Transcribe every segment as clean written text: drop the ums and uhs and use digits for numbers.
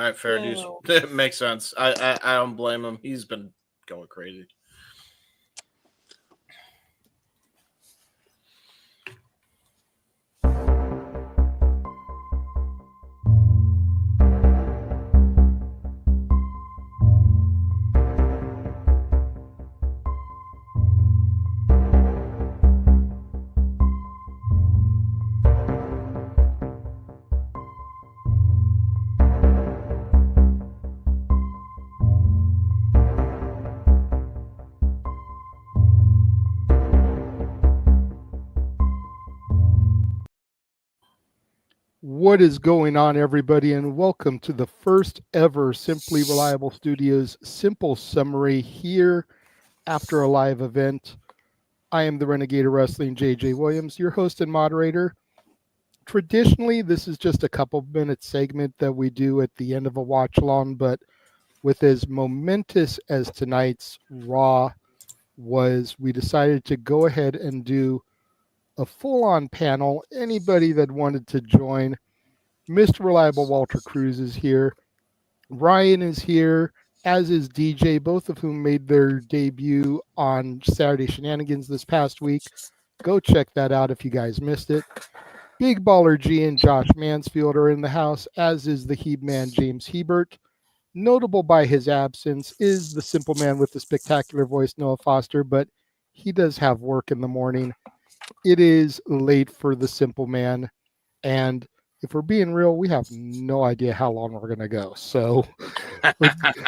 right, fair dues. It makes sense. I don't blame him. He's been going crazy. What is going on, everybody, and welcome to the first ever Simply Reliable Studios Simple Summary here after a live event. I am the Renegade of Wrestling, JJ Williams, your host and moderator. Traditionally, this is just a couple minute segment that we do at the end of a watch along, but with as momentous as tonight's Raw was, we decided to go ahead and do a full-on panel. Anybody that wanted to join, Mr. Reliable Walter Cruz is here. Ryan is here, as is DJ, both of whom made their debut on Saturday Shenanigans this past week. Go check that out if you guys missed it. Big Baller G and Josh Mansfield are in the house, as is the Heeb Man James Hebert. Notable by his absence is the simple man with the spectacular voice, Noah Foster, but he does have work in the morning. It is late for the simple man, and if we're being real, we have no idea how long we're gonna go. So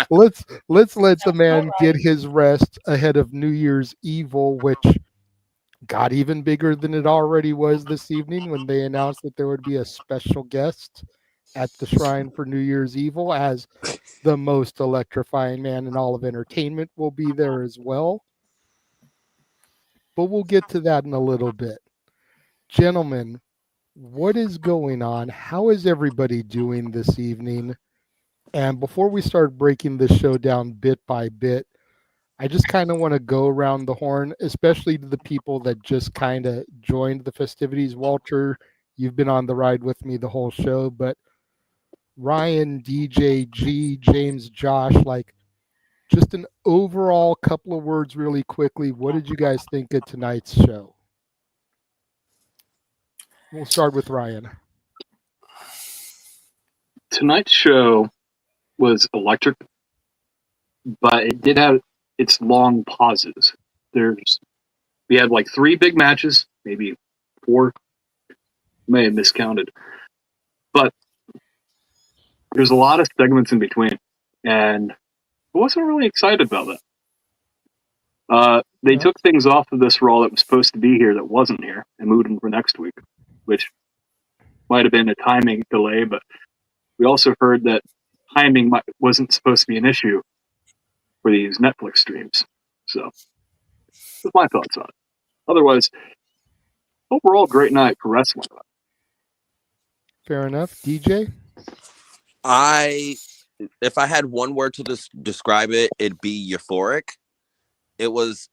let's let the man get his rest ahead of New Year's Evil, which got even bigger than it already was this evening when they announced that there would be a special guest at the shrine for New Year's Evil, as the most electrifying man in all of entertainment will be there as well. But we'll get to that in a little bit. Gentlemen, what is going on? How is everybody doing this evening? And before we start breaking this show down bit by bit, I just kind of want to go around the horn, especially to the people that just kind of joined the festivities. Walter, you've been on the ride with me the whole show, but Ryan, DJ, G, James, Josh, like just an overall couple of words really quickly. What did you guys think of tonight's show? We'll start with Ryan. Tonight's show was electric, but it did have its long pauses. We had like 3 big matches, maybe 4, may have miscounted, but there's a lot of segments in between, and I wasn't really excited about that. They took things off of this Raw that was supposed to be here that wasn't here and moved them for next week, which might have been a timing delay, but we also heard that timing wasn't supposed to be an issue for these Netflix streams. So that's my thoughts on it. Otherwise, overall, great night for wrestling. Fair enough. DJ? If I had one word to describe it, it'd be euphoric. It was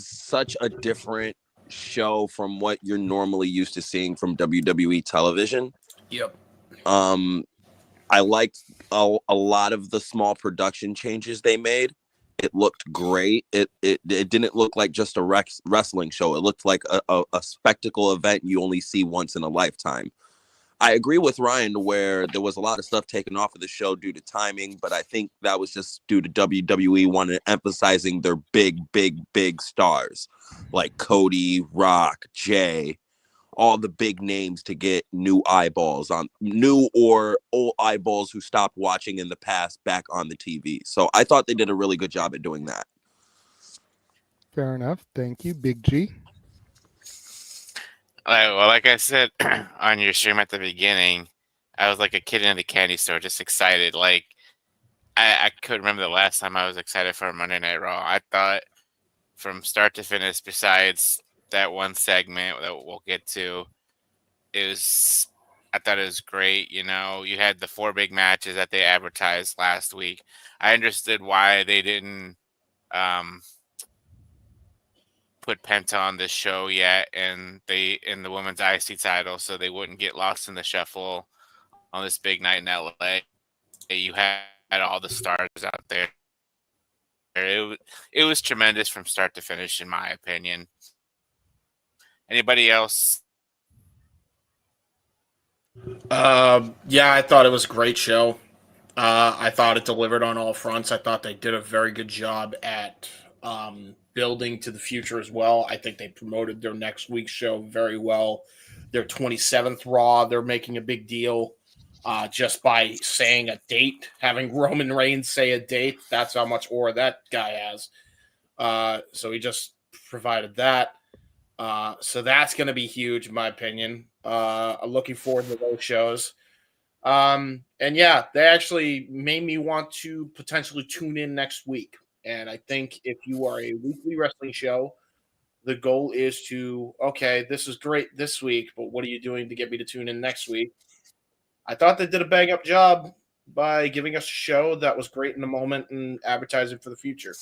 such a different show from what you're normally used to seeing from WWE television. Yep. I liked a lot of the small production changes they made. It looked great. It didn't look like just a wrestling show. It looked like a spectacle event you only see once in a lifetime. I agree with Ryan where there was a lot of stuff taken off of the show due to timing, but I think that was just due to WWE emphasizing their big stars like Cody, Rock, Jay, all the big names to get new or old eyeballs who stopped watching in the past back on the TV. So I thought they did a really good job at doing that. Fair enough. Thank you. Big G? Like I said on your stream at the beginning, I was like a kid in a candy store, just excited. Like I couldn't remember the last time I was excited for a Monday Night Raw. I thought from start to finish, besides that one segment that we'll get to, I thought it was great. You know, you had the 4 big matches that they advertised last week. I understood why they didn't put Penta on this show yet, and in the women's IC title, so they wouldn't get lost in the shuffle on this big night in LA. You had all the stars out there. It was tremendous from start to finish, in my opinion. Anybody else? Yeah, I thought it was a great show. I thought it delivered on all fronts. I thought they did a very good job at building to the future as well. I think they promoted their next week's show very well. Their 27th Raw, they're making a big deal just by saying a date, having Roman Reigns say a date. That's how much aura that guy has. So he just provided that. So that's going to be huge, in my opinion. I'm looking forward to those shows. And yeah, they actually made me want to potentially tune in next week. And I think if you are a weekly wrestling show, the goal is to, okay, this is great this week, but what are you doing to get me to tune in next week? I thought they did a bang up job by giving us a show that was great in the moment and advertising for the future.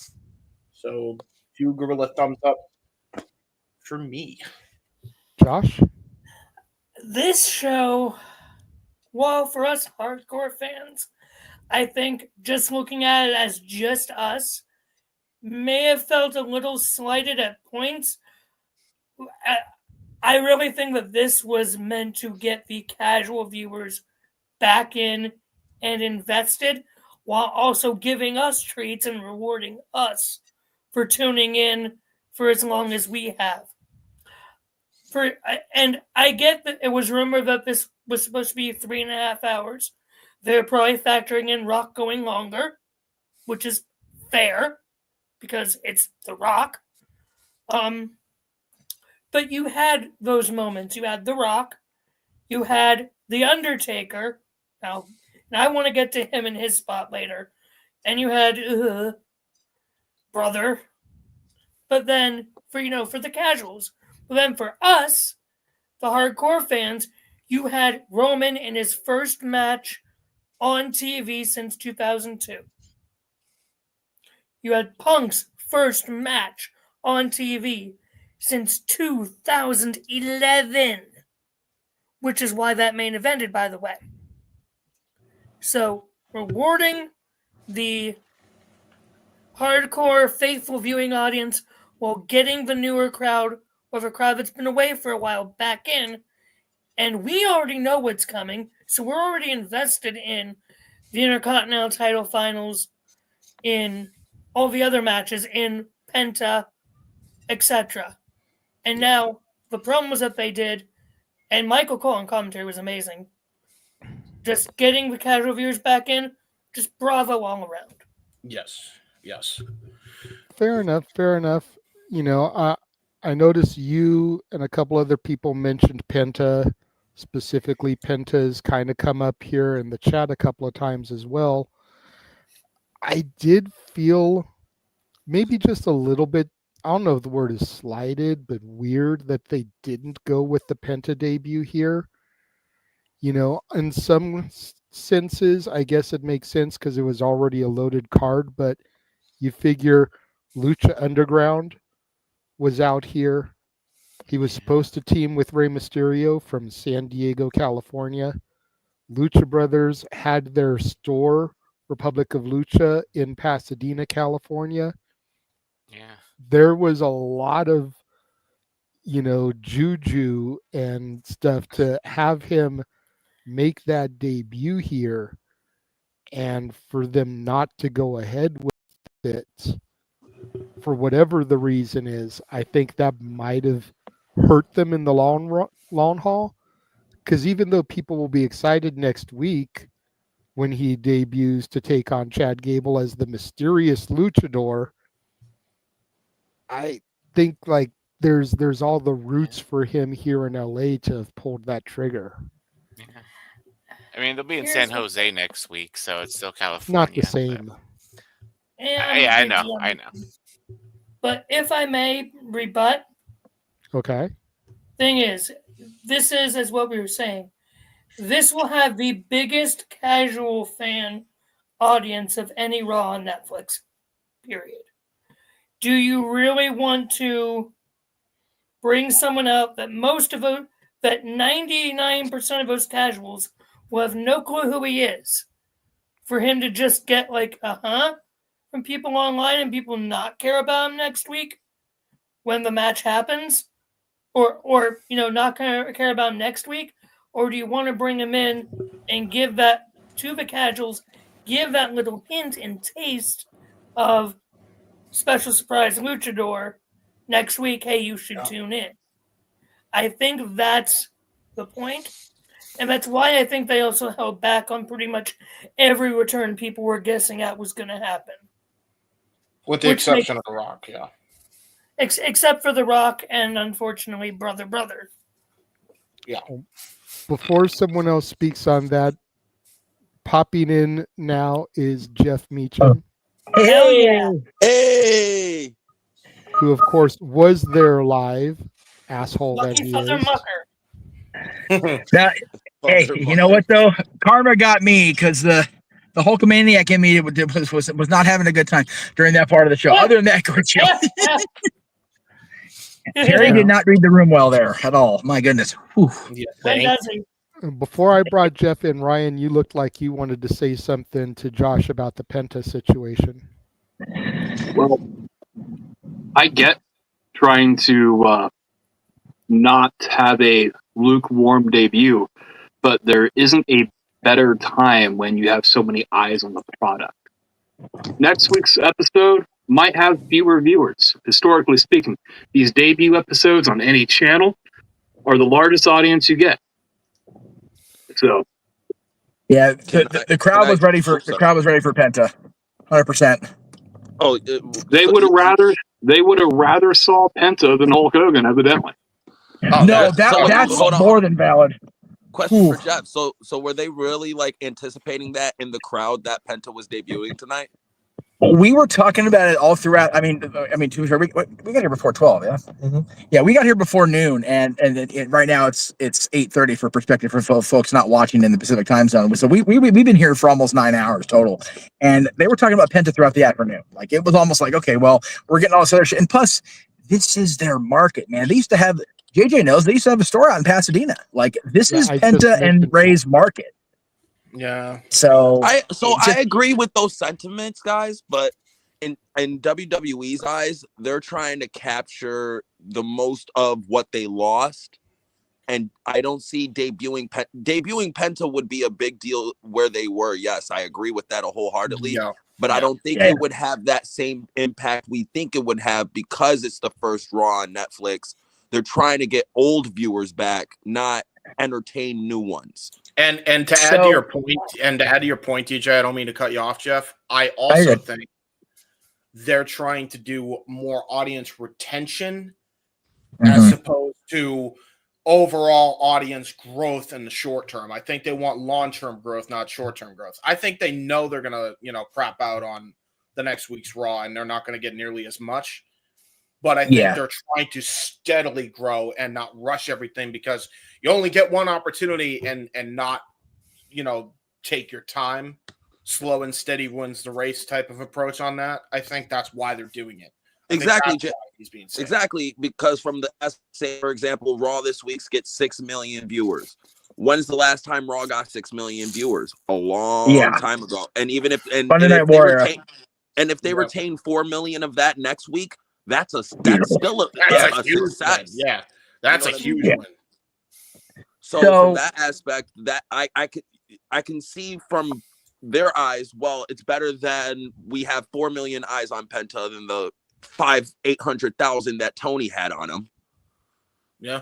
So, few gorilla thumbs up for me. Josh? This show, well, for us hardcore fans, I think just looking at it as just us may have felt a little slighted at points. I really think that this was meant to get the casual viewers back in and invested while also giving us treats and rewarding us for tuning in for as long as we have. And I get that it was rumored that this was supposed to be 3.5 hours. They're probably factoring in Rock going longer, which is fair because it's The Rock. But you had those moments. You had The Rock. You had The Undertaker. Now, and I want to get to him in his spot later. And you had Brother. But then for the casuals. But then for us, the hardcore fans, you had Roman in his first match on TV since 2002. You had Punk's first match on TV since 2011, which is why that main evented, by the way. So, rewarding the hardcore, faithful viewing audience while getting the newer crowd, or the crowd that's been away for a while, back in. And we already know what's coming, so we're already invested in the Intercontinental title finals, in all the other matches, in Penta, etc. And now, the promos that they did, and Michael Cole on commentary was amazing. Just getting the casual viewers back in, just bravo all around. Yes. Yes. Fair enough. Fair enough. I noticed you and a couple other people mentioned Penta. Specifically, Penta's kind of come up here in the chat a couple of times as well. I did feel maybe just a little bit, I don't know if the word is slighted, but weird that they didn't go with the Penta debut here. In some senses, I guess it makes sense because it was already a loaded card, but you figure Lucha Underground was out here. He was supposed to team with Rey Mysterio from San Diego, California. Lucha Brothers had their store, Republic of Lucha, in Pasadena, California. Yeah. There was a lot of, juju and stuff to have him make that debut here and for them not to go ahead with it for whatever the reason is. I think that might have hurt them in the long haul, because even though people will be excited next week when he debuts to take on Chad Gable as the mysterious luchador, I think there's all the roots for him here in LA to have pulled that trigger. Yeah. I mean, they'll be in San Jose next week, so it's still California. Not the same. Yeah, I know. But if I may rebut, Okay. thing is, this is, as what we were saying, this will have the biggest casual fan audience of any Raw on Netflix, period. Do you really want to bring someone out that that 99% of those casuals will have no clue who he is for him to just get like from people online and people not care about him next week when the match happens, or not care about him next week, or do you want to bring him in and give that to the casuals, give that little hint and taste of special surprise luchador next week? Hey, you should tune in. I think that's the point. And that's why I think they also held back on pretty much every return people were guessing at was going to happen. With the exception of The Rock, yeah. Except for The Rock and, unfortunately, Brother. Yeah. Before someone else speaks on that, popping in now is Jeff Meacham. Hell yeah. Hey! Who, of course, was there live, asshole Lucky that he Father is. Mucker. Now, hey, you know what though? Karma got me because the Hulkamaniac in me was not having a good time during that part of the show. Other than that, great show. Terry did not read the room well there at all. My goodness. Whew. Before I brought Jeff in, Ryan, you looked like you wanted to say something to Josh about the Penta situation. Well, I get trying to not have a lukewarm debut, but there isn't a better time when you have so many eyes on the product. Next week's episode might have fewer viewers. Historically speaking, these debut episodes on any channel are the largest audience you get. So, yeah, the crowd was ready for Penta, 100%. Oh, they would have rather saw Penta than Hulk Hogan, evidently. Oh, no, that's more than valid. Question for Jeff. So were they really like anticipating that in the crowd that Penta was debuting tonight? We were talking about it all throughout. I mean, we got here before 12. Yeah, yeah, we got here before noon, and right now it's 8:30 for perspective for folks not watching in the Pacific time zone. So we've been here for almost 9 hours total, and they were talking about Penta throughout the afternoon. Like it was almost like, okay, well, we're getting all this other shit, and plus, this is their market, man. They used to have JJ knows they used to have a store out in Pasadena. Like this is Penta and Ray's market. Yeah. So I agree with those sentiments, guys, but in WWE's eyes, they're trying to capture the most of what they lost. And I don't see debuting Penta would be a big deal where they were. Yes, I agree with that wholeheartedly. Yeah. But I don't think it would have that same impact we think it would have because it's the first Raw on Netflix. They're trying to get old viewers back, not entertain new ones. And to add to your point, DJ, I don't mean to cut you off, Jeff. I also think they're trying to do more audience retention as opposed to overall audience growth in the short term. I think they want long-term growth, not short-term growth. I think they know they're gonna, crap out on the next week's Raw, and they're not gonna get nearly as much. But I think they're trying to steadily grow and not rush everything because you only get one opportunity and not, take your time. Slow and steady wins the race type of approach on that. I think that's why they're doing it. Exactly. Exactly. Because from the say, for example, Raw this week gets 6 million viewers. When's the last time Raw got 6 million viewers? A long time ago. And even if if they retain 4 million of that next week, that's still a success. Yeah, that's a huge win. So from that aspect, that I can see from their eyes, well, it's better than we have 4 million eyes on Penta than the 800,000 that Tony had on him. Yeah.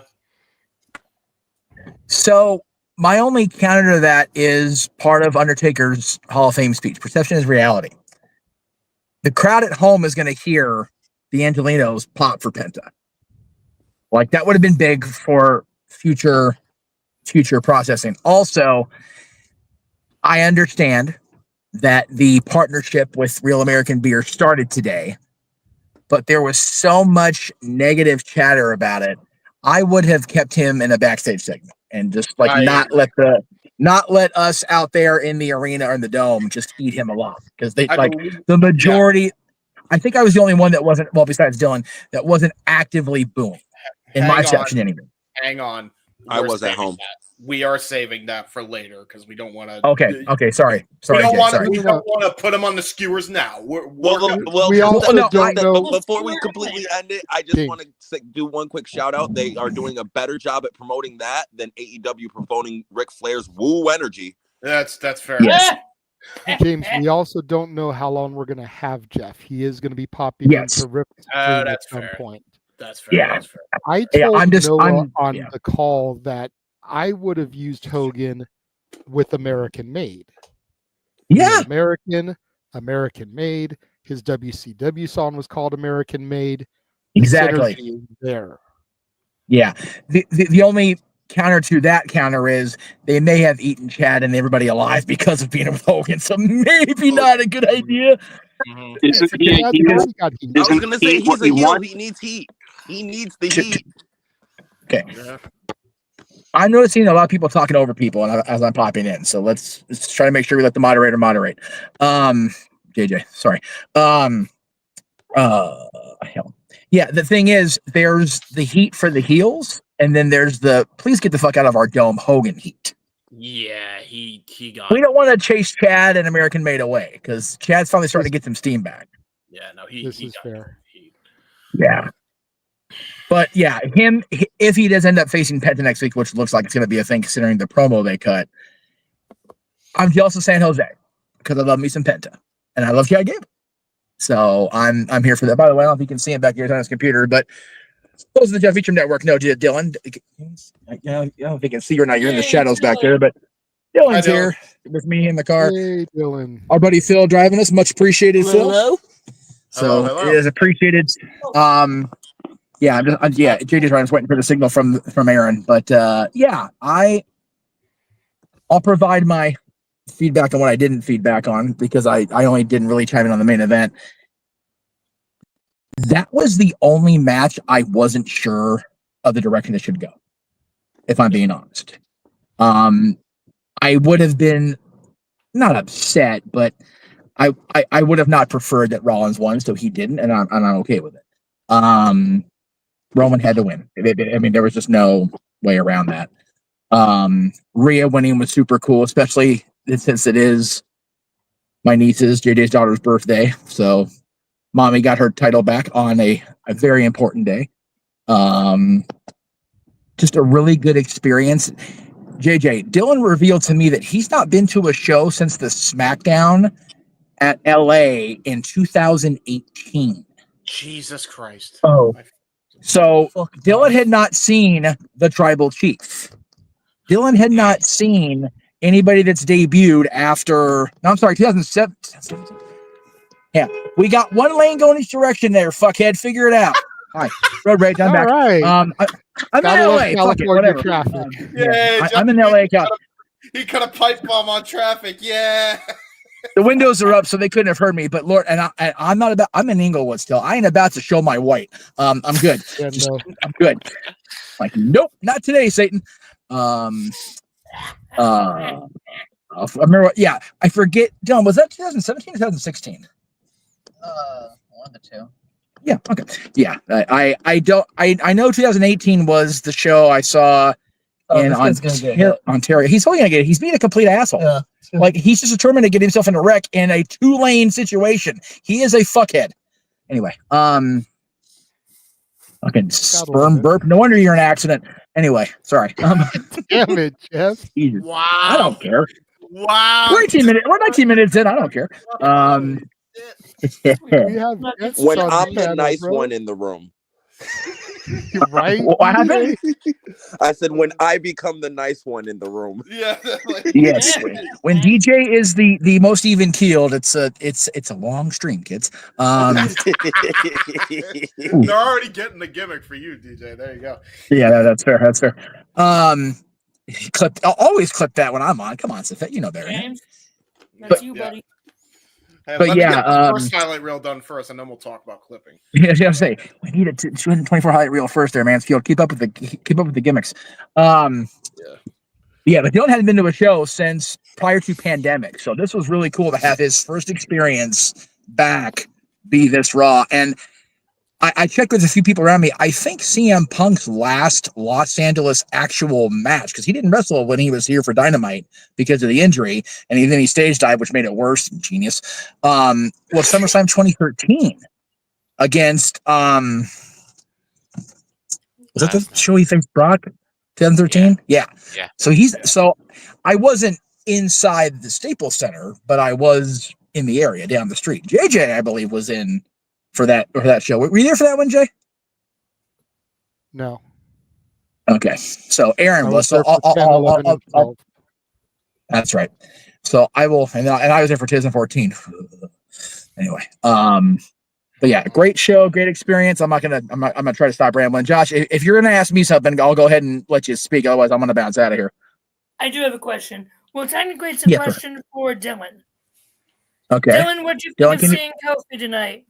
So my only counter to that is part of Undertaker's Hall of Fame speech. Perception is reality. The crowd at home is going to hear the Angelinos pop for Penta. Like that would have been big for future processing. Also, I understand that the partnership with Real American Beer started today, but there was so much negative chatter about it. I would have kept him in a backstage segment and just not let us out there in the arena or in the dome just eat him alive because the majority. Yeah. I think I was the only one that wasn't, well, besides Dylan, that wasn't actively booing in my section anyway. Hang on. I we're was at saving home. that. We are saving that for later because we don't want to. Okay. Sorry. We don't Jay, want sorry. to put them on the skewers now. We also no, don't know. Before we completely end it, I just James. want to do one quick shout out. They are doing a better job at promoting that than AEW promoting Ric Flair's Woo Energy. That's fair. Yes. James, we also don't know how long we're going to have Jeff. He is going to be popping Yes. into Rip at That's some fair. point. That's fair. Yeah. That's fair. I Yeah, told Noah on yeah. the call that I would have used Hogan with American Made. Yeah. American Made. His WCW song was called American Made. Exactly. Synergy is there. Yeah. The only counter to that counter is they may have eaten Chad and everybody alive because of being with Hogan. So maybe not a good idea. Mhm. Isn't Chad's he? already got heat. I was Isn't gonna say he what he's a you heel. want? He needs heat. He needs the heat. Okay. Yeah. I'm noticing a lot of people talking over people as I'm popping in. So let's try to make sure we let the moderator moderate. JJ, sorry. Hell. Yeah, the thing is, there's the heat for the heels, and then there's the please get the fuck out of our dome Hogan heat. Yeah, he got. We don't want to chase Chad and American Made away because Chad's finally starting to get some steam back. Yeah, no, This he is got fair. Yeah. But yeah, if he does end up facing Penta next week, which looks like it's going to be a thing considering the promo they cut, I'm jealous of San Jose because I love me some Penta and I love Chad Gable. So I'm here for that. By the way, I don't know if you can see him back here on his computer, but those are the Jeff Feature Network. No, Dylan. I don't know if you can see or not. You're in the shadows back there, but Dylan's here with me in the car. Hey, Dylan. Our buddy Phil driving us. Much appreciated, Phil. Hello. So Hello. it is appreciated. Yeah, JJ's right. I was waiting for the signal from Aaron, but yeah, I'll provide my feedback on what I didn't feedback on because I only didn't really chime in on the main event. That was the only match I wasn't sure of the direction it should go, if I'm being honest. I would have been not upset, but I would have not preferred that Rollins won, so he didn't, and I'm okay with it. Roman had to win. I mean, there was just no way around that. Rhea winning was super cool, especially since it is my niece's, JJ's daughter's birthday. So mommy got her title back on a very important day. Just a really good experience. JJ, Dylan revealed to me that he's not been to a show since the SmackDown at LA in 2018. Jesus Christ. Oh. So Dylan had not seen the Tribal Chief. Dylan had not seen anybody that's debuted after. No, I'm sorry, 2007. Yeah, we got one lane going each direction there. Fuckhead, figure it out. Hi, road rage. I'm back. Right. I'm in LA. Fuck it, whatever. Traffic. I'm in LA. He cut a pipe bomb on traffic. Yeah. The windows are up, so they couldn't have heard me. But Lord, I'm not about. I'm in Inglewood still. I ain't about to show my white. I'm good. Yeah, no. I'm good. Like, nope, not today, Satan. I remember. Yeah, I forget. Dylan, was that 2017 or 2016? One of the two. Yeah. Okay. Yeah. I know 2018 was the show I saw in Ontario. He's only gonna get it. He's being a complete asshole. Yeah. Like, he's just determined to get himself in a wreck in a 2-lane situation. He is a fuckhead. Anyway, fucking sperm burp. No wonder you're in an accident. Anyway, sorry. Damn it, Jeff. Jesus. Wow. I don't care. Wow. We're 18 minutes. We're 19 minutes in. I don't care. We have guests When on I'm the panel, nice bro. one in the room. Right? What happened? I said when I become the nice one in the room. Yeah. Yes. When DJ is the most even keeled, it's a long stream, kids. They're already getting the gimmick for you, DJ. There you go. Yeah, that's fair. That's fair. I'll always clip that when I'm on. Come on, Safet, you know better. James, that's But- you, yeah. buddy. Hey, But let me yeah, get the first highlight reel done first, and then we'll talk about clipping. Yeah, I was say we need a 224 highlight reel first, there, Mansfield. Keep up with the gimmicks. Yeah, but Dylan hadn't been to a show since prior to pandemic, so this was really cool to have his first experience back be this Raw. And I checked with a few people around me. I think CM Punk's last Los Angeles actual match, because he didn't wrestle when he was here for Dynamite because of the injury, and then he stage dived, which made it worse. Genius. Was SummerSlam 2013 against was that the show he faced Brock? 2013? Yeah. So I wasn't inside the Staples Center, but I was in the area down the street. JJ, I believe, was in for that show. Were you there for that one, Jay? No. Okay. So Aaron was. So 10, 11, and 12. That's right. So I will, and I was there for 2014. Anyway, but yeah, great show, great experience. I'm gonna try to stop rambling. Josh, if you're gonna ask me something, I'll go ahead and let you speak. Otherwise, I'm gonna bounce out of here. I do have a question. Well, technically, it's a question for Dylan. Okay. Dylan, what'd you think of seeing Kofi tonight?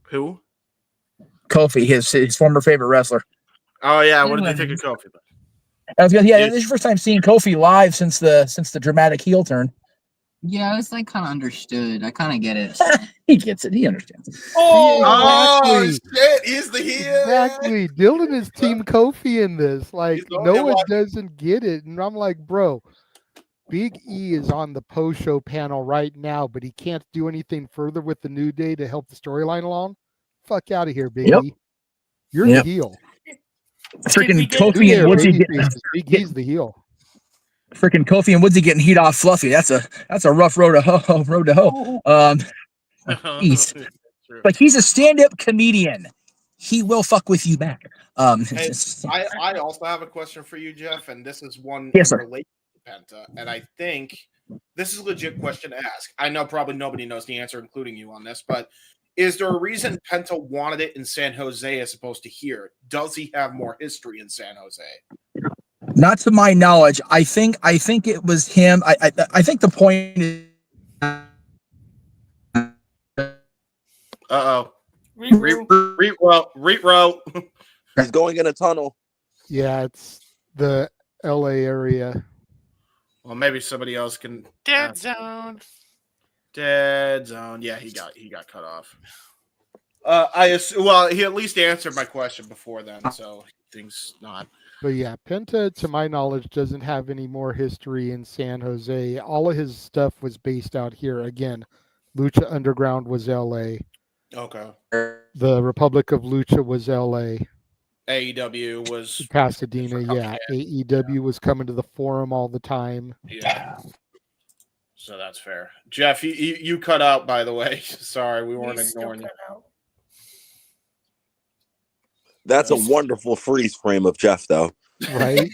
Who? Kofi, his former favorite wrestler. Oh yeah, what did you think of Kofi? This is your first time seeing Kofi live since the dramatic heel turn. Yeah, it's like kind of understood. I kind of get it. He gets it. He understands. Oh, shit! He's the heel. Exactly. Dylan is Team Kofi in this. Like Noah doesn't get it, and I'm like, bro. Big E is on the post-show panel right now, but he can't do anything further with the New Day to help the storyline along. Fuck out of here, Big E. You're the heel. Freaking Kofi and Woodsy Big E's the heel. Freaking Kofi and Woodsy getting heat off Fluffy. That's a rough road to hoe. But he's a stand-up comedian. He will fuck with you back. Hey, I also have a question for you, Jeff, and this is one related to Penta, and I think this is a legit question to ask. I know probably nobody knows the answer, including you on this, but is there a reason Penta wanted it in San Jose as opposed to here? Does he have more history in San Jose? Not to my knowledge. I think it was him. I think the point is. Re-row. He's going in a tunnel. Yeah, it's the LA area. Well, maybe somebody else can. Dead zone. Yeah, he got cut off. I assume. Well, he at least answered my question before then, so things not. But yeah, Penta, to my knowledge, doesn't have any more history in San Jose. All of his stuff was based out here. Again, Lucha Underground was LA. Okay. The Republic of Lucha was LA. AEW was Pasadena, yeah. AEW was coming to the Forum all the time. Yeah. So that's fair. Jeff, you cut out, by the way. Sorry, we weren't ignoring you. That's a wonderful freeze frame of Jeff, though. Right?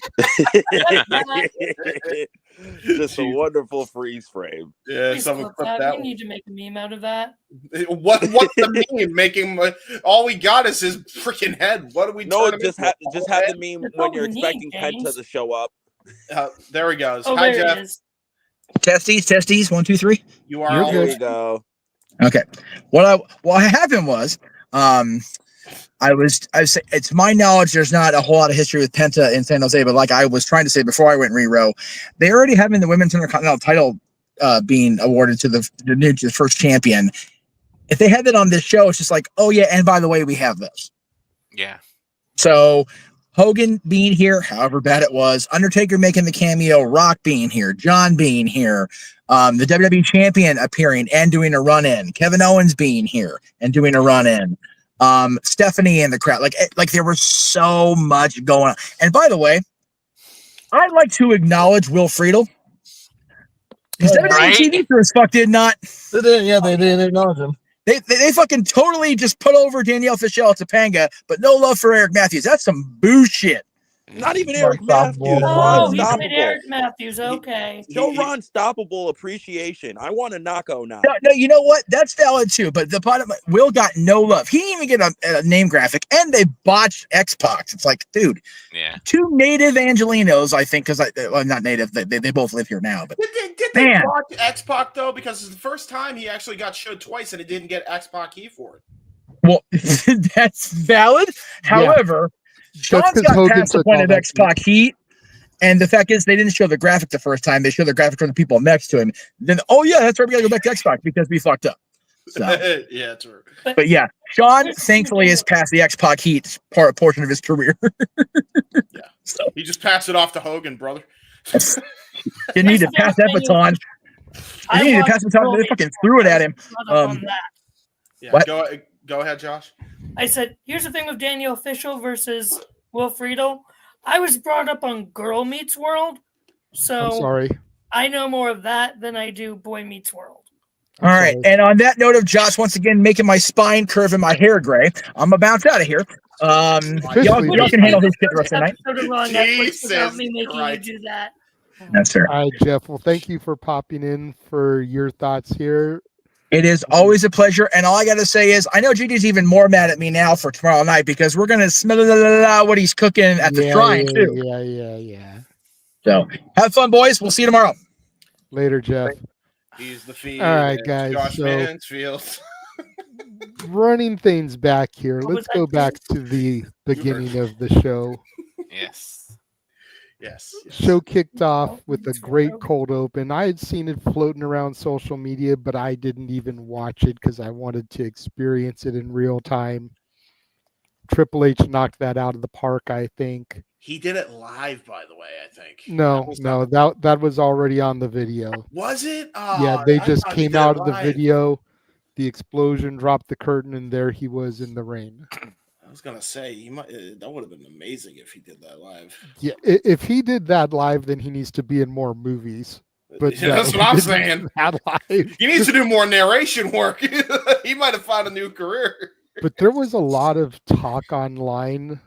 Just a wonderful freeze frame. Yeah, someone clip that. We need to make a meme out of that. What's the meme? Making all we got is his freaking head. What are we? No, just have the meme when you're expecting Penta to show up. There he goes. Oh, Hi, there Jeff. it is. Testes. 1, 2, 3. You are. There you go. Okay. What happened was, it's my knowledge there's not a whole lot of history with Penta in San Jose, but like I was trying to say before I went re-row, they already having the Women's Intercontinental title being awarded to the first champion. If they had that on this show, it's just like, oh yeah, and by the way, we have this. Yeah. So Hogan being here, however bad it was, Undertaker making the cameo, Rock being here, John being here, the WWE champion appearing and doing a run-in, Kevin Owens being here and doing a run-in. Stephanie in the crowd, like there was so much going on. And by the way, I'd like to acknowledge Will Friedle. Because WWE TV for his fuck did not. They did, yeah, they did acknowledge him. They fucking totally just put over Danielle Fishel at Topanga, but no love for Eric Matthews. That's some bullshit. Not even Eric Unstoppable. Matthews. Oh, Ron he's Stoppable. with Eric Matthews. Okay. Show Ron Stoppable appreciation. I want a Knocko now. No, you know what? That's valid too. But the bottom, Will got no love. He didn't even get a name graphic, and they botched X-Pac. It's like, dude, two native Angelinos, I think, because not native. They both live here now. But did they watch X-Pac though? Because it's the first time he actually got showed twice, and it didn't get X-Pac heat for it. Well, that's valid. However. Sean's got past the point of X-Pac heat, and the fact is they didn't show the graphic the first time. They showed the graphic from the people next to him. Then, oh yeah, that's right, we gotta go back to X-Pac because we fucked up. So, Yeah, true. but yeah, Sean thankfully has passed the X-Pac heat portion of his career. Yeah. So You just pass it off to Hogan, brother. didn't need to pass that baton. I He needed to watched pass the baton. Girl They Meets fucking threw it World. at I him. was brought up on that. Yeah, What? Go ahead, Josh. I said, here's the thing with Daniel Official versus Will Friedle. I was brought up on Girl Meets World, I'm so sorry. I know more of that than I do Boy Meets World. I'm All right. sorry. And on that note of Josh once again making my spine curve and my hair gray, I'm gonna bounce out of here. Officially Y'all can handle his shit the rest of the night. Episode of Raw Netflix without Jesus me making Christ. you do that. That's fair. All right, Jeff. Well, thank you for popping in for your thoughts here. It is always a pleasure. And all I got to say is, I know GD's even more mad at me now for tomorrow night because we're going to smell what he's cooking at the shrine, too. Yeah. So have fun, boys. We'll see you tomorrow. Later, Jeff. He's the feed. All right, guys. Josh So Mansfield. running things back here. What was Let's that, go back Chris? to the beginning of the show. Yes. Yes. Show kicked off with a great cold open. I had seen it floating around social media, but I didn't even watch it because I wanted to experience it in real time. Triple H knocked that out of the park, I think. He did it live, by the way, I think. No, that was already on the video. Was it? Yeah, they I just thought he came did it out of the live. video. The explosion dropped the curtain, and there he was in the rain. I was gonna say he might. That would have been amazing if he did that live. Yeah, if he did that live, then he needs to be in more movies. But Yeah, that's no, what I'm he didn't saying. do that live. He needs to do more narration work. He might have found a new career. But there was a lot of talk online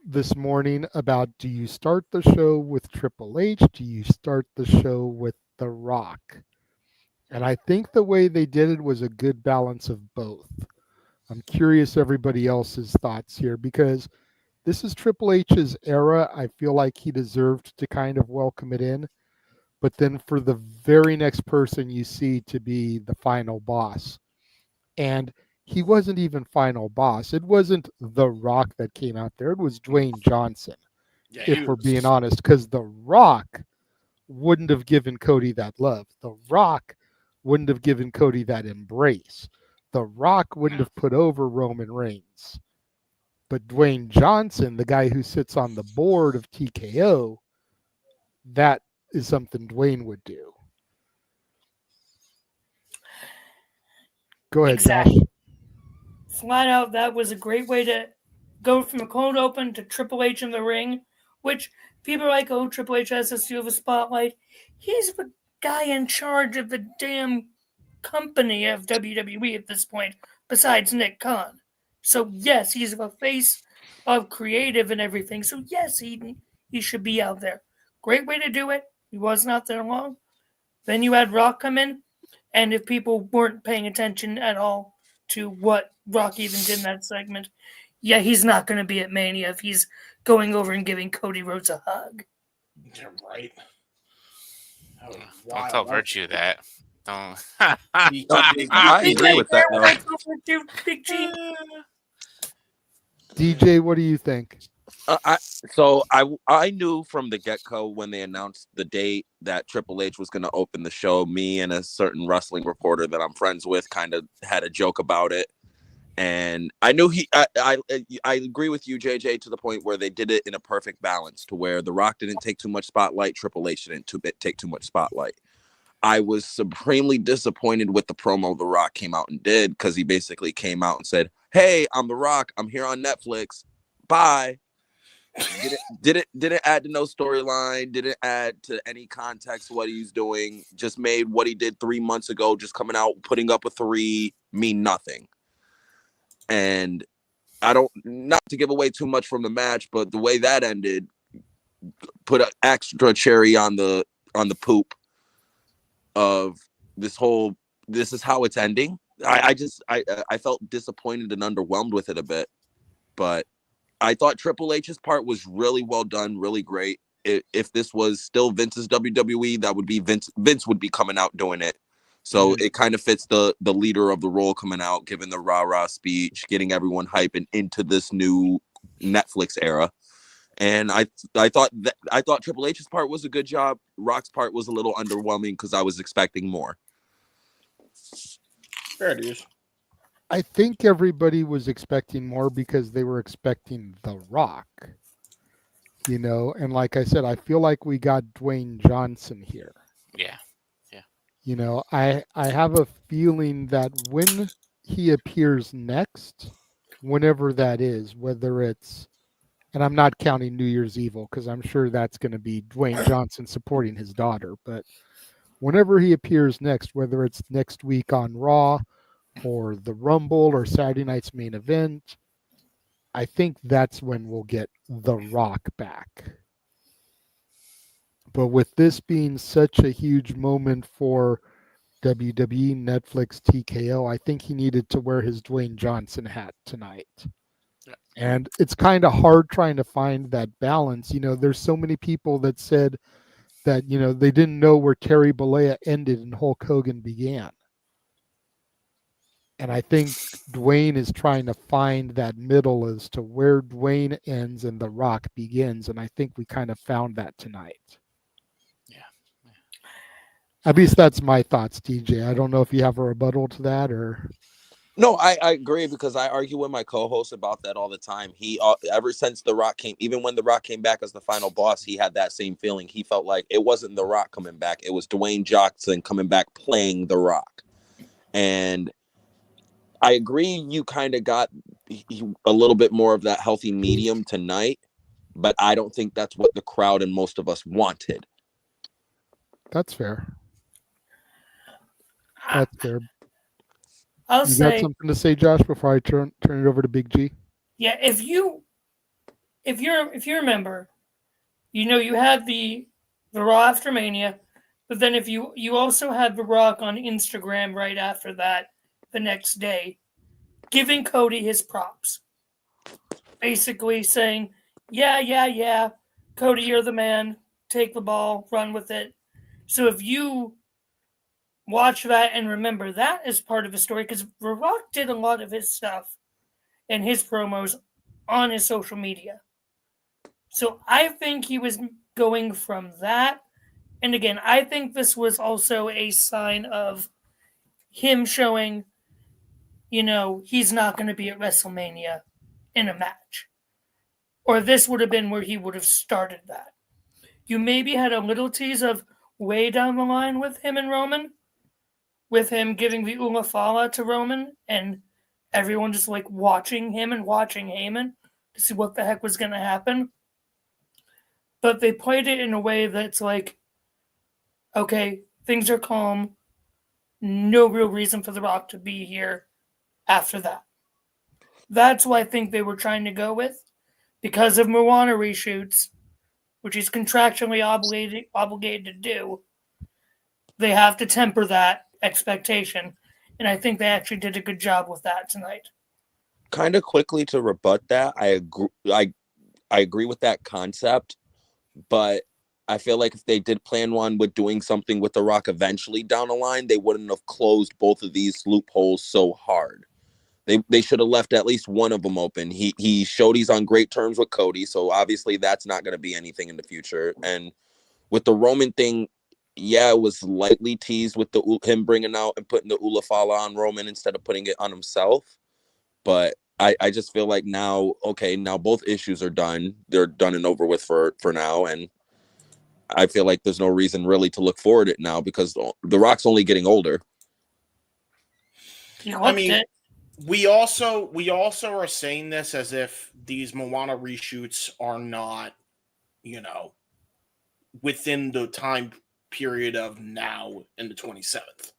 this morning about, do you start the show with Triple H? Do you start the show with The Rock? And I think the way they did it was a good balance of both. I'm curious everybody else's thoughts here because this is Triple H's era. I feel like he deserved to kind of welcome it in. But then for the very next person you see to be the final boss. And he wasn't even final boss. It wasn't The Rock that came out there. It was Dwayne Johnson, Yeah, if we're being honest, because The Rock wouldn't have given Cody that love. The Rock wouldn't have given Cody that embrace. The Rock wouldn't have put over Roman Reigns. But Dwayne Johnson, the guy who sits on the board of TKO, that is something Dwayne would do. Go ahead, Exactly. Josh. Flat out, that was a great way to go from a cold open to Triple H in the ring, which people are like, oh, Triple H has to steal the spotlight. He's the guy in charge of the damn company of WWE at this point, besides Nick Khan. So, yes, he's the face of creative and everything. So, yes, he should be out there. Great way to do it. He was not there long. Then you had Rock come in, and if people weren't paying attention at all to what Rock even did in that segment, yeah, he's not going to be at Mania if he's going over and giving Cody Rhodes a hug. You're right. Don't tell Virtue that. Don't. I agree with that. Though. Big G. DJ, what do you think? I knew from the get-go when they announced the date that Triple H was going to open the show. Me and a certain wrestling reporter that I'm friends with kind of had a joke about it, and I knew I agree with you, JJ, to the point where they did it in a perfect balance, to where The Rock didn't take too much spotlight, Triple H didn't take too much spotlight. I was supremely disappointed with the promo The Rock came out and did, because he basically came out and said, "Hey, I'm The Rock. I'm here on Netflix. Bye." Didn't add to no storyline, didn't add to any context what he's doing, just made what he did 3 months ago, just coming out, putting up a 3, mean nothing. And not to give away too much from the match, but the way that ended put an extra cherry on the poop of this is how it's ending. I felt disappointed and underwhelmed with it a bit, but I thought Triple H's part was really well done, really great. If this was still Vince's WWE, that would be Vince. Vince would be coming out doing it. So it kind of fits the leader of the role coming out, giving the rah-rah speech, getting everyone hype and into this new Netflix era. And I thought Triple H's part was a good job. Rock's part was a little underwhelming because I was expecting more. Fair dues. I think everybody was expecting more because they were expecting The Rock. And like I said, I feel like we got Dwayne Johnson here. Yeah. I have a feeling that when he appears next, whenever that is, whether it's, and I'm not counting New Year's Evil because I'm sure that's going to be Dwayne Johnson supporting his daughter, but whenever he appears next, whether it's next week on Raw or the Rumble or Saturday night's main event, I think that's when we'll get The Rock back. But with this being such a huge moment for WWE, Netflix, TKO, I think he needed to wear his Dwayne Johnson hat tonight. Yeah. And it's kind of hard trying to find that balance. There's so many people that said that, they didn't know where Terry Bollea ended and Hulk Hogan began. And I think Dwayne is trying to find that middle as to where Dwayne ends and The Rock begins. And I think we kind of found that tonight. At least that's my thoughts, DJ. I don't know if you have a rebuttal to that or. No, I agree because I argue with my co-host about that all the time. He ever since The Rock came, even when The Rock came back as the final boss, he had that same feeling. He felt like it wasn't The Rock coming back; it was Dwayne Johnson coming back playing The Rock. And I agree, you kind of got a little bit more of that healthy medium tonight, but I don't think that's what the crowd and most of us wanted. That's fair. That's fair. I'll You say, got something to say, Josh, before I turn it over to Big G? yeah, if you remember, you had the Raw after Mania, but then if you also had The Rock on Instagram right after that, the next day, giving Cody his props, basically saying, yeah, Cody, you're the man, take the ball, run with it. So if you watch that and remember that as part of the story, because The Rock did a lot of his stuff and his promos on his social media. So I think he was going from that. And again, I think this was also a sign of him showing, he's not going to be at WrestleMania in a match. Or this would have been where he would have started that. You maybe had a little tease of way down the line with him and Roman, with him giving the Ula Fala to Roman, and everyone just like watching him and watching Heyman to see what the heck was going to happen. But they played it in a way that's like, okay, things are calm. No real reason for The Rock to be here after that. That's what I think they were trying to go with. Because of Moana reshoots, which he's contractually obligated to do, they have to temper that expectation. And I think they actually did a good job with that tonight. Kind of quickly to rebut that, I agree with that concept, but I feel like if they did plan one with doing something with The Rock eventually down the line, they wouldn't have closed both of these loopholes so hard. They should have left at least one of them open. He showed he's on great terms with Cody, so obviously that's not going to be anything in the future. And with the Roman thing, yeah, it was lightly teased with him bringing out and putting the Ula Fala on Roman instead of putting it on himself. But I just feel like now both issues are done. They're done and over with for now. And I feel like there's no reason really to look forward to it now because The Rock's only getting older. I mean, we also are saying this as if these Moana reshoots are not, within the time period of now and the 27th.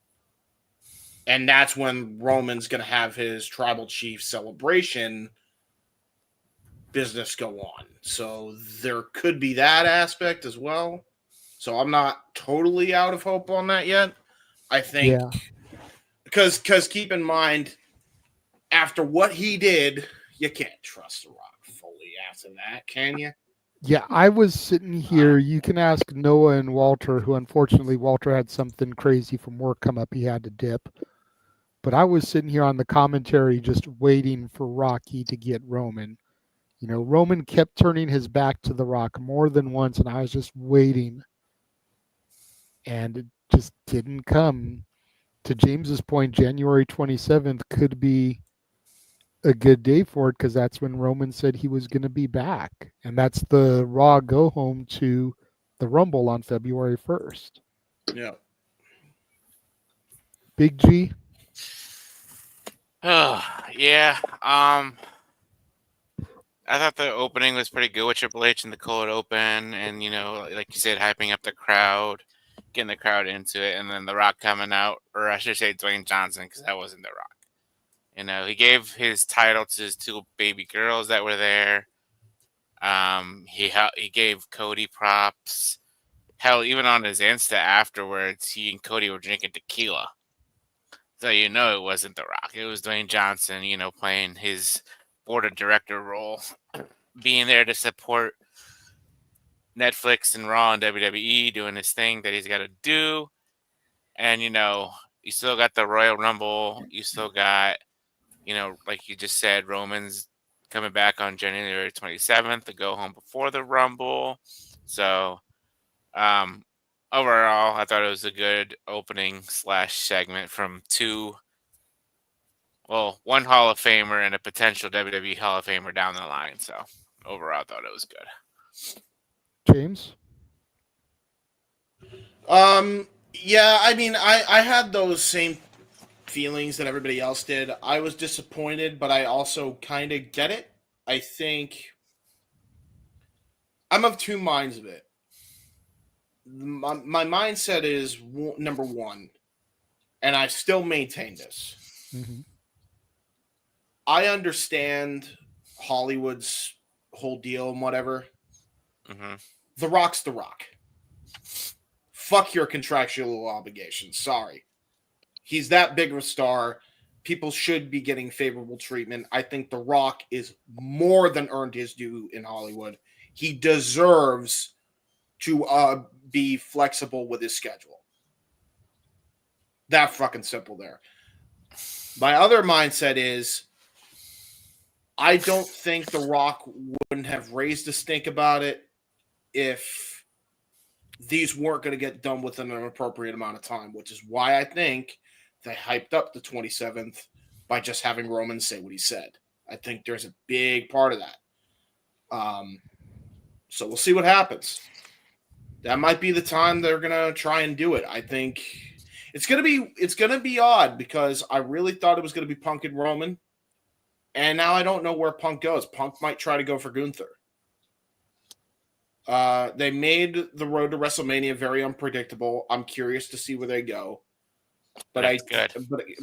And that's when Roman's going to have his tribal chief celebration business go on. So there could be that aspect as well. So I'm not totally out of hope on that yet. I think because keep in mind, after what he did, you can't trust The Rock fully after that, can you? Yeah, I was sitting here. You can ask Noah and Walter, who unfortunately Walter had something crazy from work come up. He had to dip. But I was sitting here on the commentary just waiting for Rocky to get Roman. Roman kept turning his back to The Rock more than once, and I was just waiting. And it just didn't come. to James's point, January 27th could be a good day for it because that's when Roman said he was going to be back. And that's the Raw go home to the Rumble on February 1st. Yeah. Big G. Oh, yeah. I thought the opening was pretty good with Triple H in the cold open, and like you said, hyping up the crowd, getting the crowd into it, and then The Rock coming out, or I should say Dwayne Johnson, because that wasn't The Rock. He gave his title to his two baby girls that were there. He gave Cody props. Hell, even on his Insta afterwards, he and Cody were drinking tequila. So it wasn't The Rock. It was Dwayne Johnson, playing his board of director role, being there to support Netflix and Raw and WWE, doing his thing that he's got to do. And, you still got the Royal Rumble. You still got, like you just said, Roman's coming back on January 27th to go home before the Rumble. So, overall, I thought it was a good opening / segment from one Hall of Famer and a potential WWE Hall of Famer down the line. So overall, I thought it was good. James? Yeah, I mean, I had those same feelings that everybody else did. I was disappointed, but I also kind of get it. I think I'm of two minds of it. My mindset is number one, and I still maintain this. Mm-hmm. I understand Hollywood's whole deal and whatever. Mm-hmm. The Rock's The Rock. Fuck your contractual obligations. Sorry. He's that big of a star. People should be getting favorable treatment. I think The Rock is more than earned his due in Hollywood. He deserves to be flexible with his schedule. That fucking simple there. My other mindset is I don't think The Rock wouldn't have raised a stink about it if these weren't going to get done within an appropriate amount of time, which is why I think they hyped up the 27th by just having Roman say what he said. I think there's a big part of that. So we'll see what happens. That might be the time they're going to try and do it. I think it's going to be odd because I really thought it was going to be Punk and Roman. And now I don't know where Punk goes. Punk might try to go for Gunther. They made the road to WrestleMania very unpredictable. I'm curious to see where they go. But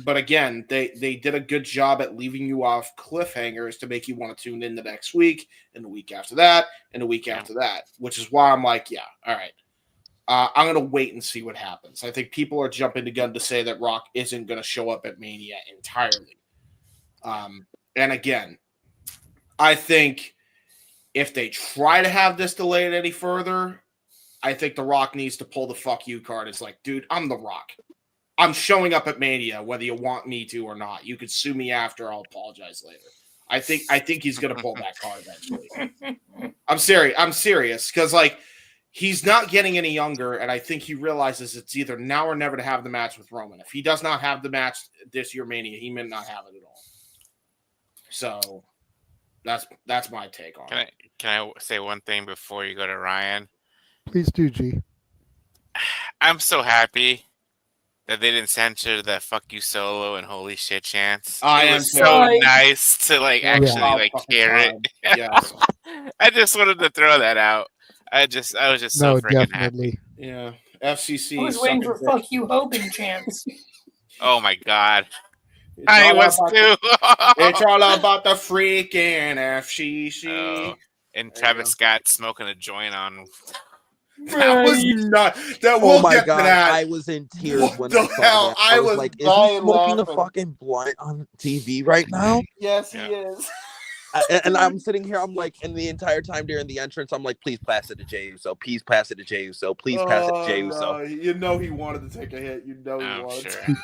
but again, they did a good job at leaving you off cliffhangers to make you want to tune in the next week and the week after that and the week after that, which is why I'm like, yeah, all right. I'm going to wait and see what happens. I think people are jumping the gun to say that Rock isn't going to show up at Mania entirely. And again, I think if they try to have this delayed any further, I think The Rock needs to pull the fuck you card. It's like, dude, I'm The Rock. I'm showing up at Mania, whether you want me to or not. You could sue me after. I'll apologize later. I think he's going to pull that card eventually. I'm serious because like he's not getting any younger, and I think he realizes it's either now or never to have the match with Roman. If he does not have the match this year Mania, he may not have it at all. So that's my take on it. Can I say one thing before you go to Ryan? Please do, G. I'm so happy that they didn't censor the "fuck you" Solo and "holy shit" chants. It was so nice to actually hear it. Yes. I just wanted to throw that out. I was just so freaking happy. Yeah. FCC. I was waiting for "fuck you" Hogan chants. Oh my god. I was too. It's all about the freaking FCC. Oh, and Travis Scott smoking a joint on. That was not. Oh my god! I was in tears when I saw that. I was like, "Is he smoking a fucking blunt on TV right now?" Yes, he is. And I'm sitting here. I'm like, and the entire time during the entrance, I'm like, "Please pass it to Jey Uso. Please pass it to Jey Uso. Please pass it to Jey Uso." You know he wanted to take a hit. You know he wanted to.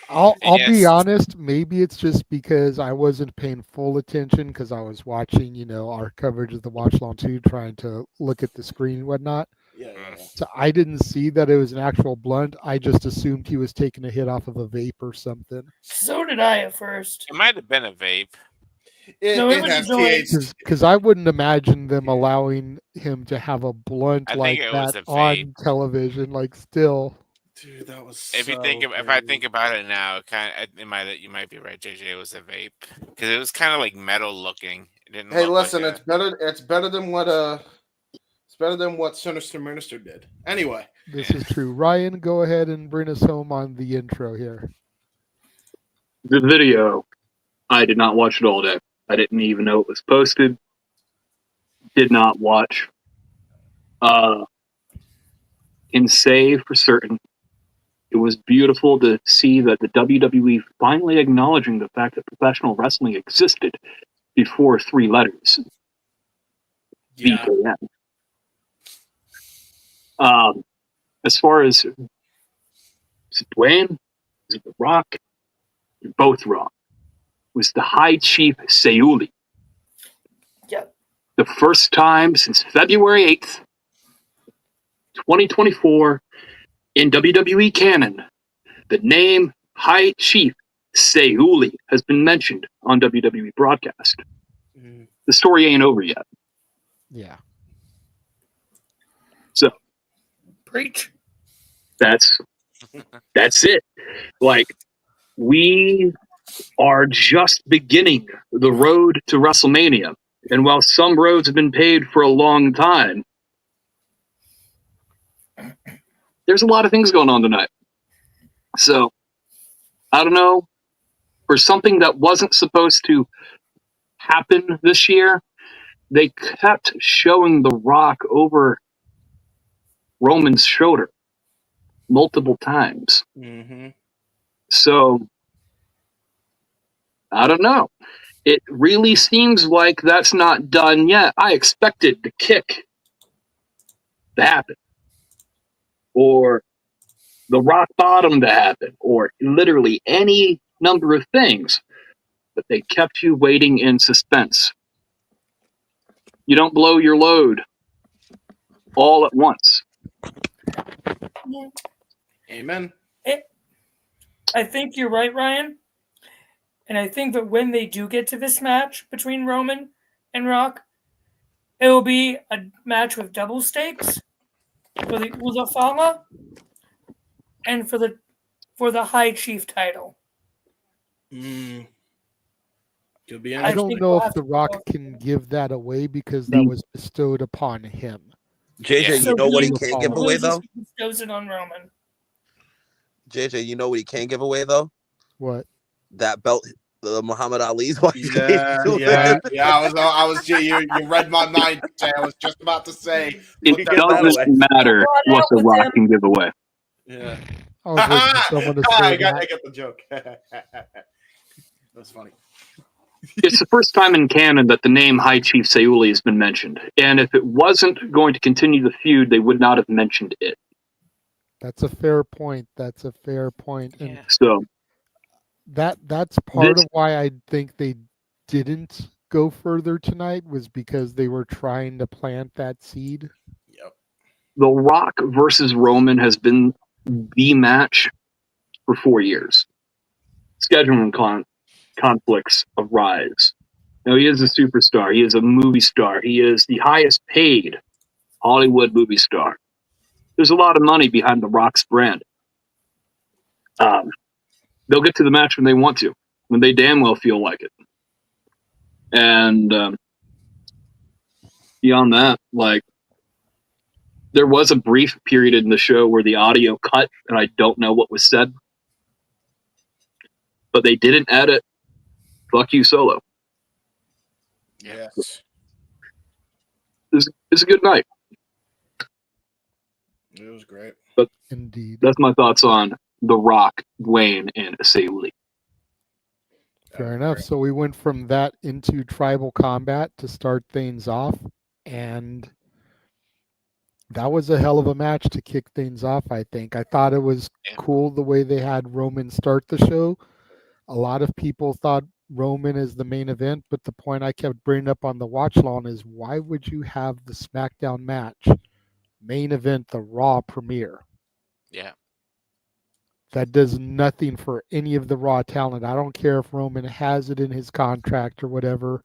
I'll be honest. Maybe it's just because I wasn't paying full attention because I was watching, our coverage of the Watch Long 2, trying to look at the screen and whatnot. Yeah, yeah, yeah. So I didn't see that it was an actual blunt. I just assumed he was taking a hit off of a vape or something. So did I at first. It might have been a vape. No, it It was has a joint. THC. Because I wouldn't imagine them allowing him to have a blunt I like think it was that a vape. on television. Like, still, Dude, that was If you think, if I think about it now, you might be right, JJ. It was a vape because it was kind of like metal looking. It didn't. Hey, look listen, like it's better. It's better than what Sinister Minister did. Anyway, this is true. Ryan, go ahead and bring us home on the intro here. The video, I did not watch it all day. I didn't even know it was posted. Did not watch. Can say for certain it was beautiful to see that the WWE finally acknowledging the fact that professional wrestling existed before 3 letters. yeah, VKN. As far as is it Dwayne? Is it The Rock? You're both wrong. It was the High Chief Sayuli. Yep. The first time since February 8th, 2024, in WWE canon, the name High Chief Sayuli has been mentioned on WWE broadcast. The story ain't over yet. Yeah. So Preach. that's it. Like, we are just beginning the road to WrestleMania. And while some roads have been paved for a long time, there's a lot of things going on tonight. So, I don't know, for something that wasn't supposed to happen this year, they kept showing The Rock over Roman's shoulder multiple times. Mm-hmm. So, I don't know. It really seems like that's not done yet. I expected the kick to happen, or the rock bottom to happen, or literally any number of things, but they kept you waiting in suspense. You don't blow your load all at once. Amen. I think you're right, Ryan. And I think that when they do get to this match between Roman and Rock, it will be a match with double stakes for the Uza Fama and for the High Chief title. Could be I don't think know we'll if have The to Rock go- can give that away because that was bestowed upon him. JJ, Yeah. you know what he he can't give apologized. away Loses though? who bestows it on Roman. JJ, you know what he can't give away though? What? That belt, the Muhammad Ali's wife gave Yeah, to yeah, him. yeah. I was. You read my mind. Jay. I was just about to say. It Give that away. doesn't matter Brought what out The with Rock them. can give away. Yeah. I was waiting for someone to say I got that. the joke. That's funny. It's the first time in canon that the name High Chief Sayuli has been mentioned. And if it wasn't going to continue the feud, they would not have mentioned it. That's a fair point. That's a fair point. And So, that's part This- of why I think they didn't go further tonight was because they were trying to plant that seed. Yep. The Rock versus Roman has been the match for 4 years. Scheduling conflicts arise. Now, he is a superstar. He is a movie star. He is the highest paid Hollywood movie star. There's a lot of money behind The Rock's brand. They'll get to the match when they want to, when they damn well feel like it. And beyond that, like, there was a brief period in the show where the audio cut, and I don't know what was said. But they didn't edit. Fuck you, Solo. Yes. It's a good night. It was great. Indeed. That's my thoughts on The Rock, Dwayne, and Sayuli. Fair enough. So we went from that into tribal combat to start things off, and that was a hell of a match to kick things off, I think. I thought it was cool the way they had Roman start the show. A lot of people thought Roman is the main event, but the point I kept bringing up on the watch long is why would you have the SmackDown match main event the Raw premiere. Yeah. That does nothing for any of the Raw talent. I don't care if Roman has it in his contract or whatever.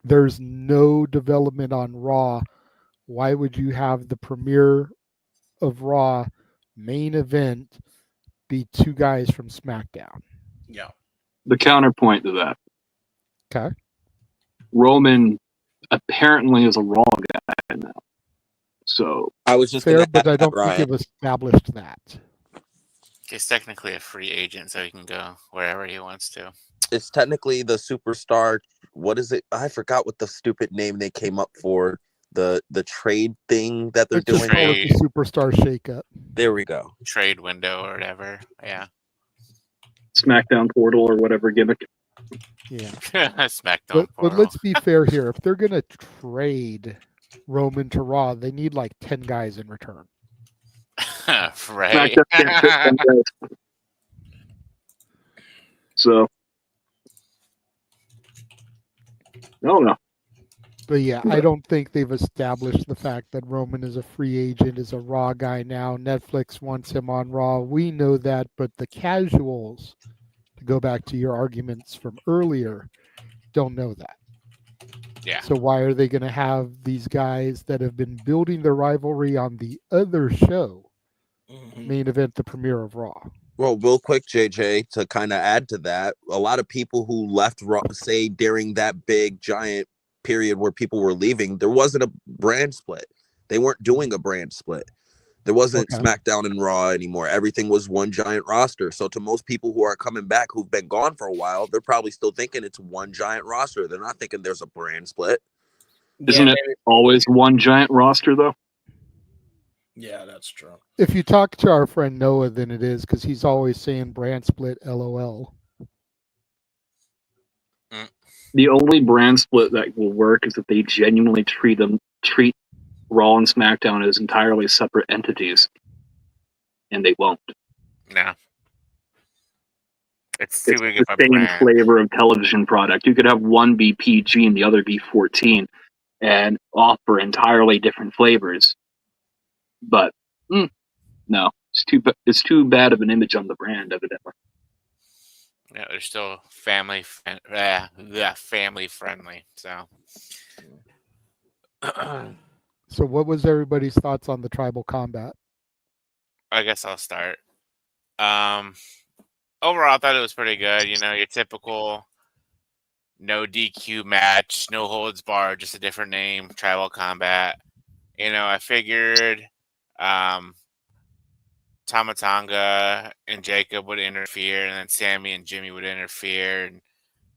There's no development on Raw. Why would you have the premiere of Raw main event be two guys from SmackDown? Yeah. The counterpoint to that, Okay. Roman apparently is a Raw guy now. So I was just Fair, gonna but add I that, don't think Ryan. they've established that. He's technically a free agent, so he can go wherever he wants to. It's technically the superstar. What is it? I forgot what the stupid name they came up for. The trade thing that they're Let's just doing. call it the Superstar Shakeup. There we go. Trade window or whatever. Yeah. SmackDown portal or whatever gimmick. Yeah. SmackDown But let's be fair here. If they're going to trade Roman to Raw, they need like 10 guys in return. Right. SmackDown can't fit 10 guys. So, I don't know. But yeah, I don't think they've established the fact that Roman is a free agent, is a Raw guy now. Netflix wants him on Raw. We know that, but the casuals, to go back to your arguments from earlier, don't know that. Yeah. So why are they going to have these guys that have been building their rivalry on the other show main event the premiere of Raw? Well, real quick, JJ, to kind of add to that, a lot of people who left Raw, say during that big giant period where people were leaving, there wasn't a brand split. They weren't doing a brand split. There wasn't SmackDown and Raw anymore. Everything was one giant roster. So to most people who are coming back who've been gone for a while, they're probably still thinking it's one giant roster. They're not thinking there's a brand split. Isn't it always one giant roster, though? Yeah, that's true. If you talk to our friend Noah, then it is, because he's always saying brand split, LOL. The only brand split that will work is if they genuinely treat Raw and SmackDown as entirely separate entities, and they won't. No. It's too big the of a same brand. flavor of television product. You could have one be PG and the other be 14 and offer entirely different flavors. But no, it's too bad of an image on the brand, evidently. Yeah, they're still family friendly. So So what was everybody's thoughts on the tribal combat? I guess I'll start. Overall, I thought it was pretty good. You know, your typical no DQ match, no holds barred, just a different name, tribal combat. You know, I figured Tamatanga and Jacob would interfere, and then Sammy and Jimmy would interfere and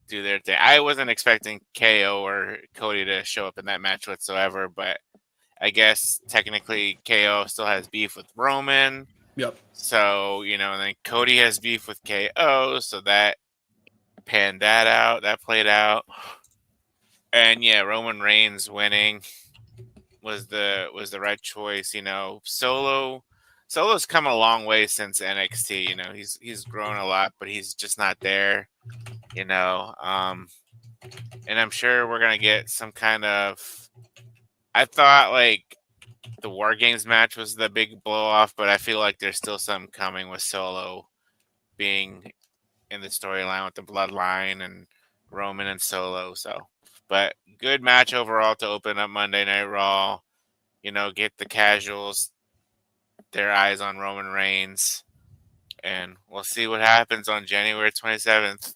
do their thing. I wasn't expecting KO or Cody to show up in that match whatsoever, but I guess technically KO still has beef with Roman. Yep. So, you know, and then Cody has beef with KO, so that panned that out. That played out. And yeah, Roman Reigns winning was the right choice. You know, Solo's come a long way since NXT. You know, he's grown a lot, but he's just not there. You know, and I'm sure we're gonna get some kind of. I thought like the War Games match was the big blow off, but I feel like there's still some coming with Solo being in the storyline with the Bloodline and Roman and Solo. So, but good match overall to open up Monday Night Raw. You know, get the casuals their eyes on Roman Reigns, and we'll see what happens on January 27th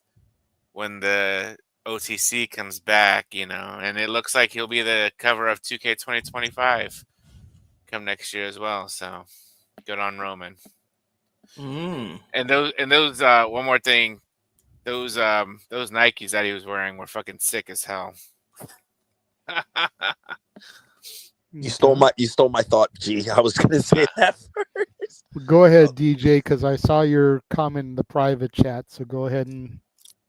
when the OTC comes back. You know, and it looks like he'll be the cover of 2K 2025 come next year as well. So, good on Roman. And those one more thing. Those Nikes that he was wearing were fucking sick as hell. You stole my thought, G. I was gonna say that first. Go ahead, DJ, because I saw your comment in the private chat. So go ahead and.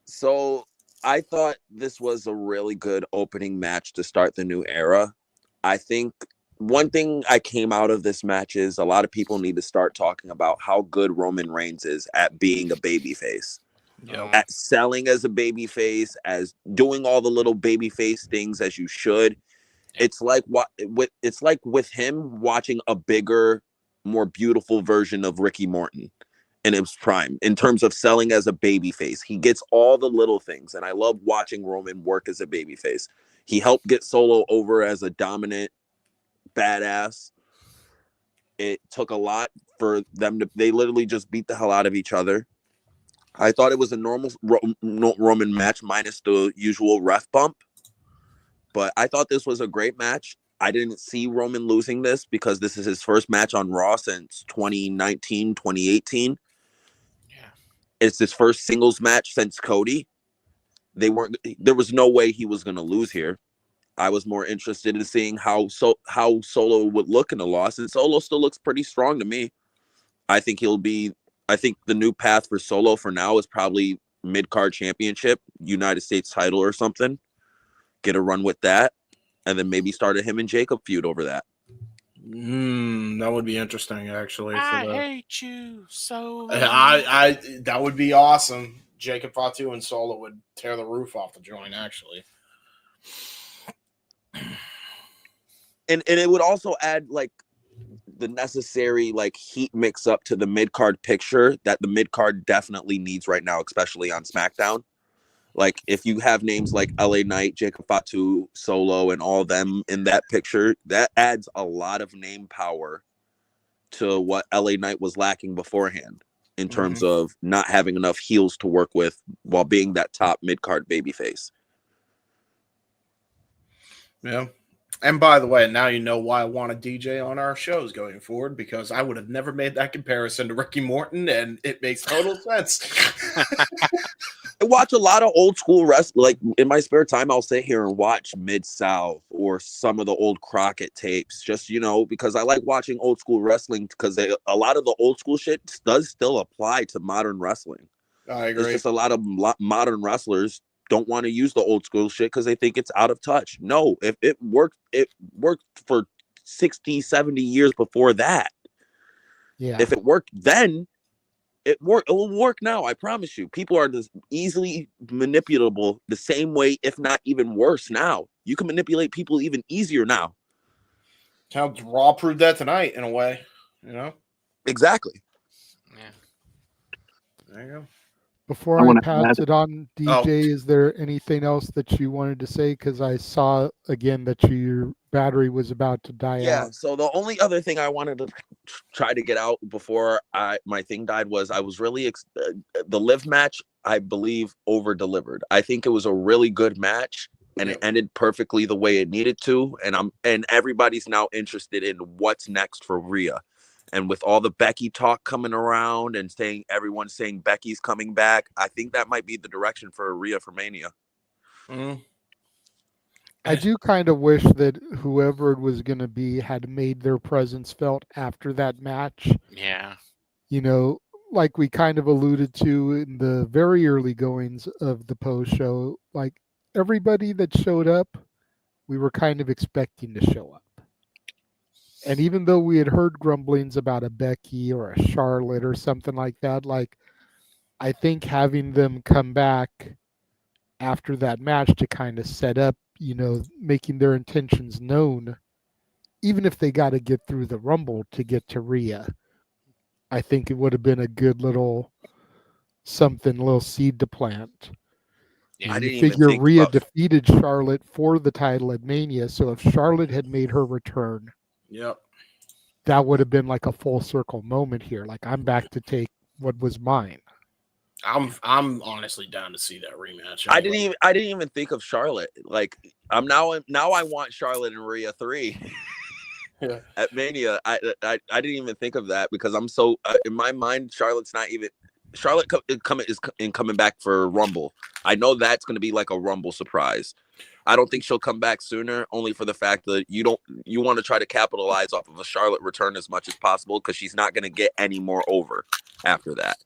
So I thought this was a really good opening match to start the new era. I think one thing I came out of this match is a lot of people need to start talking about how good Roman Reigns is at being a babyface. At selling as a babyface, as doing all the little babyface things as you should. It's like with him watching a bigger, more beautiful version of Ricky Morton in his prime in terms of selling as a babyface. He gets all the little things, and I love watching Roman work as a babyface. He helped get Solo over as a dominant badass. It took a lot for them to. They literally just beat the hell out of each other. I thought it was a normal Roman match minus the usual ref bump, but I thought this was a great match. I didn't see Roman losing this because this is his first match on Raw since 2019, 2018. Yeah. It's his first singles match since Cody. There was no way he was going to lose here. I was more interested in seeing how Solo would look in the loss, and Solo still looks pretty strong to me. I think the new path for Solo for now is probably mid-card championship, United States title or something. Get a run with that, and then maybe start a him and Jacob feud over that. That would be interesting, actually. I hate you so. That would be awesome. Jacob Fatu and Solo would tear the roof off the joint, actually. And it would also add like the necessary like heat mix up to the mid-card picture that the mid-card definitely needs right now, especially on SmackDown. Like if you have names like LA Knight, Jacob Fatu, Solo, and all them in that picture, that adds a lot of name power to what LA Knight was lacking beforehand in terms of not having enough heels to work with while being that top mid-card babyface. Yeah. And by the way, now you know why I want a DJ on our shows going forward, because I would have never made that comparison to Ricky Morton, and it makes total sense. I watch a lot of old school wrestling. Like in my spare time, I'll sit here and watch Mid-South or some of the old Crockett tapes, just, because I like watching old school wrestling because a lot of the old school shit does still apply to modern wrestling. I agree. It's just a lot of modern wrestlers don't want to use the old school shit because they think it's out of touch. No, if it worked for 60, 70 years before that. Yeah. If it worked then, it will work now. I promise you. People are just easily manipulable the same way, if not even worse now. You can manipulate people even easier now. How Raw proved that tonight in a way, Exactly. Yeah. There you go. Before I pass it on, DJ, is there anything else that you wanted to say? Because I saw again that your battery was about to die out. Yeah. So the only other thing I wanted to try to get out before my thing died was I was really the live match. I believe over delivered. I think it was a really good match, and it ended perfectly the way it needed to. And everybody's now interested in what's next for Rhea. And with all the Becky talk coming around and everyone's saying Becky's coming back, I think that might be the direction for Rhea for Mania. I do kind of wish that whoever it was going to be had made their presence felt after that match. Yeah. Like we kind of alluded to in the very early goings of the post show, like everybody that showed up, we were kind of expecting to show up. And even though we had heard grumblings about a Becky or a Charlotte or something like that, like I think having them come back after that match to kind of set up, making their intentions known, even if they got to get through the Rumble to get to Rhea, I think it would have been a good little seed to plant. Yeah. I didn't figure Rhea defeated Charlotte for the title at Mania, so if Charlotte had made her return, that would have been like a full circle moment here. Like I'm back to take what was mine. I'm honestly down to see that rematch. Anyway. I didn't even think of Charlotte. Like I'm now I want Charlotte and Rhea 3 at Mania. I didn't even think of that because I'm so in my mind Charlotte is coming back for Rumble. I know that's going to be like a Rumble surprise. I don't think she'll come back sooner, only for the fact that you want to try to capitalize off of a Charlotte return as much as possible because she's not going to get any more over after that.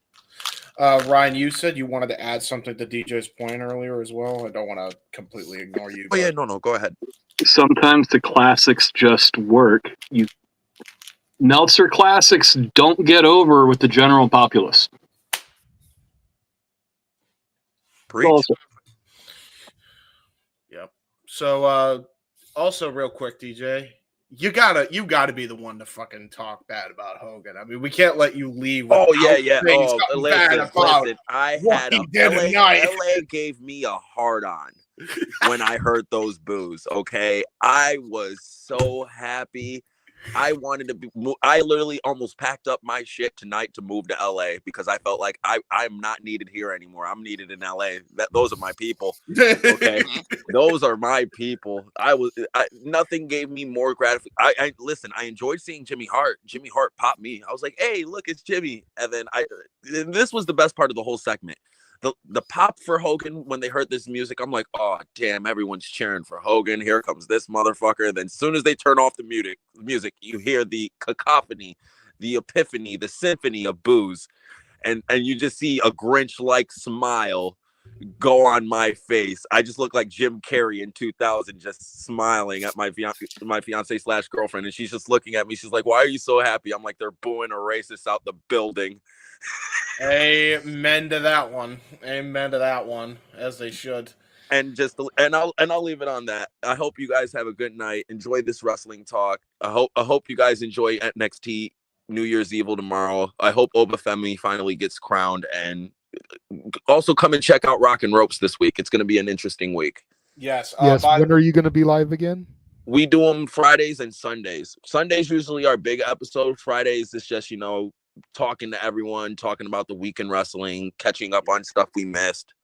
Ryan, you said you wanted to add something to DJ's point earlier as well. I don't want to completely ignore you. Oh, yeah, no, go ahead. Sometimes the classics just work. Meltzer classics don't get over with the general populace. Preach. Yep. So Also, real quick, DJ, you gotta be the one to fucking talk bad about Hogan. I mean, we can't let you leave without Oh yeah. saying Oh, something bad about listen. I what had he a did tonight. LA gave me a hard on when I heard those boos. Okay, I was so happy. I wanted to be. I literally almost packed up my shit tonight to move to LA because I felt like I'm not needed here anymore. I'm needed in LA. Those are my people. Okay, those are my people. Nothing gave me more gratification. I listen. I enjoyed seeing Jimmy Hart. Jimmy Hart popped me. I was like, hey, look, it's Jimmy. And then this was the best part of the whole segment. The pop for Hogan when they heard this music, I'm like, oh damn, everyone's cheering for Hogan. Here comes this motherfucker. Then as soon as they turn off the music, you hear the cacophony, the epiphany, the symphony of boos, and you just see a Grinch-like smile go on my face. I just look like Jim Carrey in 2000, just smiling at my fiance slash girlfriend, and she's just looking at me. She's like, "Why are you so happy?" I'm like, "They're booing a racist out the building." Amen to that one. Amen to that one, as they should. And I'll leave it on that. I hope you guys have a good night. Enjoy this wrestling talk. I hope you guys enjoy NXT New Year's Evil tomorrow. I hope Obafemi finally gets crowned, and also come and check out Rock and Ropes this week. It's going to be an interesting week. Yes. Yes. When are you going to be live again? We do them Fridays and Sundays. Sundays usually our big episode. Fridays is just, talking to everyone, talking about the week in wrestling, catching up on stuff we missed,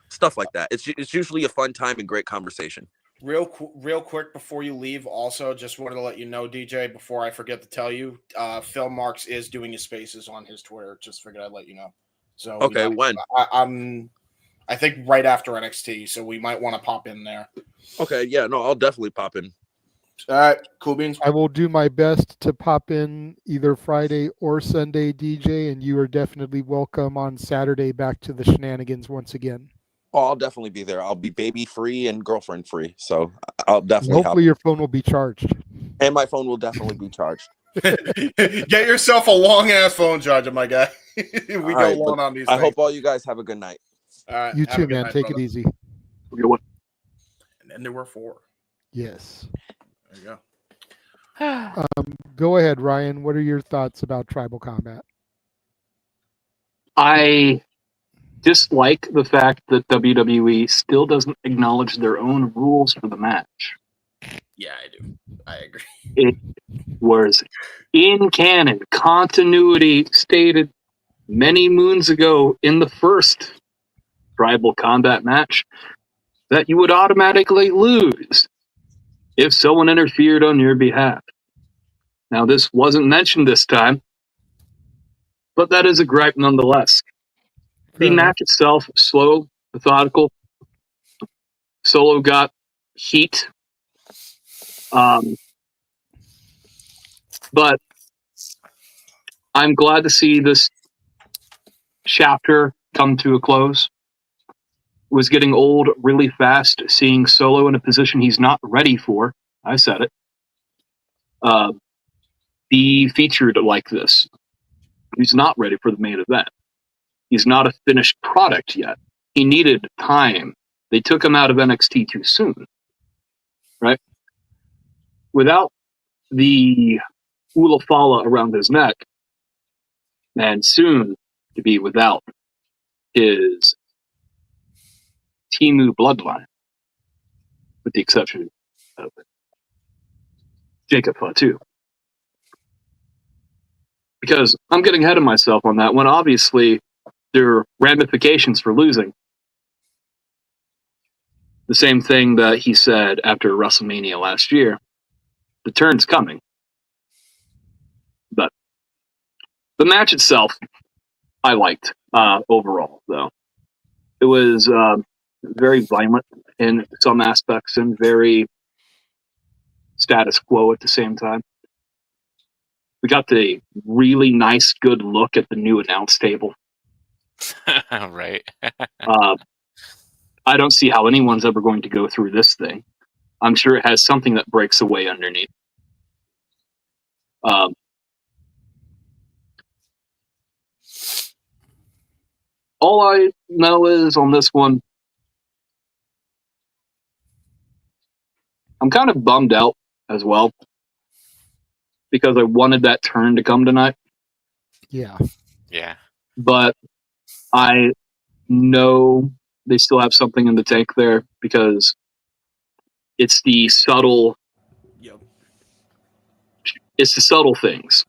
stuff like that. It's usually a fun time and great conversation. Real quick before you leave, also just wanted to let you know, DJ, before I forget to tell you, Phil Marks is doing his spaces on his Twitter. Just figured I'd let you know. So okay, when? I think right after NXT, so we might want to pop in there. Okay, yeah, no, I'll definitely pop in. All right, cool beans. I will do my best to pop in either Friday or Sunday, DJ, and you are definitely welcome on Saturday back to the shenanigans once again. Oh, I'll definitely be there. I'll be baby free and girlfriend free, so I'll definitely. Hopefully, your phone will be charged, and my phone will definitely be charged. Get yourself a long ass phone charger, my guy. We all go long on these. I hope all you guys have a good night. All right, you too, man. Take it easy. And then there were 4. Yes. There you go. Go ahead, Ryan. What are your thoughts about Tribal Combat? I dislike the fact that WWE still doesn't acknowledge their own rules for the match. Yeah, I do. I agree. It was in canon, continuity stated many moons ago in the first Tribal Combat match that you would automatically lose if someone interfered on your behalf. Now, this wasn't mentioned this time, but that is a gripe nonetheless. The match itself, slow, methodical. Solo got heat. But I'm glad to see this chapter come to a close. It was getting old really fast, seeing Solo in a position he's not ready for. I said it. Be featured like this. He's not ready for the main event. He's not a finished product yet. He needed time. They took him out of NXT too soon. Right? Without the Ulafala around his neck, and soon to be without his Timu bloodline, with the exception of Jacob Fatu. Because I'm getting ahead of myself on that one. Obviously, there are ramifications for losing. The same thing that he said after WrestleMania last year. The turn's coming. But the match itself, I liked overall, though. It was very violent in some aspects and very status quo at the same time. We got the really nice, good look at the new announce table. Right. I don't see how anyone's ever going to go through this thing. I'm sure it has something that breaks away underneath. All I know is on this one, I'm kind of bummed out as well because I wanted that turn to come tonight. Yeah. Yeah. But I know they still have something in the tank there because it's the subtle Yep. it's the subtle things.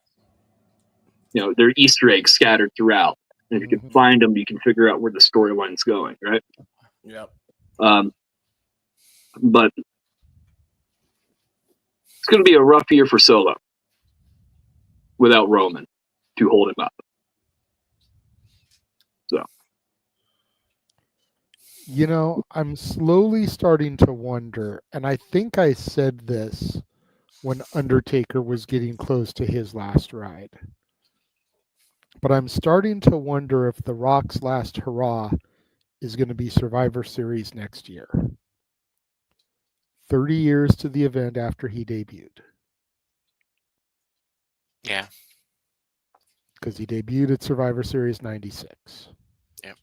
You know, they're Easter eggs scattered throughout. And if you can find them, you can figure out where the storyline's going, right? Yep. But it's going to be a rough year for Solo without Roman to hold him up. So, You know, I'm slowly starting to wonder, and I think I said this when Undertaker was getting close to his last ride. But I'm starting to wonder if The Rock's last hurrah is going to be Survivor Series next year. 30 years to the event after he debuted. Yeah. Because he debuted at Survivor Series 96. Yep.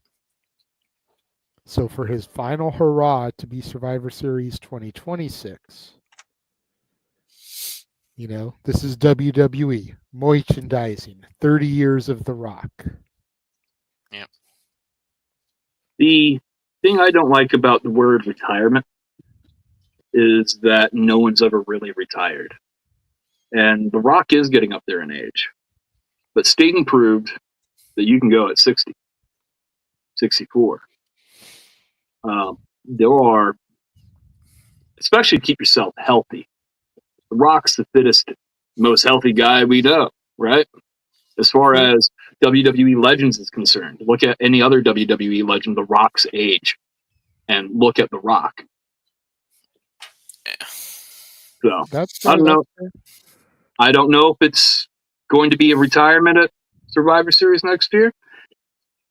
So for his final hurrah to be Survivor Series 2026, you know, this is WWE, merchandising, 30 years of The Rock. Yep. the thing I don't like about the word retirement is that no one's ever really retired. And The Rock is getting up there in age. But Sting proved that you can go at 60, 64. There are, especially keep yourself healthy. The Rock's the fittest, most healthy guy we know, right? As far as WWE Legends is concerned, look at any other WWE legend, The Rock's age, and look at The Rock. So, I don't know. I don't know if it's going to be a retirement at Survivor Series next year.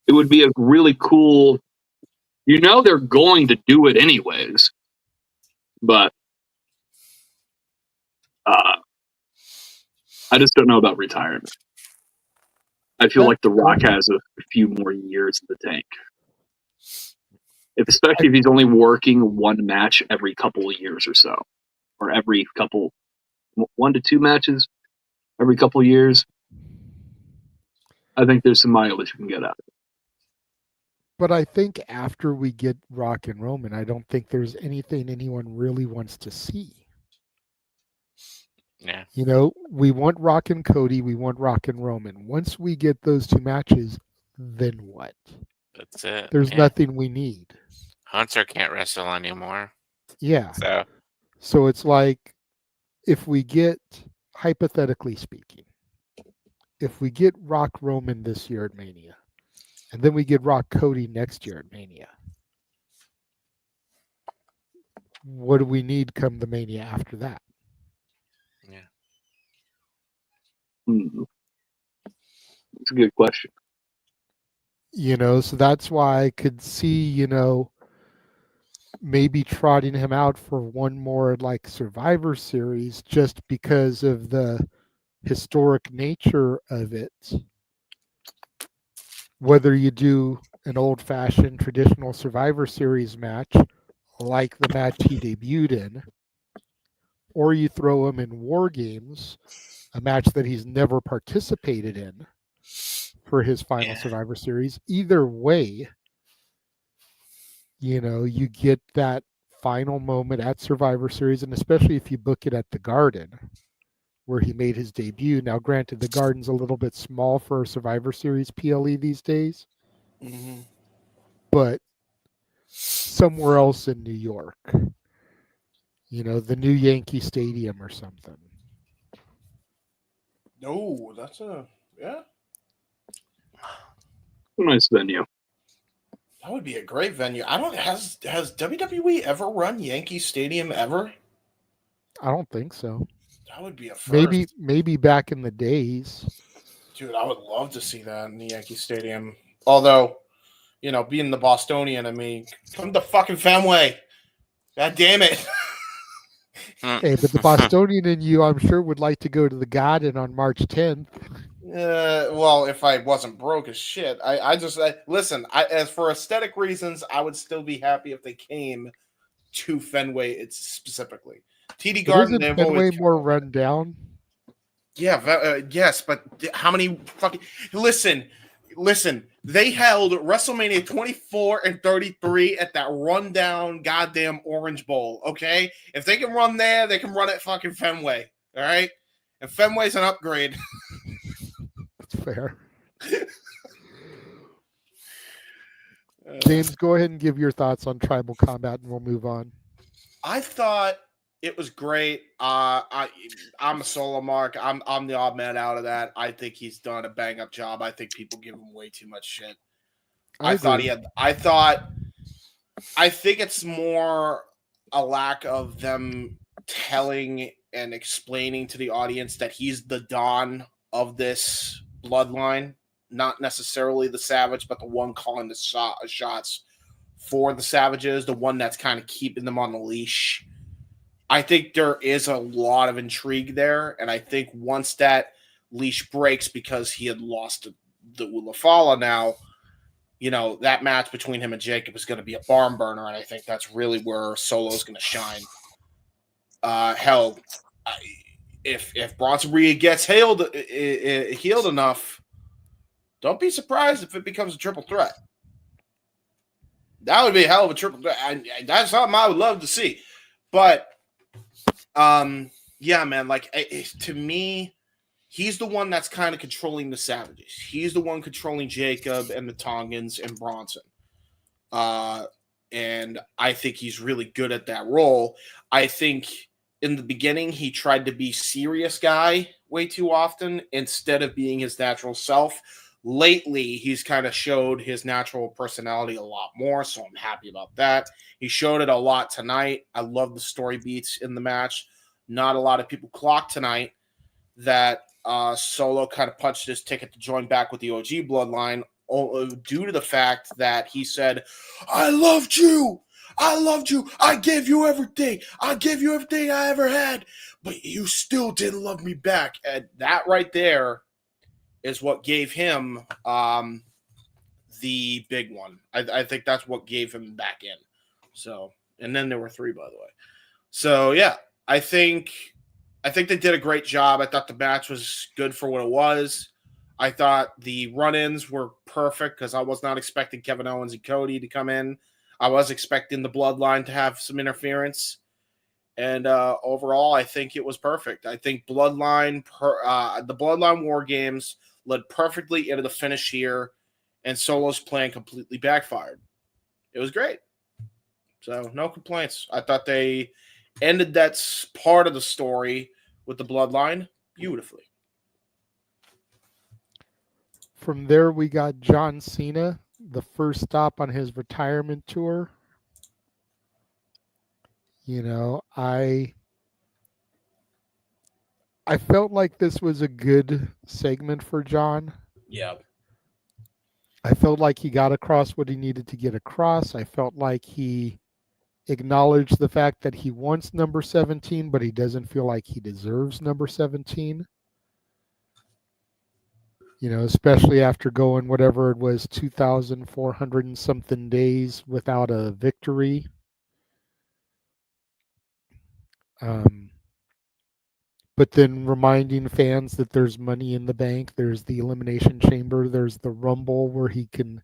It would be a really cool. You know, they're going to do it anyways, but I just don't know about retirement. I feel like The Rock has a few more years in the tank. Especially if he's only working one match every couple of years or so, or every couple, 1 to 2 matches every couple of years. I think there's some mileage we can get out of it. But I think after we get Rock and Roman, I don't think there's anything anyone really wants to see. Yeah. You know, we want Rock and Cody, we want Rock and Roman. Once we get those 2 matches, then what? That's it. There's nothing we need. Hunter can't wrestle anymore. Yeah. So it's like, if we get, hypothetically speaking, if we get Rock Roman this year at Mania, and then we get Rock Cody next year at Mania, what do we need come the Mania after that? Yeah. It's a good question. You know, so that's why I could see, you know, maybe trotting him out for one more like Survivor Series just because of the historic nature of it. Whether you do an old-fashioned traditional Survivor Series match like the match he debuted in, or you throw him in War Games, a match that he's never participated in for his final Survivor Series. Either way, you know, you get that final moment at Survivor Series, and especially if you book it at the Garden, where he made his debut. Now, granted, the Garden's a little bit small for a Survivor Series PLE these days, but somewhere else in New York, you know, the new Yankee Stadium or something. No, that's a Nice venue. That would be a great venue. I don't has WWE ever run Yankee Stadium ever? I don't think so. That would be a first. Maybe back in the days. Dude, I would love to see that in the Yankee Stadium. Although, you know, being the Bostonian, I mean, come to fucking Fenway. God damn it. Hey, but the Bostonian in you, I'm sure, would like to go to the Garden on March 10th. Well, if I wasn't broke as shit, listen. As for aesthetic reasons, I would still be happy if they came to Fenway. It's specifically. TD But Garden, isn't they've Fenway always more run down? Yeah, yes, but how many fucking listen? They held WrestleMania 24 and 33 at that rundown goddamn Orange Bowl. Okay, if they can run there, they can run at fucking Fenway. All right, and Fenway's an upgrade. That's fair. James, go ahead and give your thoughts on Tribal Combat, and we'll move on. I thought it was great. I'm a solo mark. I'm the odd man out of that. I think he's done a bang up job. I think people give him way too much shit. I think it's more a lack of them telling and explaining to the audience that he's the Don of this bloodline, not necessarily the Savage, but the one calling the shots for the Savages, the one that's kind of keeping them on the leash. I think there is a lot of intrigue there, and I think once that leash breaks because he had lost the Ulafala now, that match between him and Jacob is going to be a barn burner, and I think that's really where Solo's going to shine. Hell, if Bronson Reed gets healed enough, don't be surprised if it becomes a triple threat. That would be a hell of a triple threat. That's something I would love to see. But, yeah, man, to me, he's the one that's kind of controlling the Savages. He's the one controlling Jacob and the Tongans and Bronson. And I think he's really good at that role. I think in the beginning, he tried to be serious guy way too often instead of being his natural self. Lately, he's kind of showed his natural personality a lot more, so I'm happy about that. He showed it a lot tonight. I love the story beats in the match. Not a lot of people clocked tonight that Solo kind of punched his ticket to join back with the OG bloodline due to the fact that he said, I loved you. I gave you everything. I gave you everything I ever had, but you still didn't love me back. And that right there is what gave him the big one. I think that's what gave him back in. So, and then there were 3, by the way. So, yeah, I think they did a great job. I thought the match was good for what it was. I thought the run-ins were perfect because I was not expecting Kevin Owens and Cody to come in. I was expecting the Bloodline to have some interference. And overall, I think it was perfect. I think the Bloodline War Games led perfectly into the finish here, and Solo's plan completely backfired. It was great. So, no complaints. I thought they ended that part of the story with the Bloodline beautifully. From there, we got John Cena, the first stop on his retirement tour. I felt like this was a good segment for John. Yeah. I felt like he got across what he needed to get across. I felt like he acknowledged the fact that he wants number 17, but he doesn't feel like he deserves number 17. Especially after going whatever it was, 2,400 and something days without a victory. But then reminding fans that there's money in the bank, there's the Elimination Chamber, there's the Rumble where he can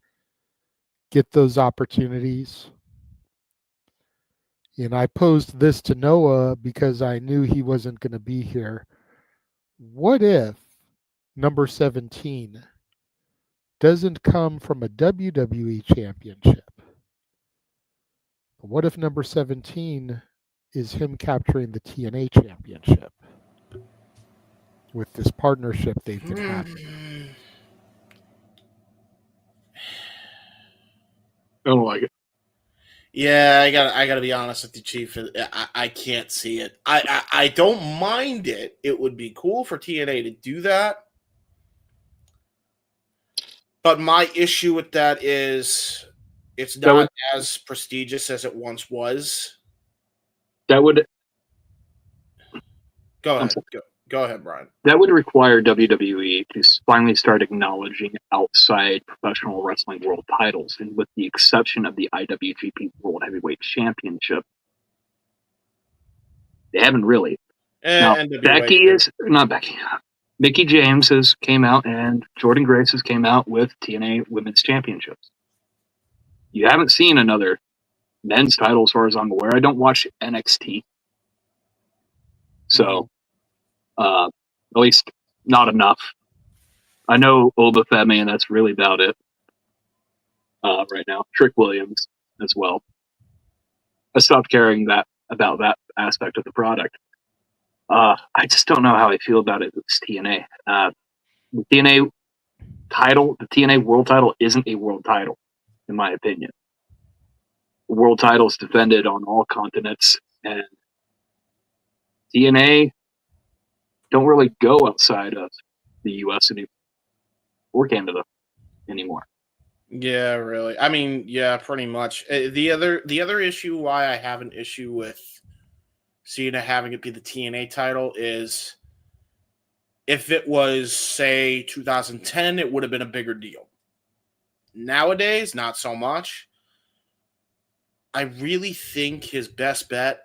get those opportunities. And I posed this to Noah because I knew he wasn't going to be here. What if number 17 doesn't come from a WWE championship? But what if number 17 is him capturing the TNA championship with this partnership they've been having? I don't like it. Yeah, I gotta be honest with you, Chief. I can't see it. I don't mind it. It would be cool for TNA to do that. But my issue with that is it's not as prestigious as it once was. That would Go ahead. Go ahead, Brian. That would require WWE to finally start acknowledging outside professional wrestling world titles, and with the exception of the IWGP World Heavyweight Championship, They haven't really. Eh, Now, NWA Mickey James has came out and Jordan Grace has came out with TNA Women's Championships. You haven't seen another men's title as far as I'm aware. I don't watch NXT. So, at least not enough. I know Obafemi, and that's really about it right now. Trick Williams as well. I stopped caring about that aspect of the product. I just don't know how I feel about it with TNA. The TNA title, the TNA world title, isn't a world title, in my opinion. The world title is defended on all continents, and TNA don't really go outside of the U.S. or Canada anymore. Yeah, really. I mean, yeah, pretty much. The other issue why I have an issue with Cena having it be the TNA title is if it was, say, 2010, it would have been a bigger deal. Nowadays, not so much. I really think his best bet,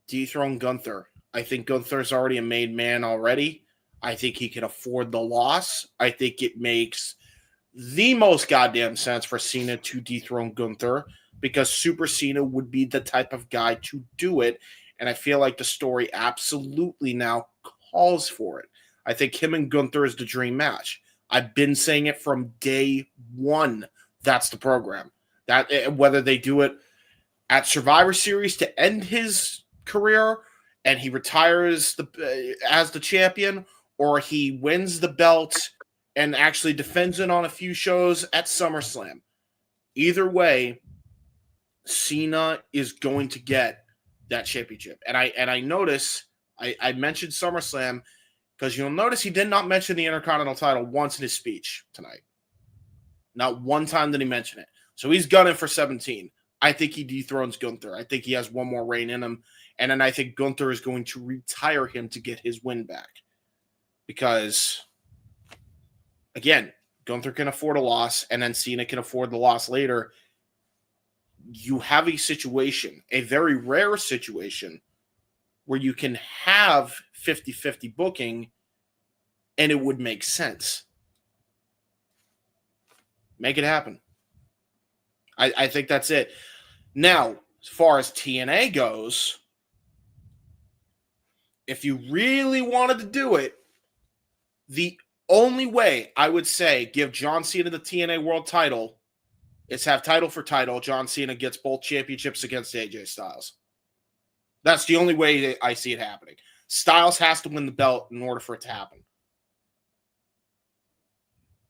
dethrone Gunther. I think Gunther's already a made man already. I think he can afford the loss. I think it makes the most goddamn sense for Cena to dethrone Gunther because Super Cena would be the type of guy to do it. And I feel like the story absolutely now calls for it. I think him and Gunther is the dream match. I've been saying it from day one. That's the program. That whether they do it at Survivor Series to end his career and he retires as the champion, or he wins the belt and actually defends it on a few shows at SummerSlam. Either way, Cena is going to get that championship. And I notice I mentioned SummerSlam because you'll notice he did not mention the Intercontinental title once in his speech tonight. Not one time did he mention it. So he's gunning for 17. I think he dethrones Gunther. I think he has one more reign in him. And then I think Gunther is going to retire him to get his win back. Because, again, Gunther can afford a loss, and then Cena can afford the loss later. You have a situation, a very rare situation, where you can have 50-50 booking, and it would make sense. Make it happen. I think that's it. Now, as far as TNA goes, if you really wanted to do it, the only way I would say give John Cena the TNA World title is have title for title. John Cena gets both championships against AJ Styles. That's the only way I see it happening. Styles has to win the belt in order for it to happen.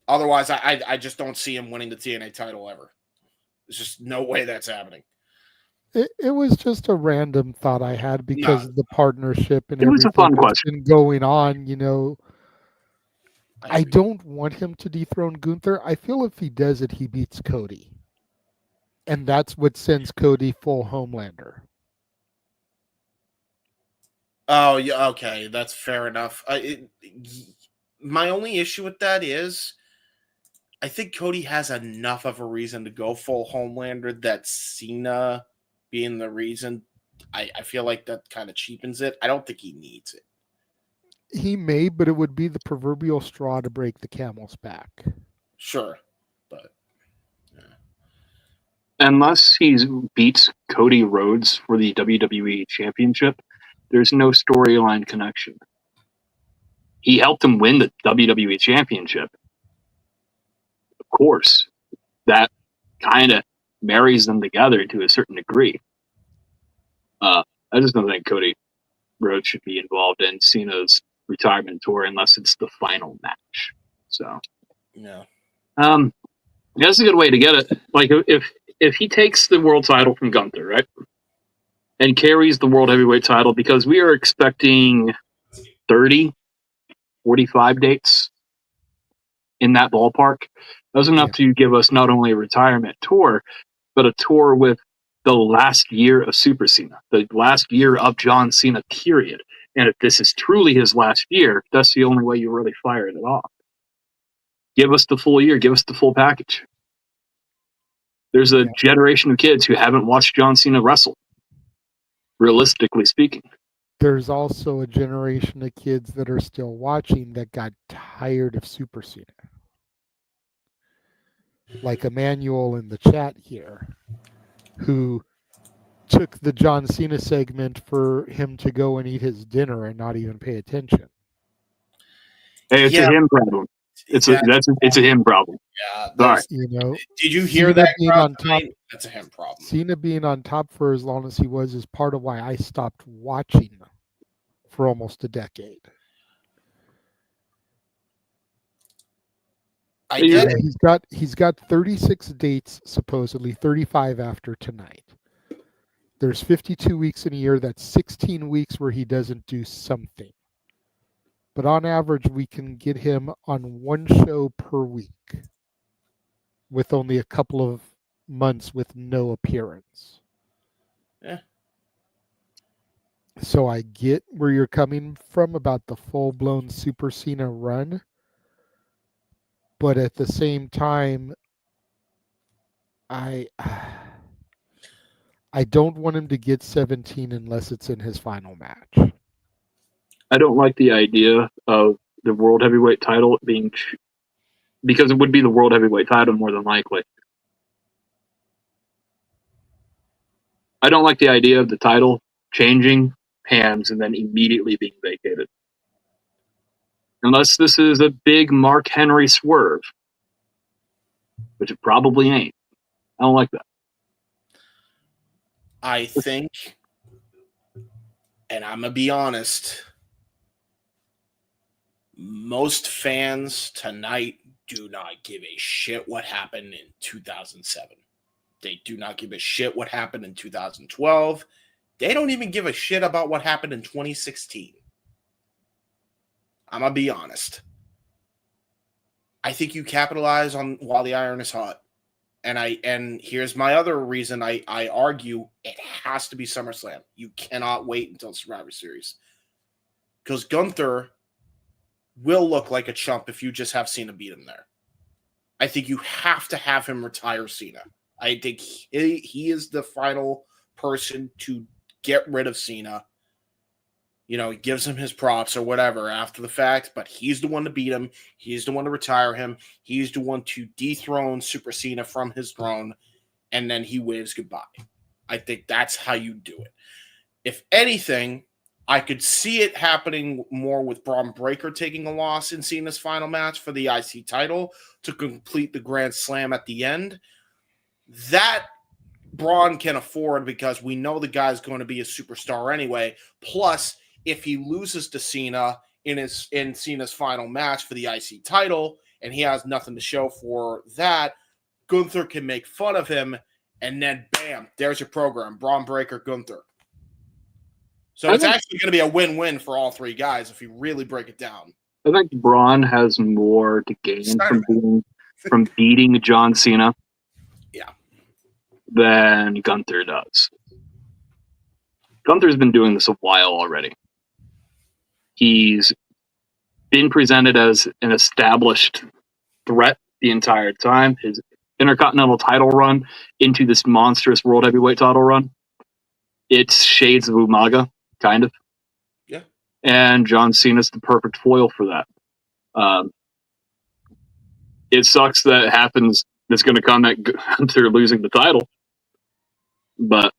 Otherwise, I just don't see him winning the TNA title ever. There's just no way that's happening. It was just a random thought I had because of the partnership and It was a everything fun that's question. been going on. I don't want him to dethrone Gunther. I feel if he does it, he beats Cody. And that's what sends Cody full Homelander. Oh, yeah, okay. That's fair enough. My only issue with that is I think Cody has enough of a reason to go full Homelander that Cena being the reason, I feel like that kind of cheapens it. I don't think he needs it. He may, but it would be the proverbial straw to break the camel's back. Sure, but unless he beats Cody Rhodes for the WWE Championship, there's no storyline connection. He helped him win the WWE Championship. Of course, that kind of marries them together to a certain degree. I just don't think Cody Rhodes should be involved in Cena's retirement tour unless it's the final match. So, yeah. That's a good way to get it. Like if he takes the world title from Gunther, right, and carries the world heavyweight title, because we are expecting 30, 45 dates in that ballpark. That's enough to give us not only a retirement tour, but a tour with the last year of Super Cena, the last year of John Cena, period. And if this is truly his last year, that's the only way you really fire it off. Give us the full year. Give us the full package. There's a generation of kids who haven't watched John Cena wrestle. realistically speaking. There's also a generation of kids that are still watching that got tired of Super Cena. Like Emmanuel in the chat here, who took the John Cena segment for him to go and eat his dinner and not even pay attention. Hey, it's a him problem. It's a him problem. Yeah, Sorry. You know, did you hear Cena that? being crowd on top? tonight? That's a him problem. Cena being on top for as long as he was is part of why I stopped watching for almost a decade. I get it. He's got 36 dates, supposedly 35 after tonight. There's 52 weeks in a year. That's 16 weeks where he doesn't do something. But on average, we can get him on one show per week with only a couple of months with no appearance. Yeah. So I get where you're coming from about the full-blown Super Cena run. But at the same time, I don't want him to get 17 unless it's in his final match. I don't like the idea of the World Heavyweight title being... because it would be the World Heavyweight title more than likely. I don't like the idea of the title changing hands and then immediately being vacated. Unless this is a big Mark Henry swerve, which it probably ain't. I don't like that. I think, and I'm going to be honest, most fans tonight do not give a shit what happened in 2007. They do not give a shit what happened in 2012. They don't even give a shit about what happened in 2016. I'm going to be honest. I think you capitalize on while the iron is hot. And here's my other reason I argue it has to be SummerSlam. You cannot wait until Survivor Series. Because Gunther will look like a chump if you just have Cena beat him there. I think you have to have him retire Cena. I think he is the final person to get rid of Cena. You know, he gives him his props or whatever after the fact, but he's the one to beat him. He's the one to retire him. He's the one to dethrone Super Cena from his throne, and then he waves goodbye. I think that's how you do it. If anything, I could see it happening more with Braun Breaker taking a loss in Cena's final match for the IC title to complete the Grand Slam at the end. That Braun can afford because we know the guy's going to be a superstar anyway. Plus, if he loses to Cena in Cena's final match for the IC title and he has nothing to show for that, Gunther can make fun of him, and then bam, there's your program, Braun Breaker, Gunther. So it's actually going to be a win-win for all three guys if you really break it down. I think Braun has more to gain from beating John Cena than Gunther does. Gunther's been doing this a while already. He's been presented as an established threat the entire time. His Intercontinental title run into this monstrous World Heavyweight title run, it's shades of Umaga, kind of. Yeah. And John Cena's the perfect foil for that. It sucks that it happens. It's going to come at Gunther losing the title, but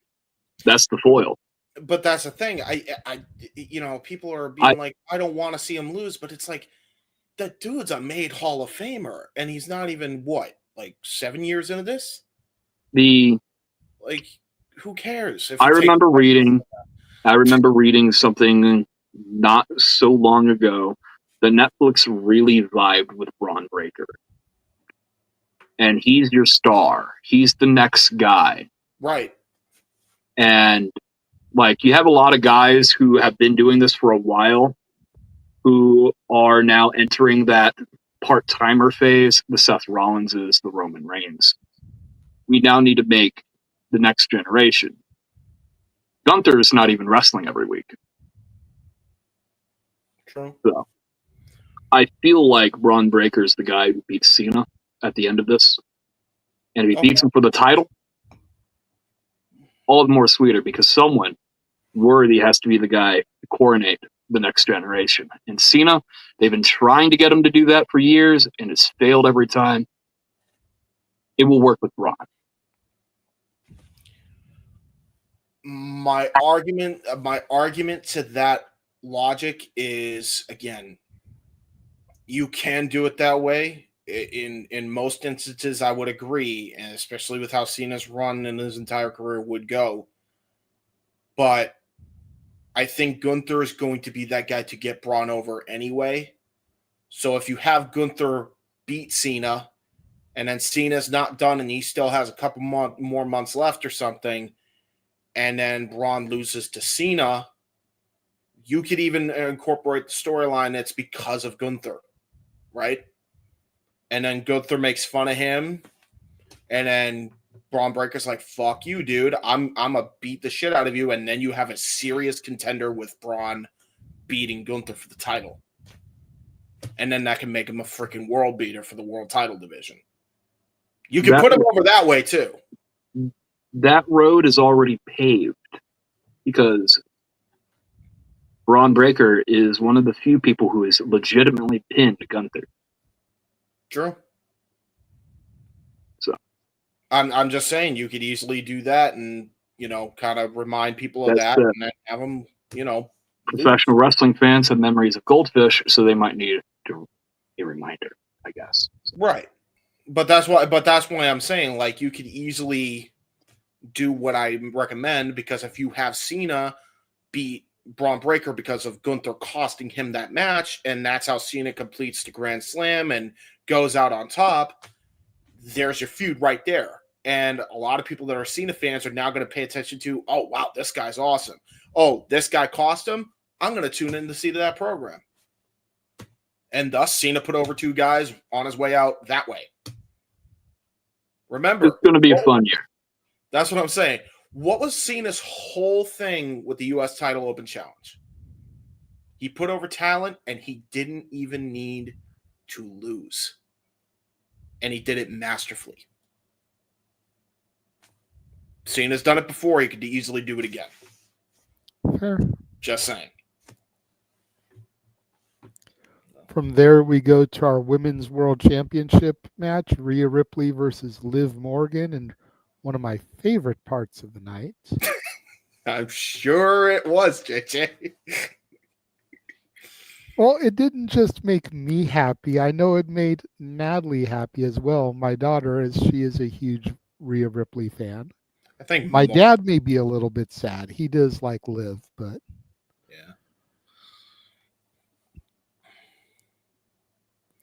that's the foil. But that's the thing. I people are being like, I don't want to see him lose, but it's like, that dude's a made Hall of Famer, and he's not even, like 7 years into this? Who cares? I remember reading something not so long ago that Netflix really vibed with Braun Breaker. And he's your star. He's the next guy. Right. And you have a lot of guys who have been doing this for a while who are now entering that part-timer phase, the Seth Rollinses, the Roman Reigns. We now need to make the next generation. Gunther's not even wrestling every week. True. So, I feel like Braun Breaker's the guy who beats Cena at the end of this. And if he beats him for the title, all the more sweeter because someone worthy has to be the guy to coronate the next generation. And Cena, they've been trying to get him to do that for years, and it's failed every time. It will work with Braun. My argument to that logic is, again, you can do it that way. In most instances, I would agree, and especially with how Cena's run in his entire career would go. But I think Gunther is going to be that guy to get Braun over anyway. So if you have Gunther beat Cena, and then Cena's not done, and he still has a couple more months left or something, and then Braun loses to Cena, you could even incorporate the storyline that's because of Gunther, right? And then Gunther makes fun of him, and then Braun Breaker's like, "Fuck you, dude! I'm a beat the shit out of you," and then you have a serious contender with Braun beating Gunther for the title, and then that can make him a freaking world beater for the world title division. You can put him over that way too. That road is already paved because Braun Breaker is one of the few people who has legitimately pinned Gunther. True. So I'm just saying you could easily do that and, kind of remind people of that and then have them, professional wrestling fans have memories of Goldfish, so they might need a reminder, I guess. Right. But that's why I'm saying, like, you could easily do what I recommend, because if you have Cena beat Braun Breaker because of Gunther costing him that match, and that's how Cena completes the Grand Slam and goes out on top, there's your feud right there. And a lot of people that are Cena fans are now going to pay attention to, oh, wow, this guy's awesome. Oh, this guy cost him? I'm going to tune in to see that program. And thus, Cena put over two guys on his way out that way. Remember, it's going to be a fun year. That's what I'm saying. What was Cena's whole thing with the U.S. title open challenge? He put over talent, and he didn't even need to lose. And he did it masterfully. Cena's done it before. He could easily do it again. Fair. Just saying. From there, we go to our Women's World Championship match, Rhea Ripley versus Liv Morgan, and one of my favorite parts of the night. I'm sure it was, JJ. Well, it didn't just make me happy. I know it made Natalie happy as well. My daughter, as she is a huge Rhea Ripley fan. I think my dad may be a little bit sad. He does like Liv, but yeah.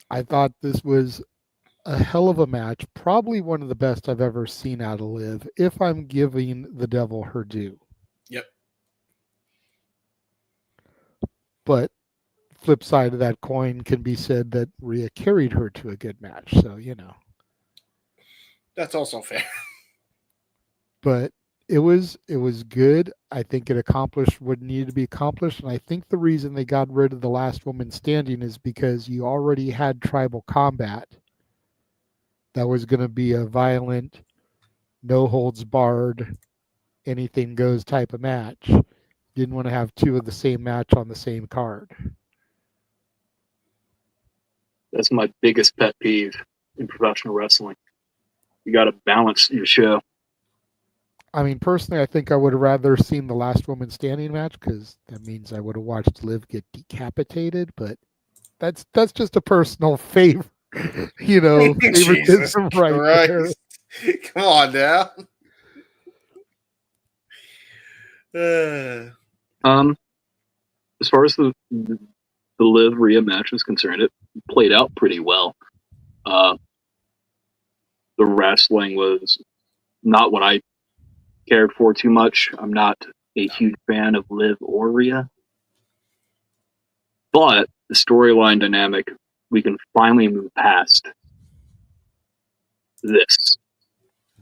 I thought this was a hell of a match. Probably one of the best I've ever seen out of Liv, if I'm giving the devil her due. Yep. But flip side of that coin can be said that Rhea carried her to a good match. So, That's also fair. But it was good. I think it accomplished what needed to be accomplished. And I think the reason they got rid of the last woman standing is because you already had tribal combat. That was going to be a violent, no holds barred, anything goes type of match. Didn't want to have two of the same match on the same card. That's my biggest pet peeve in professional wrestling. You got to balance your show. I mean, personally, I think I would have rather seen the last woman standing match, because that means I would have watched Liv get decapitated. But that's just a personal favor, favoritism right there. Come on now. As far as the Liv Rhea match is concerned, it played out pretty well. The wrestling was not what I cared for too much. I'm not a huge fan of Liv or Rhea. But the storyline dynamic, we can finally move past this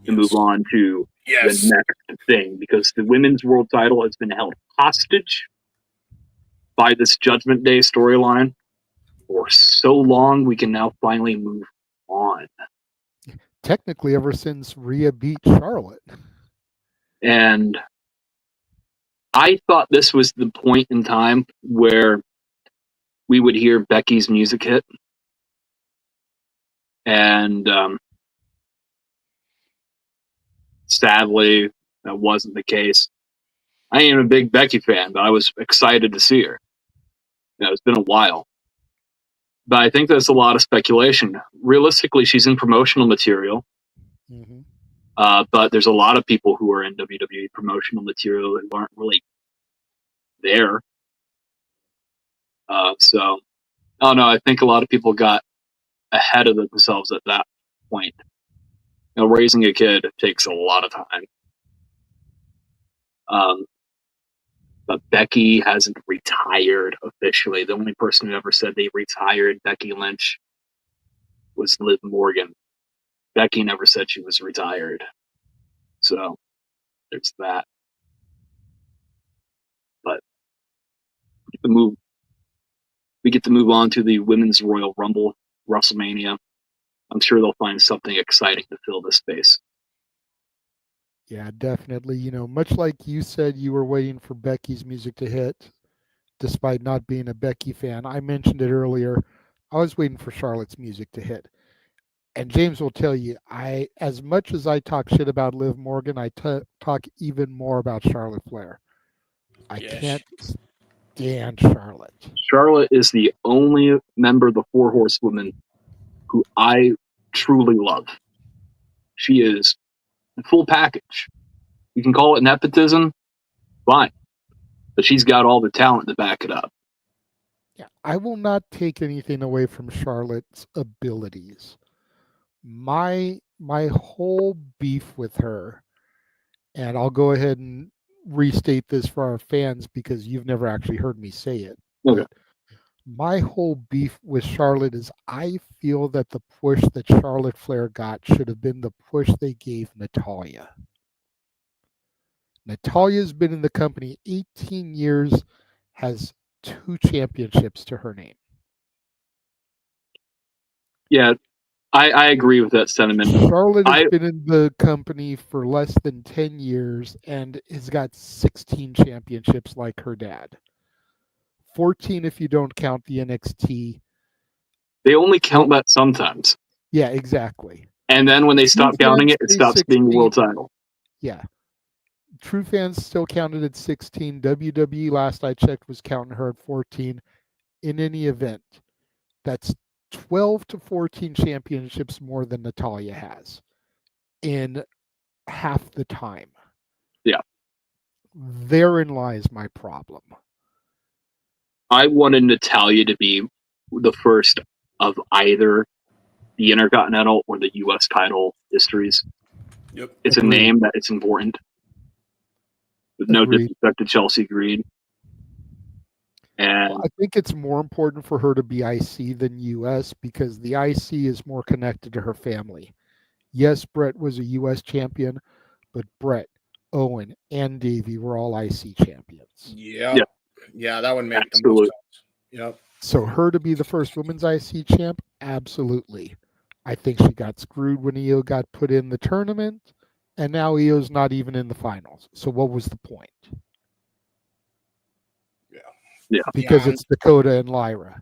and move on to the next thing, because the women's world title has been held hostage by this Judgment Day storyline for so long. We can now finally move on. Technically, ever since Rhea beat Charlotte. And I thought this was the point in time where we would hear Becky's music hit. And sadly, that wasn't the case. I ain't a big Becky fan, but I was excited to see her. It's been a while. But I think there's a lot of speculation. Realistically, she's in promotional material. Mm-hmm. But there's a lot of people who are in WWE promotional material that aren't really there. So, I don't know. I think a lot of people got ahead of themselves at that point. Raising a kid takes a lot of time. But Becky hasn't retired officially. The only person who ever said they retired Becky Lynch was Liv Morgan. Becky never said she was retired. So there's that. But we get to move on to the Women's Royal Rumble, WrestleMania. I'm sure they'll find something exciting to fill this space. Yeah, definitely. Much like you said you were waiting for Becky's music to hit, despite not being a Becky fan. I mentioned it earlier. I was waiting for Charlotte's music to hit. And James will tell you, as much as I talk shit about Liv Morgan, I talk even more about Charlotte Flair. I can't stand Charlotte. Charlotte is the only member of the Four Horsewomen who I truly love. She is a full package. You can call it nepotism, fine. But she's got all the talent to back it up. Yeah, I will not take anything away from Charlotte's abilities. My whole beef with her, and I'll go ahead and restate this for our fans because you've never actually heard me say it. Okay. But my whole beef with Charlotte is I feel that the push that Charlotte Flair got should have been the push they gave Natalya. Natalya's been in the company 18 years, has 2 championships to her name. Yeah, I agree with that sentiment. Charlotte has been in the company for less than 10 years and has got 16 championships like her dad. 14 if you don't count the NXT. They only count that sometimes. Yeah, exactly. And then when they stop counting it, it stops being a world title. Yeah. True fans still counted at 16. WWE, last I checked, was counting her at 14. In any event, that's 12 to 14 championships more than Natalya has in half the time. Yeah. Therein lies my problem. I wanted Natalya to be the first of either the Intercontinental or the U.S. title histories. Yep. It's a name that it's important. With no disrespect to Chelsea Green. And I think it's more important for her to be IC than US because the IC is more connected to her family. Yes, Brett was a US champion, but Brett, Owen, and Davey were all IC champions. Yeah, that would make the most sense. Yep. So her to be the first women's IC champ, absolutely. I think she got screwed when Io got put in the tournament, and now Io's not even in the finals. So what was the point? Yeah. Because it's Dakota and Lyra.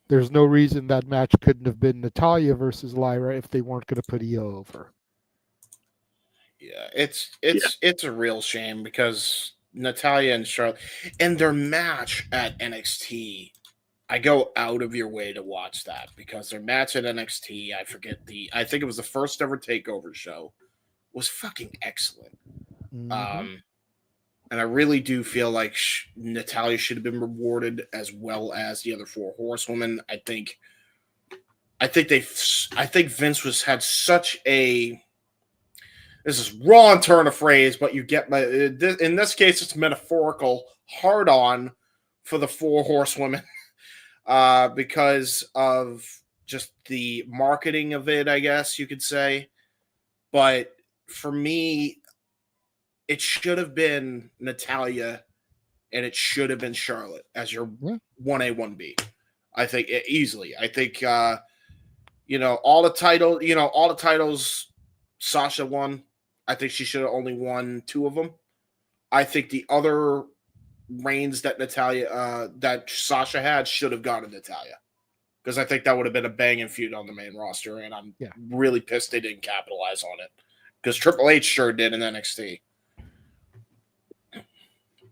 There's no reason that match couldn't have been Natalya versus Lyra if they weren't going to put Io over. Yeah, it's a real shame because Natalya and Charlotte and their match at NXT, I go out of your way to watch that because their match at NXT, I think it was the first ever takeover show, was fucking excellent. Mm-hmm. And I really do feel like Natalya should have been rewarded as well as the other 4 horsewomen. I think Vince had such a, this is wrong turn of phrase, but you get my, in this case, it's metaphorical, hard on for the 4 horsewomen because of just the marketing of it, I guess you could say. But for me, it should have been Natalya and it should have been Charlotte as your 1A, 1B. I think easily. I think, all the titles Sasha won. I think she should have only won 2 of them. I think the other reigns that that Sasha had should have gone to Natalia, because I think that would have been a banging feud on the main roster, and I'm really pissed they didn't capitalize on it, because Triple H sure did in NXT.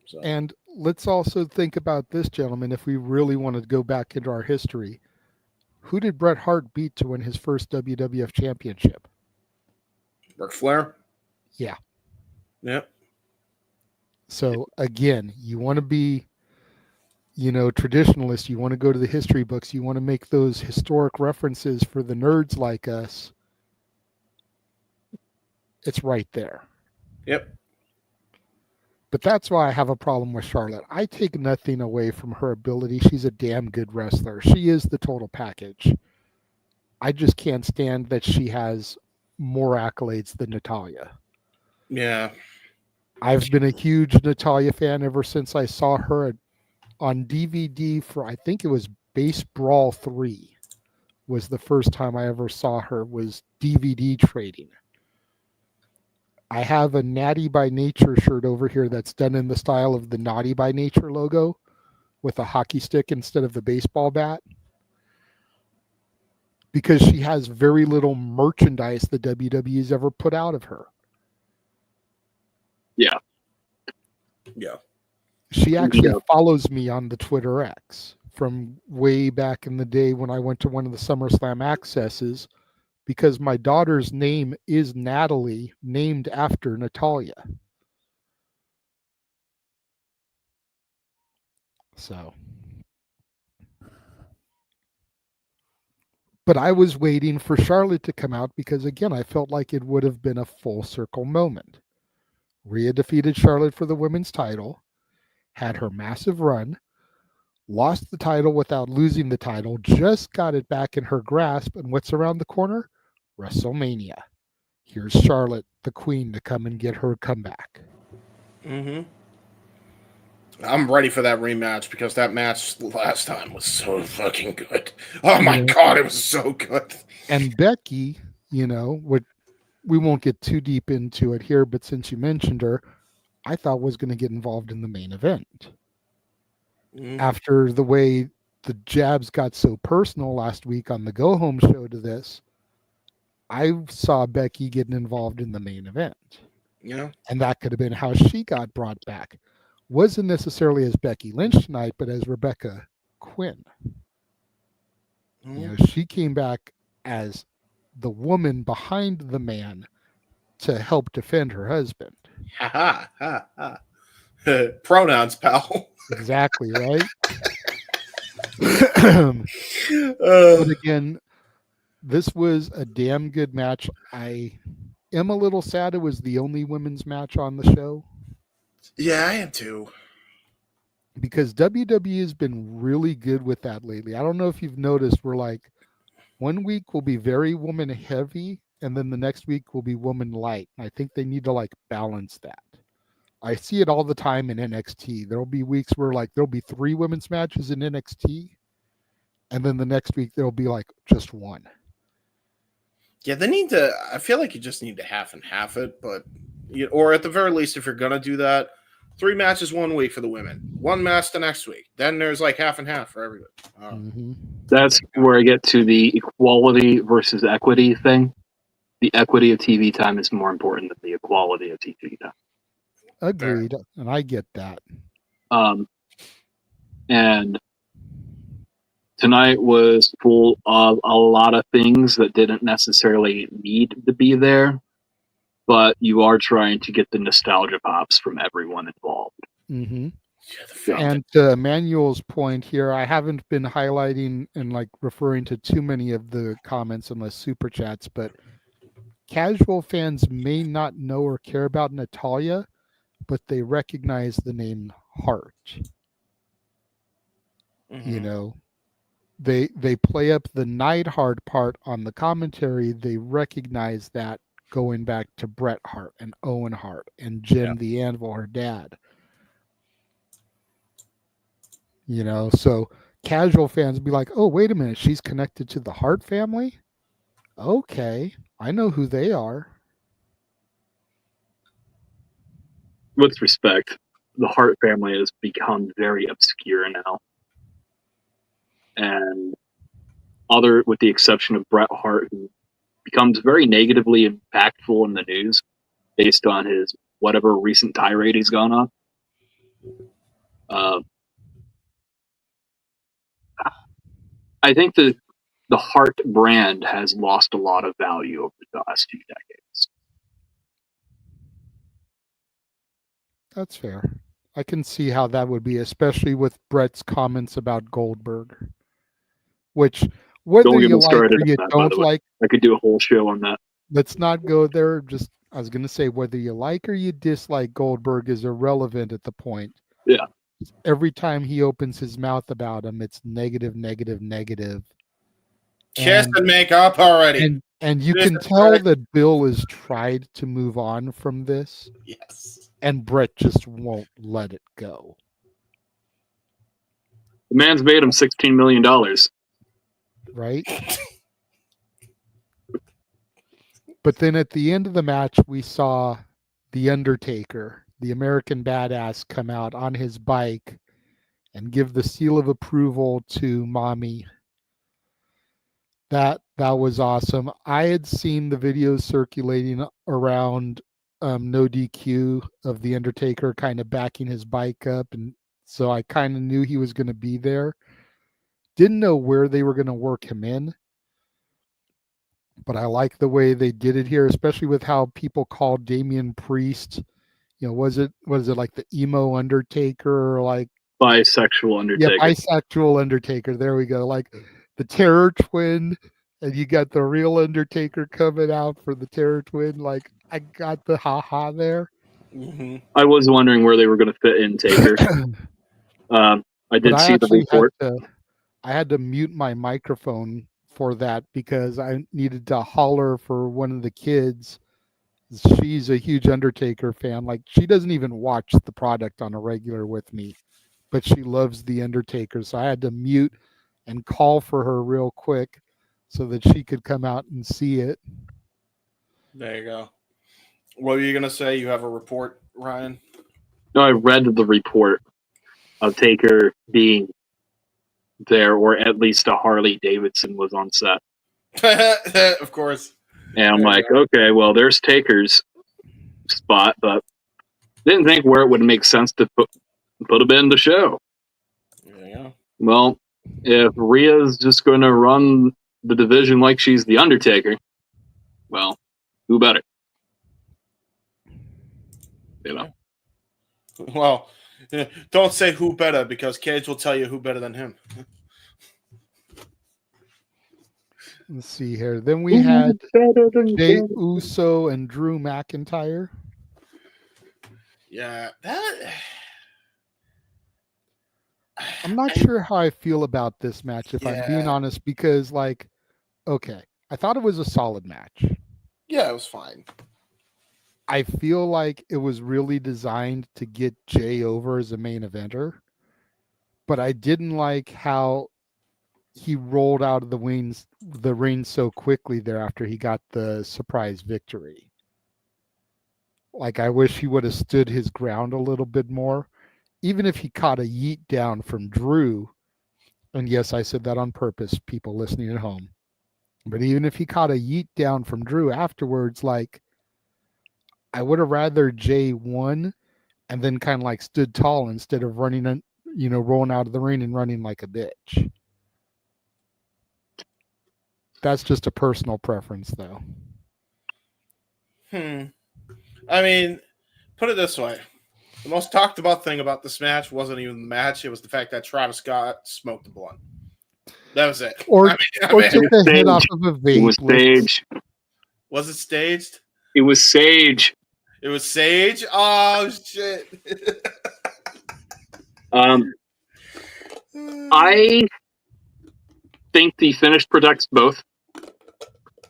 So. And let's also think about this, gentlemen, if we really want to go back into our history. Who did Bret Hart beat to win his first WWF championship? Ric Flair? Yeah. Yep. So, again, you want to be, traditionalist. You want to go to the history books. You want to make those historic references for the nerds like us. It's right there. Yep. But that's why I have a problem with Charlotte. I take nothing away from her ability. She's a damn good wrestler. She is the total package. I just can't stand that she has more accolades than Natalia. Yeah. I've been a huge Natalia fan ever since I saw her on DVD for, I think it was Base Brawl 3 was the first time I ever saw her, was DVD trading. I have a Natty by Nature shirt over here that's done in the style of the Naughty by Nature logo with a hockey stick instead of the baseball bat, because she has very little merchandise the WWE's ever put out of her. Yeah. Yeah. She actually follows me on the Twitter X from way back in the day when I went to one of the SummerSlam accesses, because my daughter's name is Natalie, named after Natalia. So, but I was waiting for Charlotte to come out because, again, I felt like it would have been a full circle moment. Rhea defeated Charlotte for the women's title, had her massive run, lost the title without losing the title, just got it back in her grasp, and what's around the corner? WrestleMania. Here's Charlotte, the queen, to come and get her comeback. Mm-hmm. I'm ready for that rematch, because that match last time was so fucking good. Oh my God, it was so good. And Becky, what we won't get too deep into it here, but since you mentioned her, I thought was going to get involved in the main event. Mm-hmm. After the way the jabs got so personal last week on the Go Home show to this, I saw Becky getting involved in the main event. Yeah. And that could have been how she got brought back. Wasn't necessarily as Becky Lynch tonight, but as Rebecca Quinn. Mm-hmm. She came back as the woman behind the man to help defend her husband. Ha ha ha. Pronouns, pal. Exactly, right? But again, this was a damn good match. I am a little sad it was the only women's match on the show. Yeah, I am too. Because WWE has been really good with that lately. I don't know if you've noticed, we're like, one week will be very woman heavy, and then the next week will be woman light. I think they need to balance that. I see it all the time in NXT. There'll be weeks where there'll be 3 women's matches in NXT, and then the next week there'll be just one. Yeah, they need to. I feel like you just need to half and half it, or at the very least, if you're gonna do that, 3 matches one week for the women, 1 match the next week. Then there's half and half for everybody. Mm-hmm. That's where I get to the equality versus equity thing. The equity of TV time is more important than the equality of TV time. Agreed, and I get that. And tonight was full of a lot of things that didn't necessarily need to be there, but you are trying to get the nostalgia pops from everyone involved. Mm-hmm. And to Manuel's point here, I haven't been highlighting and referring to too many of the comments unless super chats, but casual fans may not know or care about Natalia, but they recognize the name Hart. Mm-hmm. They play up the Neidhart part on the commentary. They recognize that going back to Bret Hart and Owen Hart and Jim the Anvil, her dad. So casual fans be like, oh, wait a minute, she's connected to the Hart family? Okay, I know who they are. with respect, the Hart family has become very obscure now. And with the exception of Bret Hart, who becomes very negatively impactful in the news based on his whatever recent tirade he's gone on. I think the Hart brand has lost a lot of value over the last few decades. That's fair. I can see how that would be, especially with Brett's comments about Goldberg. Which, whether Don't get you me like started or you on that, by the don't way. like, I could do a whole show on that. let's not go there. Just, I was going to say, whether you like or you dislike Goldberg is irrelevant at the point. Yeah. Every time he opens his mouth about him, it's negative, negative, negative. Kiss and make up already. And you Jesus can tell Christ. that Bill has tried to move on from this, Yes. and Brett just won't let it go. The man's made him $16 million. Right? But then at the end of the match, we saw The Undertaker, the American Badass, come out on his bike and give the seal of approval to Mommy. That was awesome. I had seen the videos circulating around No DQ of The Undertaker kind of backing his bike up, and so I kind of knew he was going to be there. Didn't know where they were going to work him in, but I like the way they did it here, especially with how people called Damian Priest. Was it like the emo Undertaker, or like Bisexual Undertaker. Yeah, bisexual Undertaker. There we go. Like the Terror Twin, and you got the real Undertaker coming out for the Terror Twin. Like, I got the haha there. Mm-hmm. I was wondering where they were going to fit in Taker. I did see the report. I had to mute my microphone for that because I needed to holler for one of the kids. She's a huge Undertaker fan. Like, she doesn't even watch the product on a regular with me, but she loves the Undertaker. So I had to mute and call for her real quick so that she could come out and see it. There you go. What were you going to say? You have a report, Ryan? No, I read the report of Taker being there, or at least a Harley Davidson was on set. Of course. And I'm like, okay, well, there's Taker's spot, but didn't think where it would make sense to put him in the show. Yeah. Well, if Rhea's just going to run the division like she's the Undertaker, well, who better? You know. Well, don't say who better, because kids will tell you who better than him. Let's see here. Then we had Jey Uso and Drew McIntyre. Yeah, that. I'm not sure how I feel about this match, if I'm being honest, because, like, okay, I thought it was a solid match. Yeah, it was fine. I feel like it was really designed to get Jay over as a main eventer, but I didn't like how he rolled out of the ring so quickly there after he got the surprise victory. Like, I wish he would have stood his ground a little bit more, even if he caught a yeet down from Drew. And yes, I said that on purpose, people listening at home. But even if he caught a yeet down from Drew afterwards, like, I would have rather Jay won and then kind of like stood tall instead of running, rolling out of the ring and running like a bitch. That's just a personal preference, though. I mean, put it this way. The most talked about thing about this match wasn't even the match. It was the fact that Travis Scott smoked the blunt. That was it. Or took the head off of a vape. It was staged. Was it staged? It was Sage. It was Sage? Oh, shit. I think the finish protects both.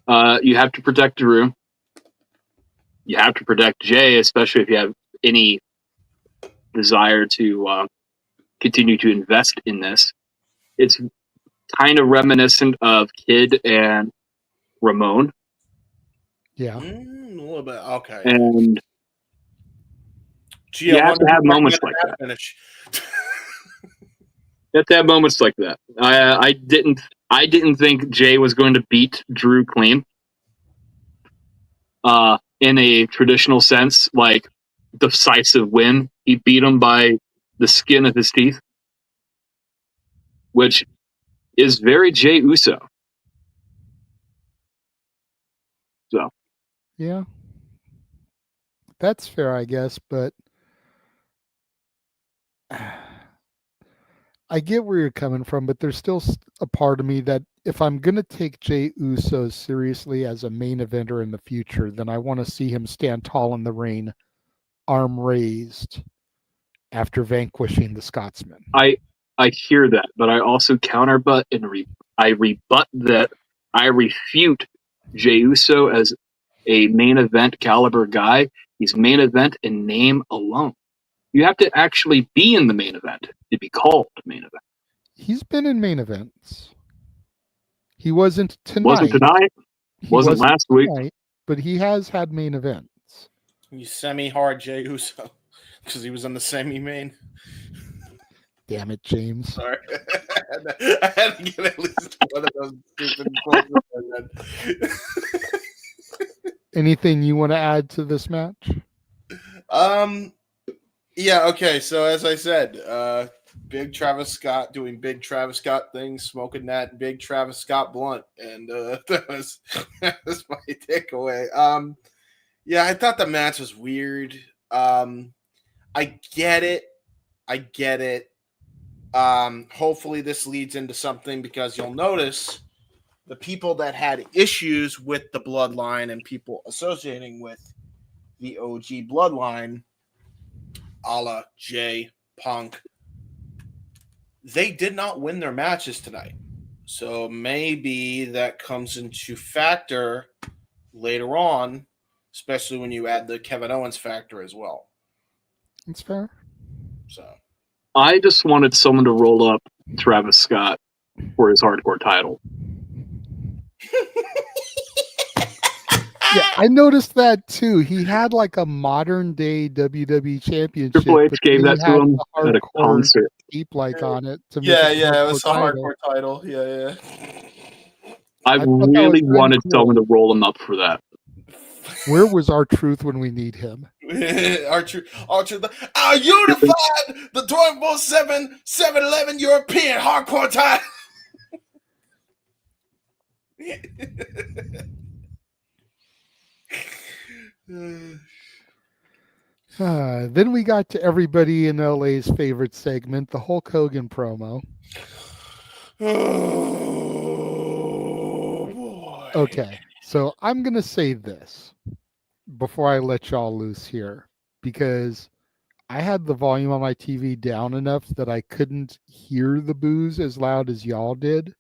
You have to protect Drew. You have to protect Jay, especially if you have any desire to continue to invest in this. It's kind of reminiscent of Kid and Ramon. Yeah. A little bit. Okay. And Gee, You I have wonder to have who moments recommended like that. finish. You have to have moments like that. I didn't think Jay was going to beat Drew clean. In a traditional sense, like decisive win. He beat him by the skin of his teeth, which is very Jay Uso. So Yeah. That's fair, I guess, but I get where you're coming from, but there's still a part of me that if I'm going to take Jay Uso seriously as a main eventer in the future, then I want to see him stand tall in the ring, arm raised, after vanquishing the Scotsman. I hear that, but I also counterbutt and I rebut that. I refute Jey Uso as a main event caliber guy. He's main event in name alone. You have to actually be in the main event to be called main event. He's been in main events. He wasn't tonight. Wasn't tonight. Wasn't last week. But he has had main events. He's semi-hard Jey Uso because he was on the semi-main. Damn it, James. Sorry. I had to get at least one of those stupid quotes. Anything you want to add to this match? Yeah, okay. So as I said, big Travis Scott doing big Travis Scott things, smoking that big Travis Scott blunt, and that was my takeaway. Yeah, I thought the match was weird. I get it. Hopefully this leads into something because you'll notice the people that had issues with the bloodline and people associating with the OG bloodline, a la Jay, Punk, they did not win their matches tonight. So maybe that comes into factor later on, especially when you add the Kevin Owens factor as well. That's fair. So I just wanted someone to roll up Travis Scott for his hardcore title. Yeah, I noticed that too. He had like a modern day WWE championship. Triple H gave that to him at a concert. Deep like on it to it was a hardcore title. Yeah. I really wanted someone to roll him up for that. Where was R-Truth when we need him? R-Truth, I unified the 24/7 7-Eleven European hardcore title. Then we got to everybody in LA's favorite segment, the Hulk Hogan promo. Oh, boy. Okay, so I'm going to say this before I let y'all loose here, because I had the volume on my TV down enough that I couldn't hear the boos as loud as y'all did.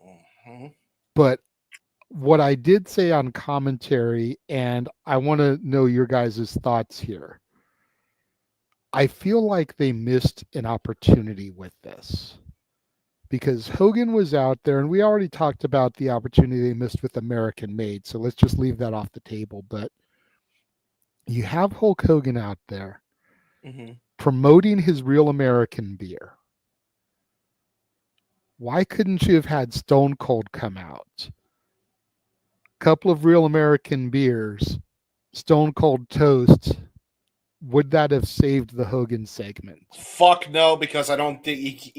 Mm-hmm. But what I did say on commentary, and I want to know your guys' thoughts here. I feel like they missed an opportunity with this because Hogan was out there, and we already talked about the opportunity they missed with American Made. So let's just leave that off the table. But you have Hulk Hogan out there promoting his Real American beer. Why couldn't you have had Stone Cold come out? Couple of Real American beers, Stone Cold toast. Would that have saved the Hogan segment? Fuck no, because I don't think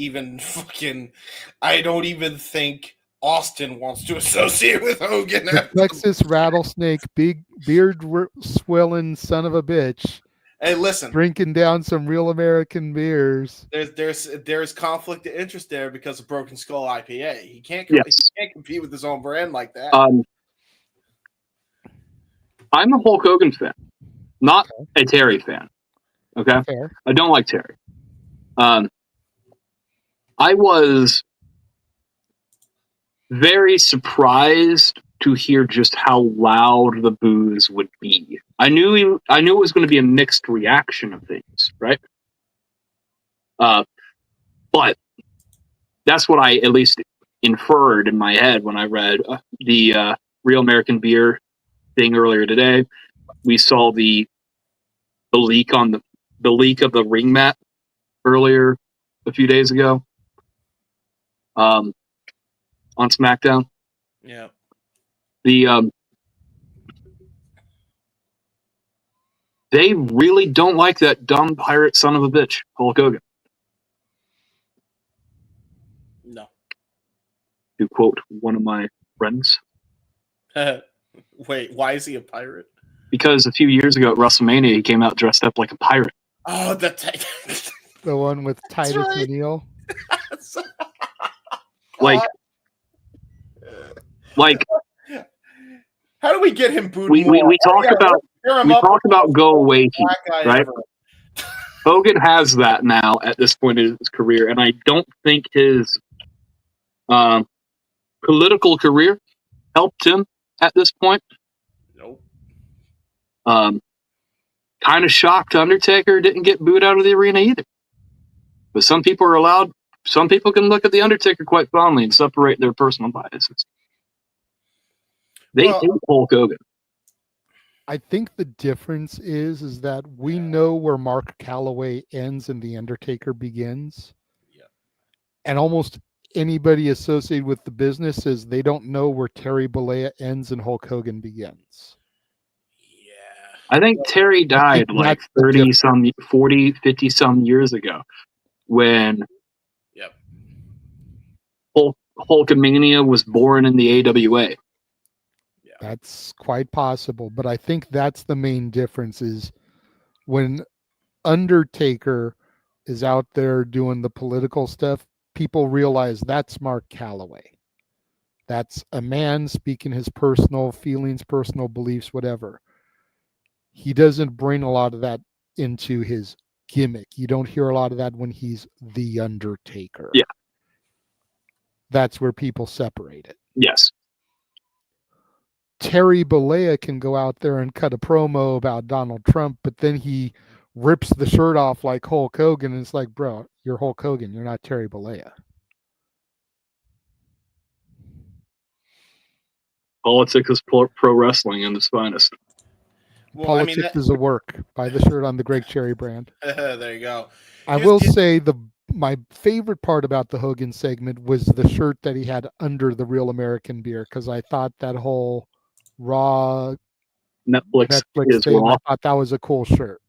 I don't even think Austin wants to associate with Hogan. The Texas rattlesnake, big beard swelling son of a bitch. Hey, listen, drinking down some Real American beers. There's conflict of interest there because of Broken Skull IPA. He can't compete with his own brand like that. I'm a Hulk Hogan fan, not a Terry fan. Okay, fair. I don't like Terry. I was very surprised to hear just how loud the boos would be. I knew it was going to be a mixed reaction of things, right? But that's what I at least inferred in my head when I read the Real American Beer thing earlier today. We saw the leak on the leak of the ring mat earlier a few days ago on SmackDown. Yeah. They really don't like that dumb pirate son of a bitch, Hulk Hogan. No. To quote one of my friends. Wait, why is he a pirate? Because a few years ago at WrestleMania, he came out dressed up like a pirate. Oh, the one with Titus right. O'Neil. like, how do we get him booed? We talk about go away heat, right? Hogan has that now at this point in his career, and I don't think his political career helped him at this point. Nope. Kind of shocked Undertaker didn't get booed out of the arena either. But some people are allowed. Some people can look at the Undertaker quite fondly and separate their personal biases. They hate Hulk Hogan. I think the difference is that we know where Mark Calloway ends and the Undertaker begins. Yeah. And almost anybody associated with the business says they don't know where Terry Bollea ends and Hulk Hogan begins. Yeah. I think Terry died like 40, 50 some years ago when Hulkamania was born in the AWA. That's quite possible, but I think that's the main difference is when Undertaker is out there doing the political stuff, people realize that's Mark Calloway. That's a man speaking his personal feelings, personal beliefs, whatever. He doesn't bring a lot of that into his gimmick. You don't hear a lot of that when he's the Undertaker. Yeah. That's where people separate it. Yes. Terry Bollea can go out there and cut a promo about Donald Trump, but then he rips the shirt off like Hulk Hogan, and it's like, bro, you're Hulk Hogan. You're not Terry Bollea. Politics is pro wrestling in its finest. Well, politics is a work. Buy the shirt on the Greg Cherry brand. There you go. I will say my favorite part about the Hogan segment was the shirt that he had under the Real American Beer, because I thought that whole Raw Netflix thing, Raw. I thought that was a cool shirt.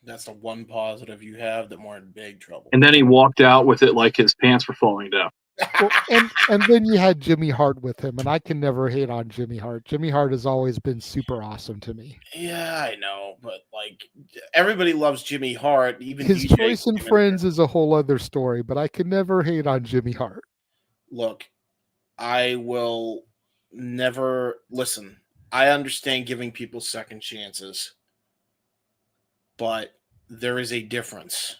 That's the one positive you have that we're in big trouble. And then he walked out with it like his pants were falling down. Well, and then you had Jimmy Hart with him, and I can never hate on Jimmy Hart. Jimmy Hart has always been super awesome to me. Yeah, I know, but like everybody loves Jimmy Hart. Even his DJ choice in Friends is a whole other story, but I can never hate on Jimmy Hart. Look, I will never listen. I understand giving people second chances, but there is a difference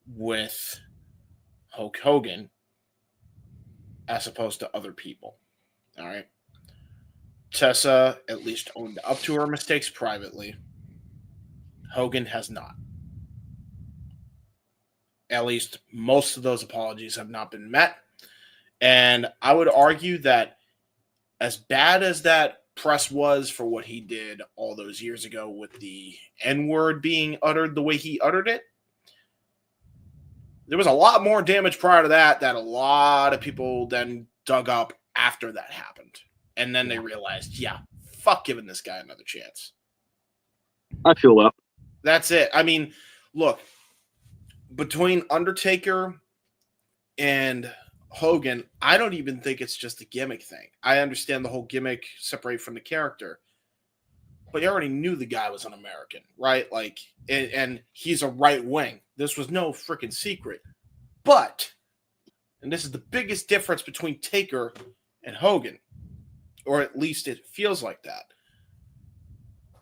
with Hulk Hogan as opposed to other people. All right. Tessa at least owned up to her mistakes privately. Hogan has not. At least most of those apologies have not been met. And I would argue that as bad as that press was for what he did all those years ago with the N-word being uttered the way he uttered it, there was a lot more damage prior to that a lot of people then dug up after that happened. And then they realized, yeah, fuck giving this guy another chance. I feel that. That's it. I mean, look, between Undertaker and Hogan, I don't even think it's just a gimmick thing. I understand the whole gimmick separate from the character. But you already knew the guy was an American, right? Like, and he's a right wing. This was no freaking secret. But, and this is the biggest difference between Taker and Hogan, or at least it feels like that.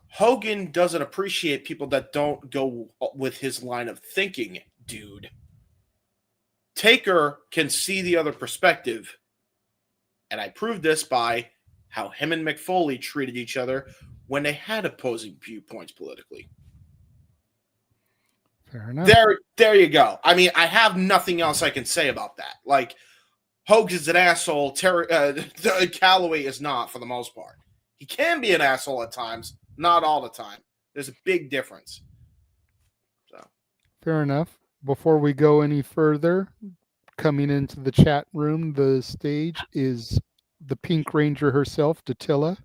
Hogan doesn't appreciate people that don't go with his line of thinking, dude. Taker can see the other perspective, and I proved this by how him and McFoley treated each other when they had opposing viewpoints politically. Fair enough. There you go. I mean, I have nothing else I can say about that. Like, Hogan's an asshole. Calloway is not, for the most part. He can be an asshole at times, not all the time. There's a big difference. Fair enough. Before we go any further, coming into the chat room, the stage is the Pink Ranger herself, Datilla.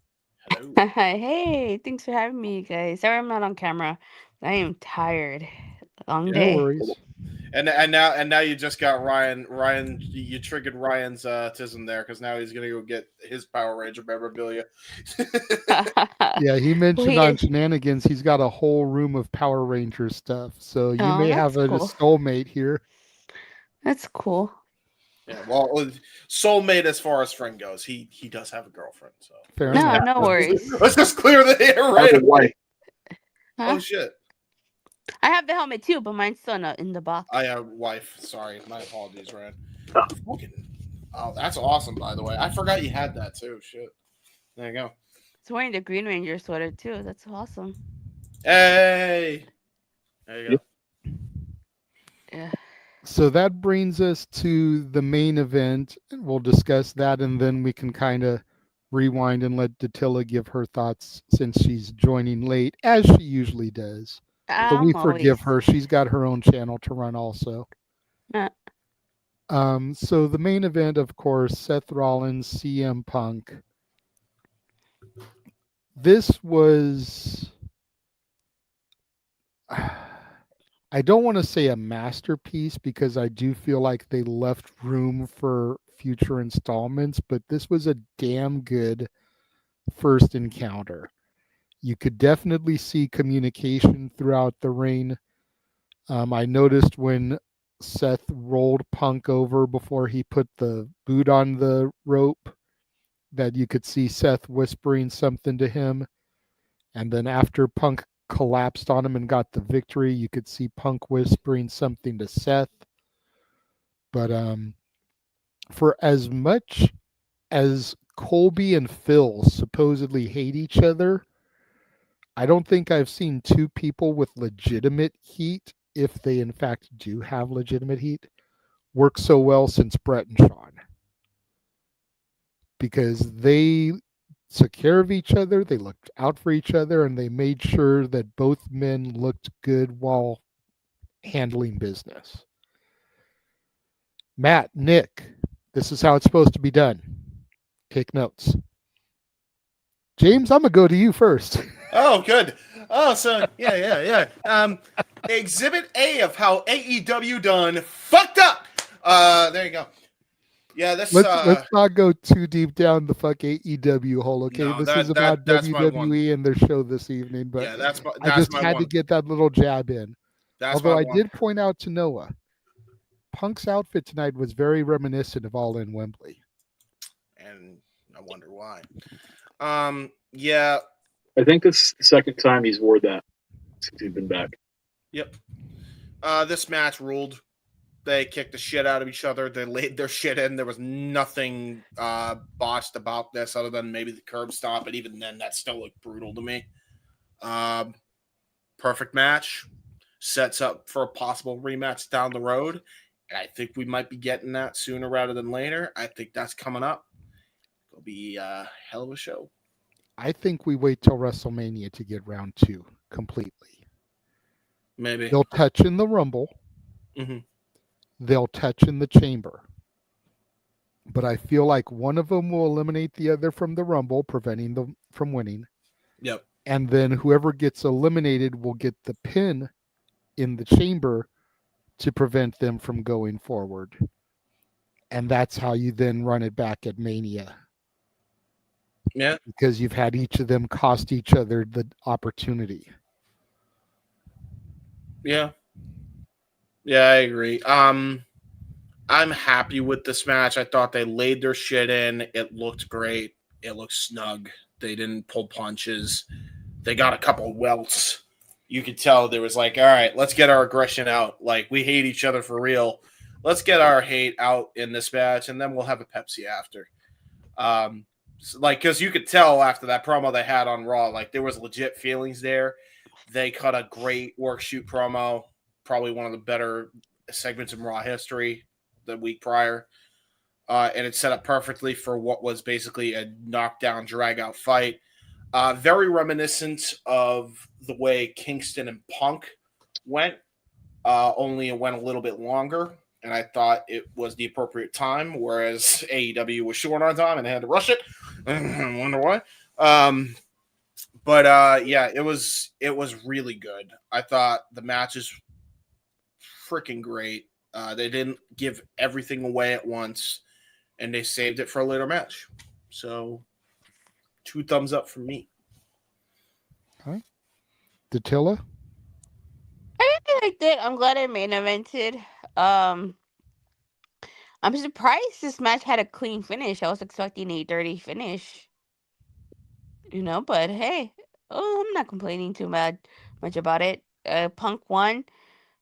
Hello. Hey, thanks for having me, guys. Sorry I'm not on camera. I am tired. Long No day. worries. And now you just got Ryan. You triggered Ryan's autism there because now he's gonna go get his Power Ranger memorabilia. Yeah, he Well, mentioned he on is. Shenanigans he's got a whole room of Power Ranger stuff. So you Oh, may that's have a cool. soulmate here. That's cool. Yeah, well, soulmate as far as friend goes, he does have a girlfriend. So Fair No, enough. no worries. let's just clear the air I right have a away. wife. Huh? Oh shit! I have the helmet too, but mine's still in the box. I have wife. Sorry, my apologies, Ryan. Oh. Oh, that's awesome. By the way, I forgot you had that too. Shit. There you go. It's wearing the Green Ranger sweater too. That's awesome. Hey. There you go. Yeah. So that brings us to the main event. We'll discuss that and then we can kind of rewind and let Datilla give her thoughts since she's joining late, as she usually does. But we I'm forgive always. her. She's got her own channel to run also. Uh, So the main event, of course, Seth Rollins, CM Punk. This was, I don't want to say a masterpiece because I do feel like they left room for future installments, but this was a damn good first encounter. You could definitely see communication throughout the ring. I noticed when Seth rolled Punk over before he put the boot on the rope that you could see Seth whispering something to him. And then after Punk collapsed on him and got the victory, you could see Punk whispering something to Seth. But for as much as Colby and Phil supposedly hate each other, I don't think I've seen two people with legitimate heat, if they in fact do have legitimate heat, work so well since Brett and Sean. Because they took care of each other, they looked out for each other, and they made sure that both men looked good while handling business. Matt, Nick, this is how it's supposed to be done. Take notes. James, I'm going to go to you first. Oh, good. Oh, so yeah. Exhibit A of how AEW done fucked up. There you go. Yeah, this. Let's not go too deep down the fuck AEW hole, okay? No, this is about that's my one. WWE and their show this evening, but Yeah, that's I just my had one. to get that little jab in. That's Although my I one. did point out to Noah, Punk's outfit tonight was very reminiscent of All in Wembley. And I wonder why. Yeah. I think this is the second time he's wore that since he's been back. Yep. This match ruled. They kicked the shit out of each other. They laid their shit in. There was nothing botched about this other than maybe the curb stop. But even then, that still looked brutal to me. Perfect match. Sets up for a possible rematch down the road. And I think we might be getting that sooner rather than later. I think that's coming up. It'll be a hell of a show. I think we wait till WrestleMania to get round 2 completely. Maybe. They'll touch in the Rumble. Mm-hmm. They'll touch in the Chamber. But I feel like one of them will eliminate the other from the Rumble, preventing them from winning. Yep. And then whoever gets eliminated will get the pin in the Chamber to prevent them from going forward. And that's how you then run it back at Mania. Yeah. Because you've had each of them cost each other the opportunity. Yeah. Yeah, I agree. I'm happy with this match. I thought they laid their shit in. It looked great. It looked snug. They didn't pull punches. They got a couple welts. You could tell there was like, all right, let's get our aggression out. Like, we hate each other for real. Let's get our hate out in this match, and then we'll have a Pepsi after. Because you could tell after that promo they had on Raw, like, there was legit feelings there. They cut a great work shoot promo, probably one of the better segments in Raw history the week prior. And it set up perfectly for what was basically a knockdown, drag-out fight. Very reminiscent of the way Kingston and Punk went only it went a little bit longer, and I thought it was the appropriate time, whereas AEW was short on time and they had to rush it. I wonder why. But yeah, it was really good. I thought the matches freaking great. They didn't give everything away at once, and they saved it for a later match. So, 2 thumbs up from me. Huh? Datilla? I really liked it. I'm glad it main evented. I'm surprised this match had a clean finish. I was expecting a dirty finish. But hey, I'm not complaining too much about it. Punk won.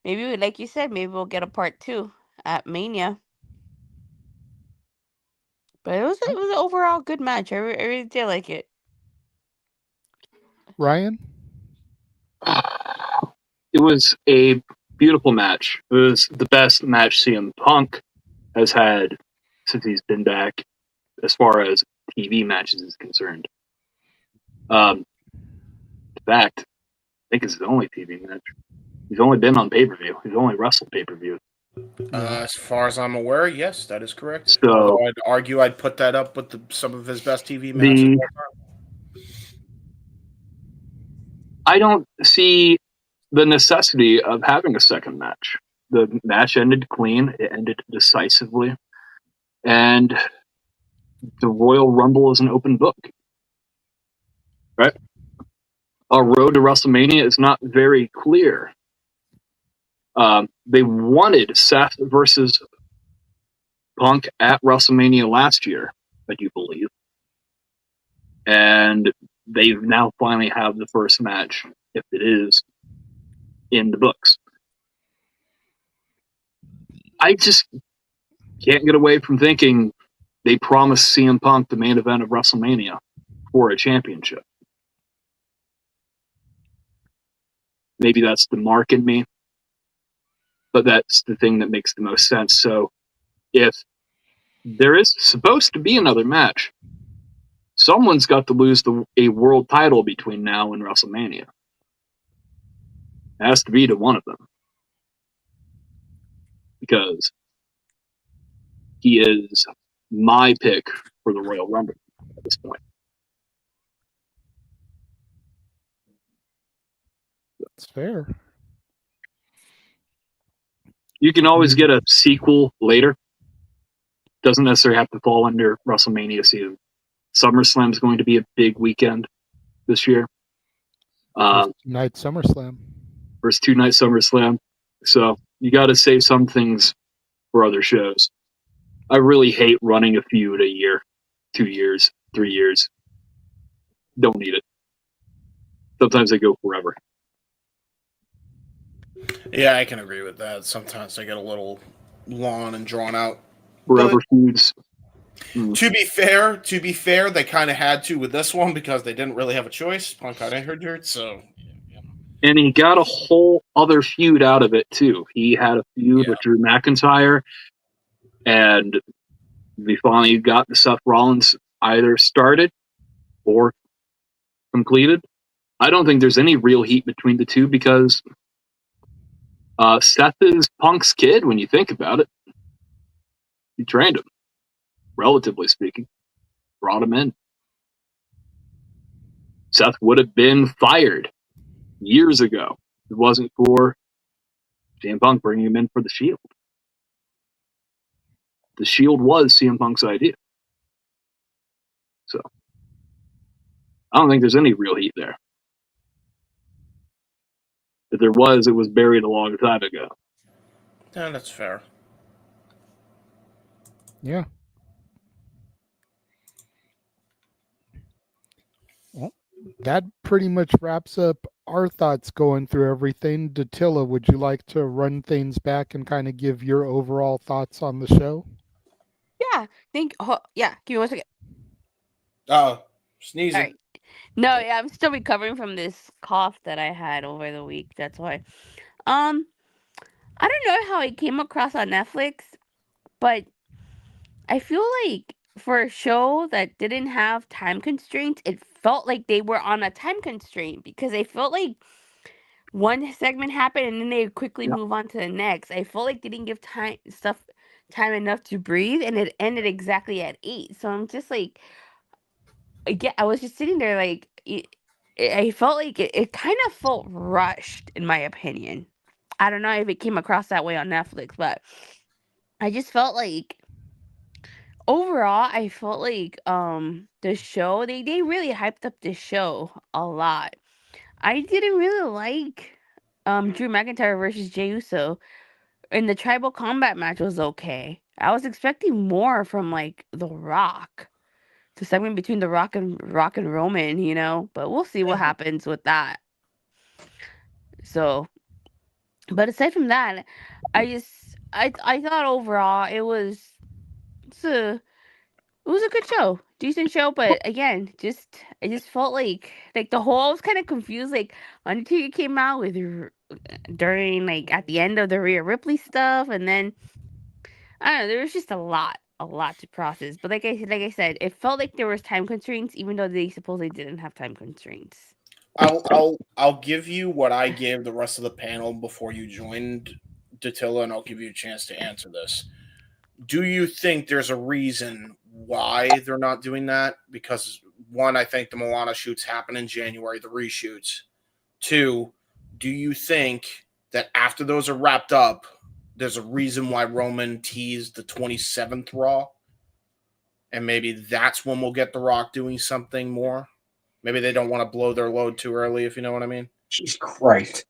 Maybe, like you said, maybe we'll get a part 2 at Mania. But it was an overall good match. I really did like it. Ryan? It was a beautiful match. It was the best match CM Punk has had since he's been back, as far as TV matches is concerned. In fact, I think it's his only TV match. He's only been on pay-per-view. He's only wrestled pay-per-view. As far as I'm aware, yes, that is correct. So, although I'd argue I'd put that up with some of his best TV matches. I don't see the necessity of having a second match. The match ended clean. It ended decisively. And the Royal Rumble is an open book. Right? Our road to WrestleMania is not very clear. They wanted Seth versus Punk at WrestleMania last year, I do believe. And they now finally have the first match, if it is, in the books. I just can't get away from thinking they promised CM Punk the main event of WrestleMania for a championship. Maybe that's the mark in me, but that's the thing that makes the most sense. So if there is supposed to be another match, someone's got to lose a world title between now and WrestleMania. It has to be to one of them. Because he is my pick for the Royal Rumble at this point. That's fair. You can always get a sequel later. Doesn't necessarily have to fall under WrestleMania season. SummerSlam is going to be a big weekend this year. First night SummerSlam. First 2-night SummerSlam. So you got to save some things for other shows. I really hate running a feud a year, 2 years, 3 years. Don't need it. Sometimes they go forever. Yeah, I can agree with that. Sometimes they get a little long and drawn out. Forever feuds. To be fair, they kind of had to with this one because they didn't really have a choice. Punk got injured, so. And he got a whole other feud out of it, too. He had a feud with Drew McIntyre, and we finally got the Seth Rollins either started or completed. I don't think there's any real heat between the two because Seth is Punk's kid when you think about it. He trained him, relatively speaking. Brought him in. Seth would have been fired years ago if it wasn't for CM Punk bringing him in for the Shield. The Shield was CM Punk's idea. So, I don't think there's any real heat there. If there was, it was buried a long time ago. Yeah, that's fair. Yeah. Well, that pretty much wraps up our thoughts going through everything. Datilla, would you like to run things back and kind of give your overall thoughts on the show? Yeah. Give me 1 second. Sneezing. All right. No, yeah, I'm still recovering from this cough that I had over the week. That's why. I don't know how it came across on Netflix, but I feel like for a show that didn't have time constraints, it felt like they were on a time constraint because I felt like one segment happened and then they quickly move on to the next. I felt like they didn't give time enough to breathe, and it ended exactly at 8. So I'm just like, I was just sitting there like, I felt like it kind of felt rushed, in my opinion. I don't know if it came across that way on Netflix, but I just felt like overall, I felt like the show, they really hyped up the show a lot. I didn't really like Drew McIntyre versus Jey Uso, and the tribal combat match was okay. I was expecting more from like The Rock, the segment between The Rock and Roman, but we'll see what happens with that. So, but aside from that, I thought overall it was a good show, decent show, but again, I just felt like the whole I was kind of confused. Like Undertaker came out with during like at the end of the Rhea Ripley stuff, and then I don't know, there was just a lot to process. But like I said, it felt like there was time constraints, even though they supposedly didn't have time constraints. I'll give you what I gave the rest of the panel before you joined, Datilla, and I'll give you a chance to answer this. Do you think there's a reason why they're not doing that? Because one, I think the Moana shoots happen in January, the reshoots. Two, do you think that after those are wrapped up, there's a reason why Roman teased the 27th Raw? And maybe that's when we'll get The Rock doing something more? Maybe they don't want to blow their load too early, if you know what I mean. Jesus Christ.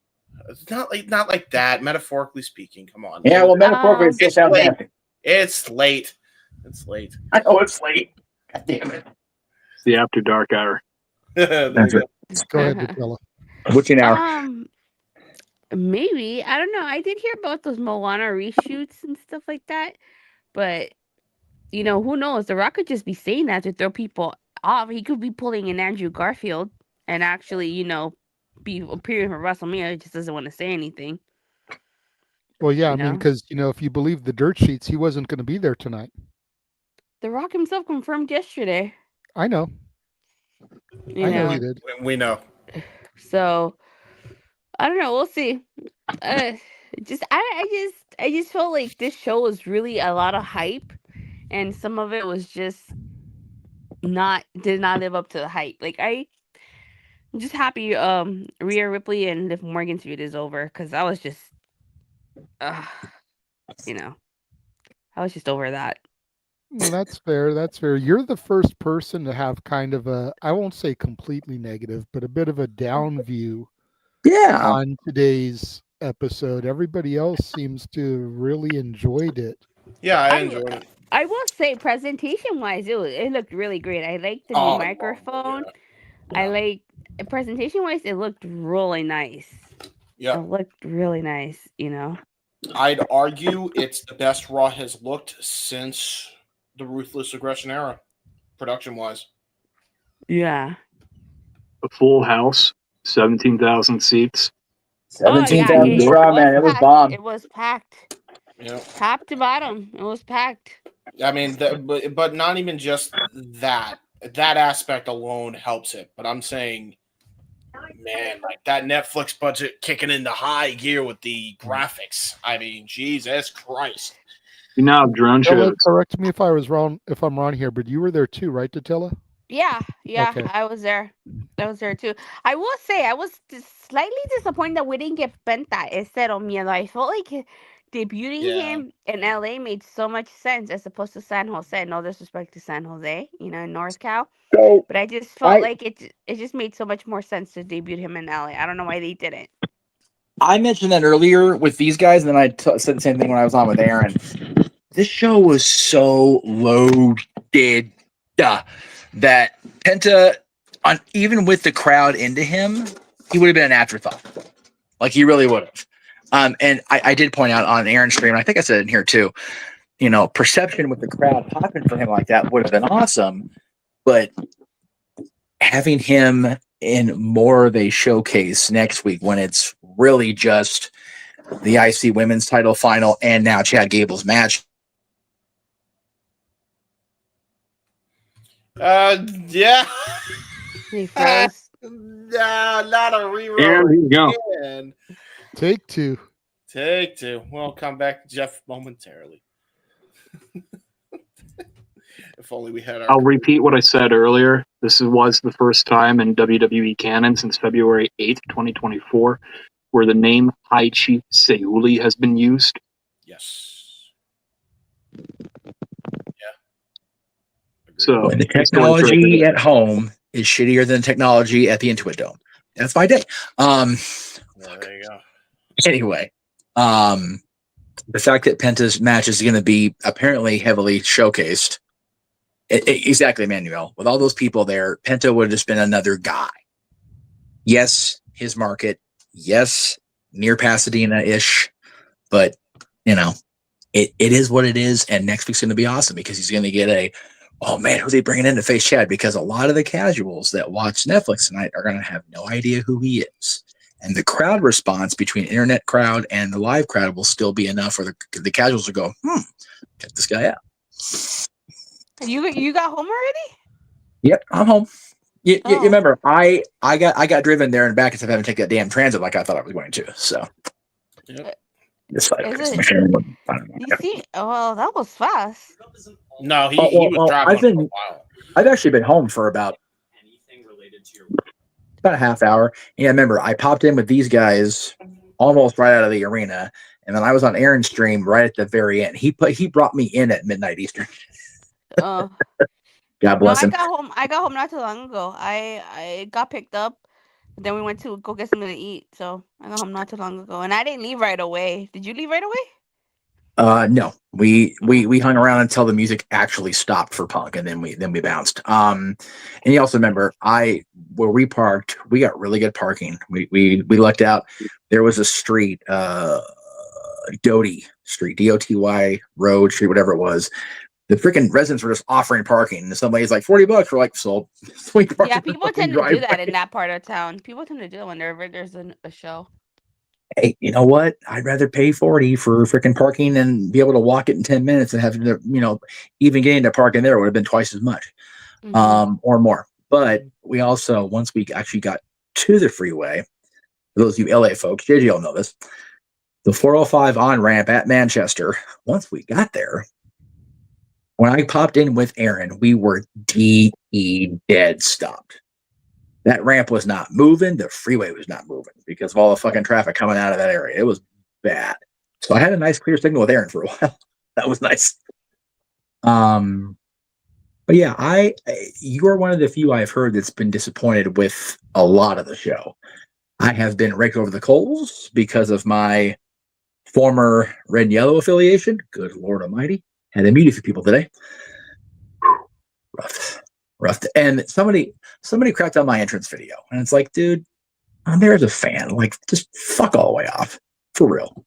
It's not like that, metaphorically speaking. Come on. Yeah, well, metaphorically, it still sounds late. nasty. It's late. It's late. I know it's late. God damn it. It's the after dark hour. That's it. Go ahead, Datilla. What's an hour? Maybe, I don't know. I did hear about those Moana reshoots and stuff like that, but who knows? The Rock could just be saying that to throw people off. He could be pulling an Andrew Garfield and actually, be appearing for WrestleMania. He just doesn't want to say anything. Well, yeah, I mean, because if you believe the dirt sheets, he wasn't going to be there tonight. The Rock himself confirmed yesterday. I know. I know he did. We know. So I don't know. We'll see. I just felt like this show was really a lot of hype, and some of it was just did not live up to the hype. Like I'm just happy Rhea Ripley and Liv Morgan's feud is over, because I was just I was just over that. Well, that's fair. That's fair. You're the first person to have kind of I won't say completely negative, but a bit of a down view on today's episode. Everybody else seems to really enjoyed it. Yeah, I enjoyed it. I will say, presentation-wise, it looked really great. I liked the new microphone. Yeah. I like presentation-wise, it looked really nice. Yeah, it looked really nice. I'd argue it's the best Raw has looked since the Ruthless Aggression era, production-wise. Yeah. A full house, 17,000 seats. 17,000 strong, man. It was bomb. It was packed. Yeah. Top to bottom, it was packed. I mean, but not even just that. That aspect alone helps it. But I'm saying, man, like that Netflix budget kicking into high gear with the graphics. I mean, Jesus Christ. You now have drone shows. Correct me if I'm wrong here, but you were there too, right, Datilla? Yeah, Okay. I was there. I was there too. I will say I was slightly disappointed that we didn't get Penta instead of Miedo. I felt like debuting him in LA made so much sense as opposed to San Jose. No disrespect to San Jose, in North Cal. But I just felt like it just made so much more sense to debut him in LA. I don't know why they didn't. I mentioned that earlier with these guys, and then I said the same thing when I was on with Aaron. This show was so loaded that Penta, even with the crowd into him, he would have been an afterthought. Like, he really would have. And I did point out on Aaron's stream, and I think I said it in here too, perception with the crowd popping for him like that would have been awesome. But having him in more of a showcase next week, when it's really just the IC Women's title final and now Chad Gable's match. Yeah. He froze. Nah, not a reroll. And here you go. Again. Take two. Take two. We'll come back to Jeff momentarily. If only we had our. I'll repeat what I said earlier. This was the first time in WWE canon since February 8th, 2024, where the name High Chief Seuli has been used. Yes. So When the technology at home is shittier than technology at the Intuit Dome. That's my day. Well, there you go. Anyway, the fact that Penta's match is going to be apparently heavily showcased. Exactly, Manuel. With all those people there, Penta would have just been another guy. Yes, his market. Yes, near Pasadena-ish. But, you know, it is what it is. And next week's going to be awesome because he's going to get oh man, who's he bringing in to face Chad? Because a lot of the casuals that watch Netflix tonight are going to have no idea who he is. And the crowd response between internet crowd and the live crowd will still be enough where the casuals will go, check this guy out. You got home already? Yep, I'm home. You remember, I got driven there and back instead of having to take that damn transit like I thought I was going to. So, yep. This side Is of it? I don't know. You see? Oh, that was fast. No, he was traveling for a while. I've actually been home for about a half hour. Yeah, remember, I popped in with these guys almost right out of the arena, and then I was on Aaron's stream right at the very end. He brought me in at midnight Eastern. God bless him. I got home not too long ago. I got picked up, then we went to go get something to eat. So I got home not too long ago, and I didn't leave right away. Did you leave right away? No, we hung around until the music actually stopped for Punk, and then we bounced. And you also remember, where we parked, we got really good parking. We lucked out. There was a street, Doty Street, DOTY Road Street, whatever it was. The freaking residents were just offering parking, and somebody's like $40. We're like, sold. Yeah, people tend to do that in that part of town. People tend to do it whenever there's a show. Hey, you know what? I'd rather pay $40 for freaking parking and be able to walk it in 10 minutes and have to, even getting to parking there would have been twice as much, or more. But we also, once we actually got to the freeway, for those of you LA folks, JJ will know this, the 405 on ramp at Manchester, once we got there, when I popped in with Aaron, we were dead stopped. That ramp was not moving. The freeway was not moving because of all the fucking traffic coming out of that area. It was bad. So I had a nice clear signal with Aaron for a while. That was nice. But yeah, you are one of the few I've heard that's been disappointed with a lot of the show. I have been raked over the coals because of my former red and yellow affiliation. Good Lord Almighty. Had to meet a few people today. Rough. And somebody cracked on my entrance video, and it's like, dude, I'm there as a fan. Like, just fuck all the way off, for real.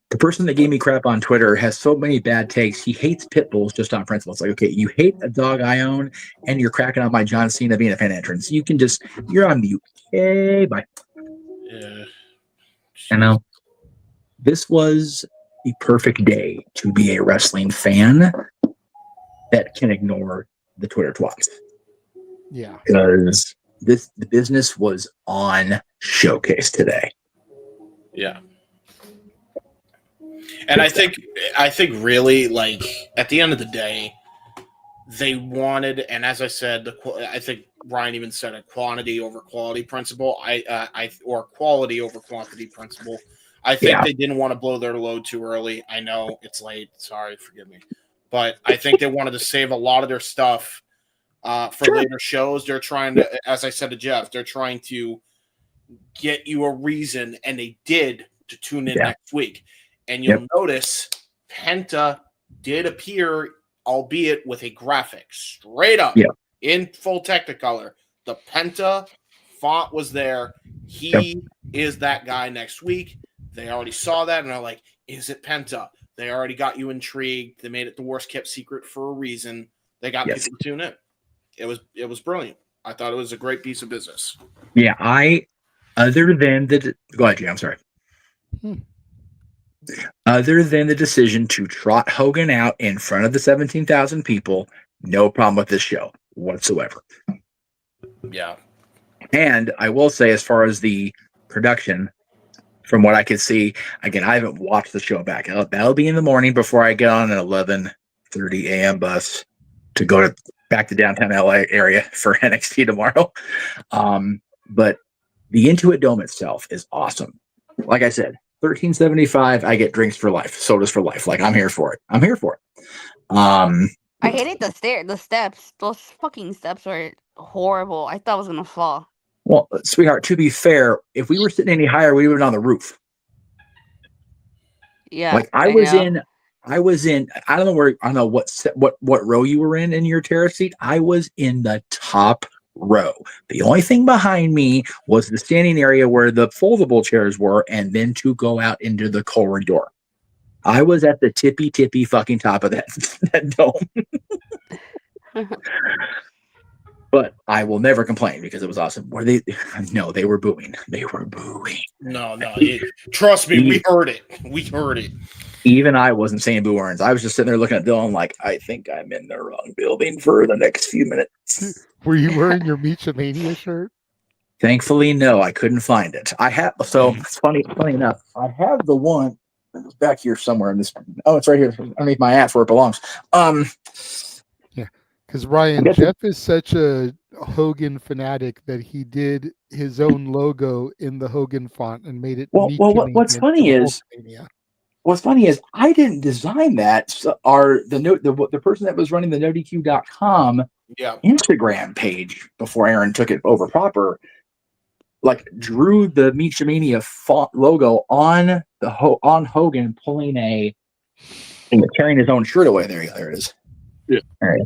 The person that gave me crap on Twitter has so many bad takes. He hates pit bulls just on principle. It's like, okay, you hate a dog I own, and you're cracking on my John Cena being a fan entrance. You're on mute. Okay, bye. Yeah. I know. This was the perfect day to be a wrestling fan that can ignore the Twitter twats. Yeah. Because the business was on showcase today. Yeah. And I think really, like, at the end of the day, they wanted, and as I said, I think Ryan even said a quantity over quality principle. Or quality over quantity principle. I think they didn't want to blow their load too early. I know it's late. Sorry, forgive me. But I think they wanted to save a lot of their stuff for later shows. They're trying to, as I said to Jeff, they're trying to get you a reason, and they did, to tune in next week. And you'll notice Penta did appear, albeit with a graphic, straight up in full Technicolor. The Penta font was there. He is that guy next week. They already saw that, and they're like, is it Penta? They already got you intrigued. They made it the worst kept secret for a reason. They got people to tune in. It was brilliant. I thought it was a great piece of business. Yeah, other than go ahead, Jay, I'm sorry. Other than the decision to trot Hogan out in front of the 17,000 people, no problem with this show whatsoever. Yeah. And I will say, as far as the production, from what I could see, again, I haven't watched the show back. That'll be in the morning before I get on an 11:30 a.m. bus to go back to downtown LA area for NXT tomorrow. But the Intuit Dome itself is awesome. Like I said, $13.75. I get drinks for life, sodas for life. Like, I'm here for it. I hated the steps. Those fucking steps were horrible. I thought I was gonna fall. Well, sweetheart, to be fair, if we were sitting any higher, we would have been on the roof. Yeah, Like I was in, I don't know what row you were in your terrace seat. I was in the top row. The only thing behind me was the standing area where the foldable chairs were, and then to go out into the corridor. I was at the tippy fucking top of that dome. But I will never complain because it was awesome. Were they? No, they were booing. They were booing. No. Trust me, we heard it. We heard it. Even I wasn't saying boo earns. I was just sitting there looking at Dylan like, I think I'm in the wrong building for the next few minutes. Were you wearing your Meechamania shirt? Thankfully, no, I couldn't find it. I have, so it's funny enough. I have the one back here somewhere in this. Oh, it's right here underneath my ass where it belongs. Yeah, because Ryan, Jeff is such a Hogan fanatic that he did his own logo in the Hogan font and made it. What's funny is I didn't design that. So the person that was running the NoDQ.com Instagram page before Aaron took it over proper, like drew the Meechamania font logo on Hogan pulling carrying his own shirt away. There it is. Yeah. All right.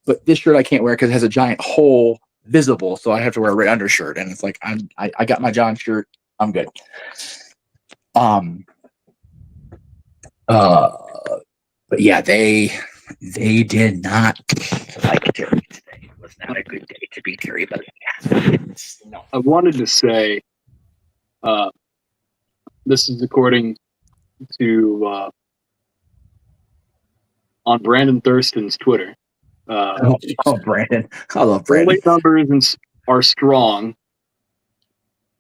But this shirt I can't wear because it has a giant hole visible, so I have to wear a red undershirt, and it's like I got my John shirt. I'm good. But yeah, they did not like Terry today. It was not a good day to be Terry, but no. I wanted to say, this is according to on Brandon Thurston's Twitter. Brandon, I love Brandon. Only numbers are strong,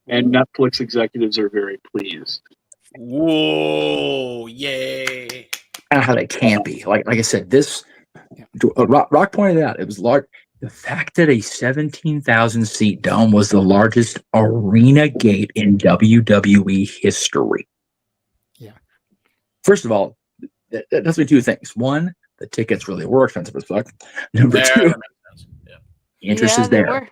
and Netflix executives are very pleased. Whoa! Yay! How they can't be. Like I said, this Rock pointed out it was large. The fact that a 17,000 seat dome was the largest arena gate in WWE history. Yeah. First of all, that tells me two things. One, the tickets really were expensive as fuck. Number two, the interest is there.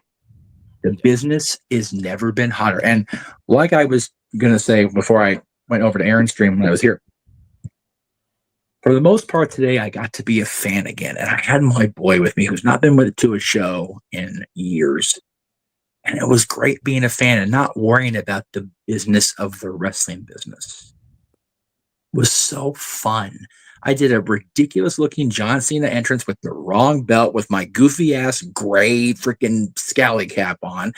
The business has never been hotter. And like I was going to say before I went over to Aaron's stream when I was here, for the most part today, I got to be a fan again. And I had my boy with me who's not been to a show in years. And it was great being a fan and not worrying about the business of the wrestling business. It was so fun. I did a ridiculous looking John Cena entrance with the wrong belt with my goofy ass gray freaking scally cap on.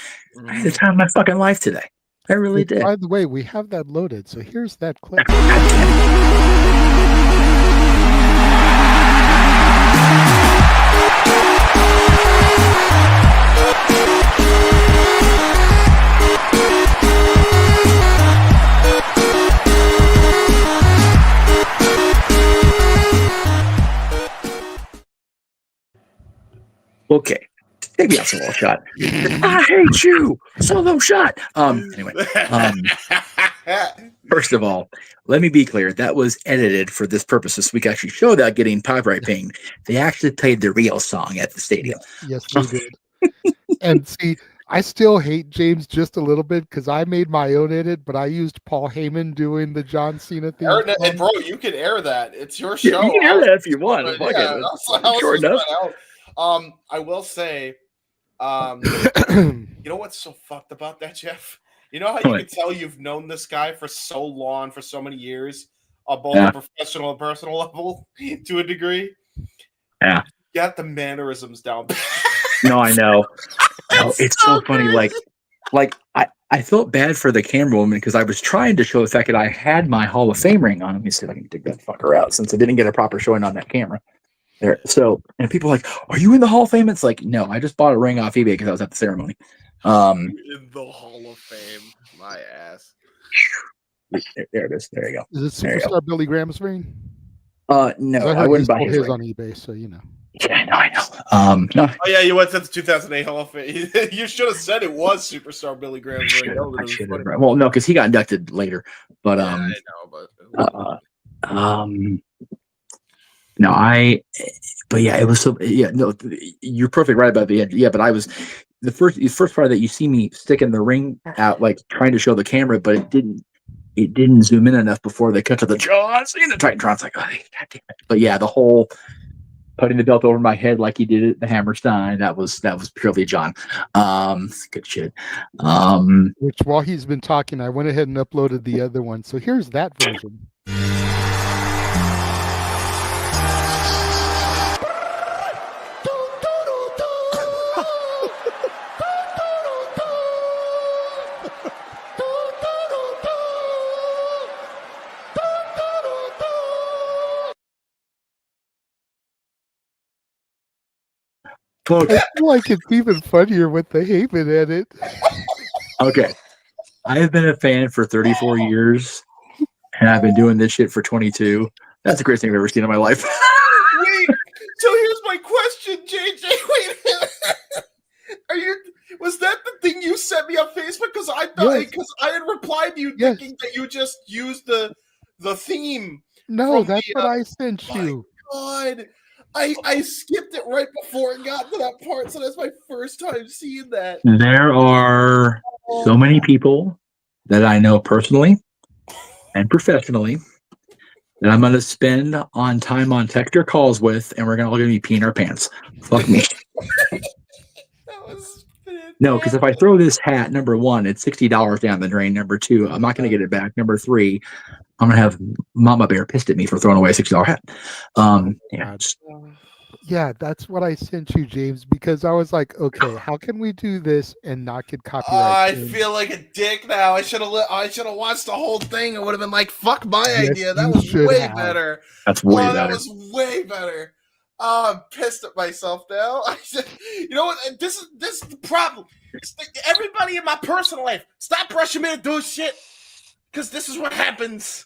I had the time of my fucking life today. I really did. By the way, we have that loaded. So here's that clip. Okay. Take me out some little shot. I hate you. Solo shot. Anyway. First of all, let me be clear. That was edited for this purpose. So we can actually show that getting copyright paying. They actually played the real song at the stadium. Yes, they did. And see, I still hate James just a little bit because I made my own edit, but I used Paul Heyman doing the John Cena thing. And bro, you can air that. It's your show. You can air that if you want. Sure enough. I will say, you know what's so fucked about that, Jeff? You know how you can tell you've known this guy for so long, for so many years, both on a professional and personal level, to a degree? Yeah. You got the mannerisms down. No, I know. It's so funny. Like I felt bad for the camera woman because I was trying to show the fact that I had my Hall of Fame ring on. Let me see if I can dig that fucker out since I didn't get a proper showing on that camera. There. So, and people are like, "Are you in the Hall of Fame?" It's like, no, I just bought a ring off eBay because I was at the ceremony. In the Hall of Fame, my ass. There it is. There you go. Is it There you Superstar Billy Graham's ring? No, I I heard he wouldn't buy sold his his ring. on eBay, so you know. Yeah, I know. No, Oh yeah, you went to the 2008 Hall of Fame. You should have said it was Superstar Billy Graham's ring. That would I have should been have. funny. Well, no, because he got inducted later. But Yeah, I know, but no, but yeah, it was so. Yeah, no, you're perfect right about the end. Yeah, but I was the first part that you see me sticking the ring out, like trying to show the camera, but it didn't zoom in enough before they cut to the John Cena Titantron's like, oh, God damn it. But yeah, the whole putting the belt over my head like he did it at the Hammerstein, that was purely John. Good shit. Which while he's been talking, I went ahead and uploaded the other one. So here's that version. Folks, I feel like it's even funnier with the Haven in it. okay. I have been a fan for 34 years, and I've been doing this shit for 22. That's the greatest thing I've ever seen in my life. wait. So here's my question, JJ. Wait, was that the thing you sent me on Facebook? Because I thought because I had replied to you thinking that you just used the theme. No, that's what I sent you. God. I skipped it right before it got to that part, so that's my first time seeing that. There are so many people that I know personally and professionally that I'm going to spend on time on text or calls with, and we're going to all going to be peeing our pants. Fuck me. No, because if I throw this hat, number one, it's $60 down the drain. Number two, I'm not going to get it back. Number three, I'm going to have Mama Bear pissed at me for throwing away a $60 hat. Yeah, that's what I sent you, James, because I was like, okay, how can we do this and not get copyright? I feel like a dick now. I should have watched the whole thing. It would have been like, fuck my idea. That was way better. That's way better. That was way better. I'm pissed at myself now. I said, you know what? This is the problem. Everybody in my personal life, stop pressuring me to do shit, because this is what happens.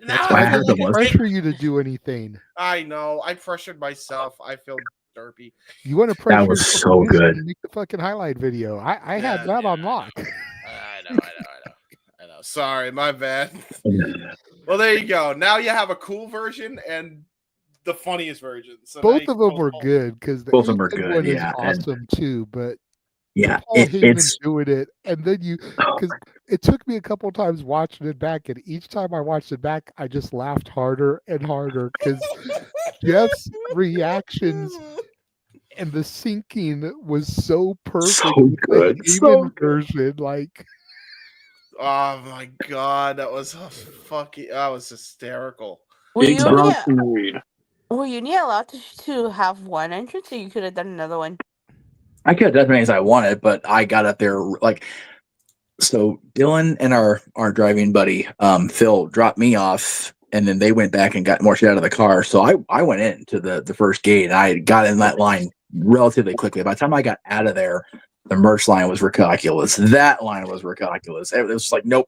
Now I don't pressure you to do anything. I know. I pressured myself. I feel derpy. You want to pressure? That was so good. Make the fucking highlight video. I had that on lock. I know. Sorry, my bad. Well, there you go. Now you have a cool version and the funniest version. So both of them were good because the both of them are good. One is yeah, awesome too. But yeah, Paul Heyman doing it, and then because it took me a couple of times watching it back, and each time I watched it back, I just laughed harder and harder because Jeff's reactions and the syncing was so perfect. So good. The version, like. Oh my god, that was that was hysterical. Were you only allowed to have one entrance, or you could have done another one? I could have done as many as I wanted, but I got up there like so. Dylan and our driving buddy Phil dropped me off, and then they went back and got more shit out of the car. So I went into the first gate, and I got in that line relatively quickly. By the time I got out of there, the merch line was ridiculous. That line was ridiculous. It was like, nope,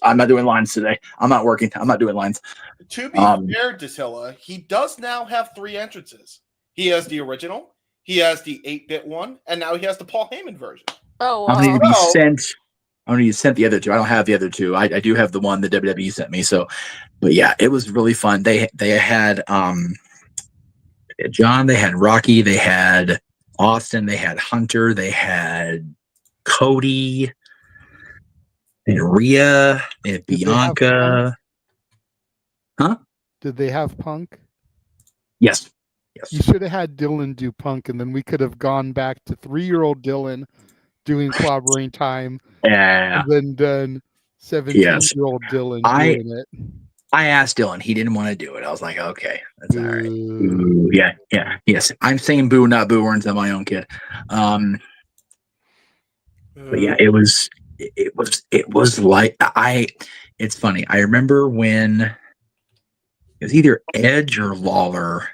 I'm not doing lines today. I'm not working. I'm not doing lines. To be fair, Distilla, he does now have 3 entrances. He has the original, he has the 8-bit one, and now he has the Paul Heyman version. Oh, wow. I need to be sent. I need to send the other 2. I don't have the other 2. I do have the one the WWE sent me. So, but yeah, it was really fun. They had John, they had Rocky, they had Austin, they had Hunter, they had Cody, and Rhea, they had Bianca. Huh? Did they have Punk? Yes. You should have had Dylan do Punk, and then we could have gone back to 3-year-old Dylan doing clobbering time, and then done 17-year-old Dylan doing it. I asked Dylan. He didn't want to do it. I was like, okay, that's all right. Ooh, yeah, yes. I'm saying boo, not boo words on my own kid. But yeah, it was like it's funny. I remember when it was either Edge or Lawler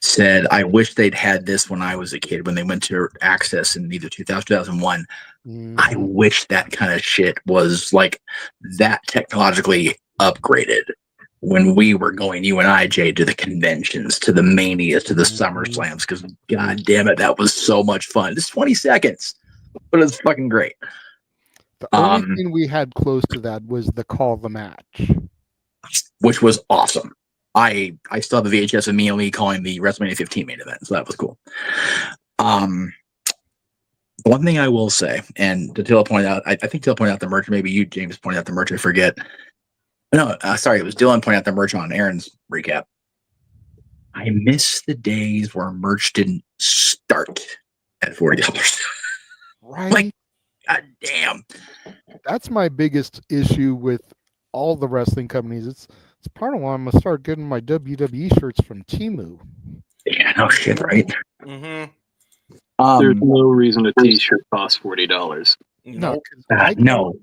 said, I wish they'd had this when I was a kid, when they went to Access in either 2000 2001. I wish that kind of shit was like that technologically upgraded when we were going, you and I, Jay, to the conventions, to the manias, to the summer slams, because god damn it, that was so much fun. It's 20 seconds, but it's fucking great. The only thing we had close to that was the Call the Match, which was awesome. I still have a VHS of me and Lee calling the WrestleMania 15 main event, so that was cool. One thing I will say, and Taylor pointed out, I think Taylor pointed out the merch. Maybe you, James, pointed out the merch. I forget. No, sorry, it was Dylan pointing out the merch on Aaron's recap. I miss the days where merch didn't start at $40. right? Like, god damn. That's my biggest issue with all the wrestling companies. It's part of why I'm gonna start getting my WWE shirts from Temu. Yeah, no shit, right? Mm-hmm. There's no reason a T-shirt costs $40. No, no.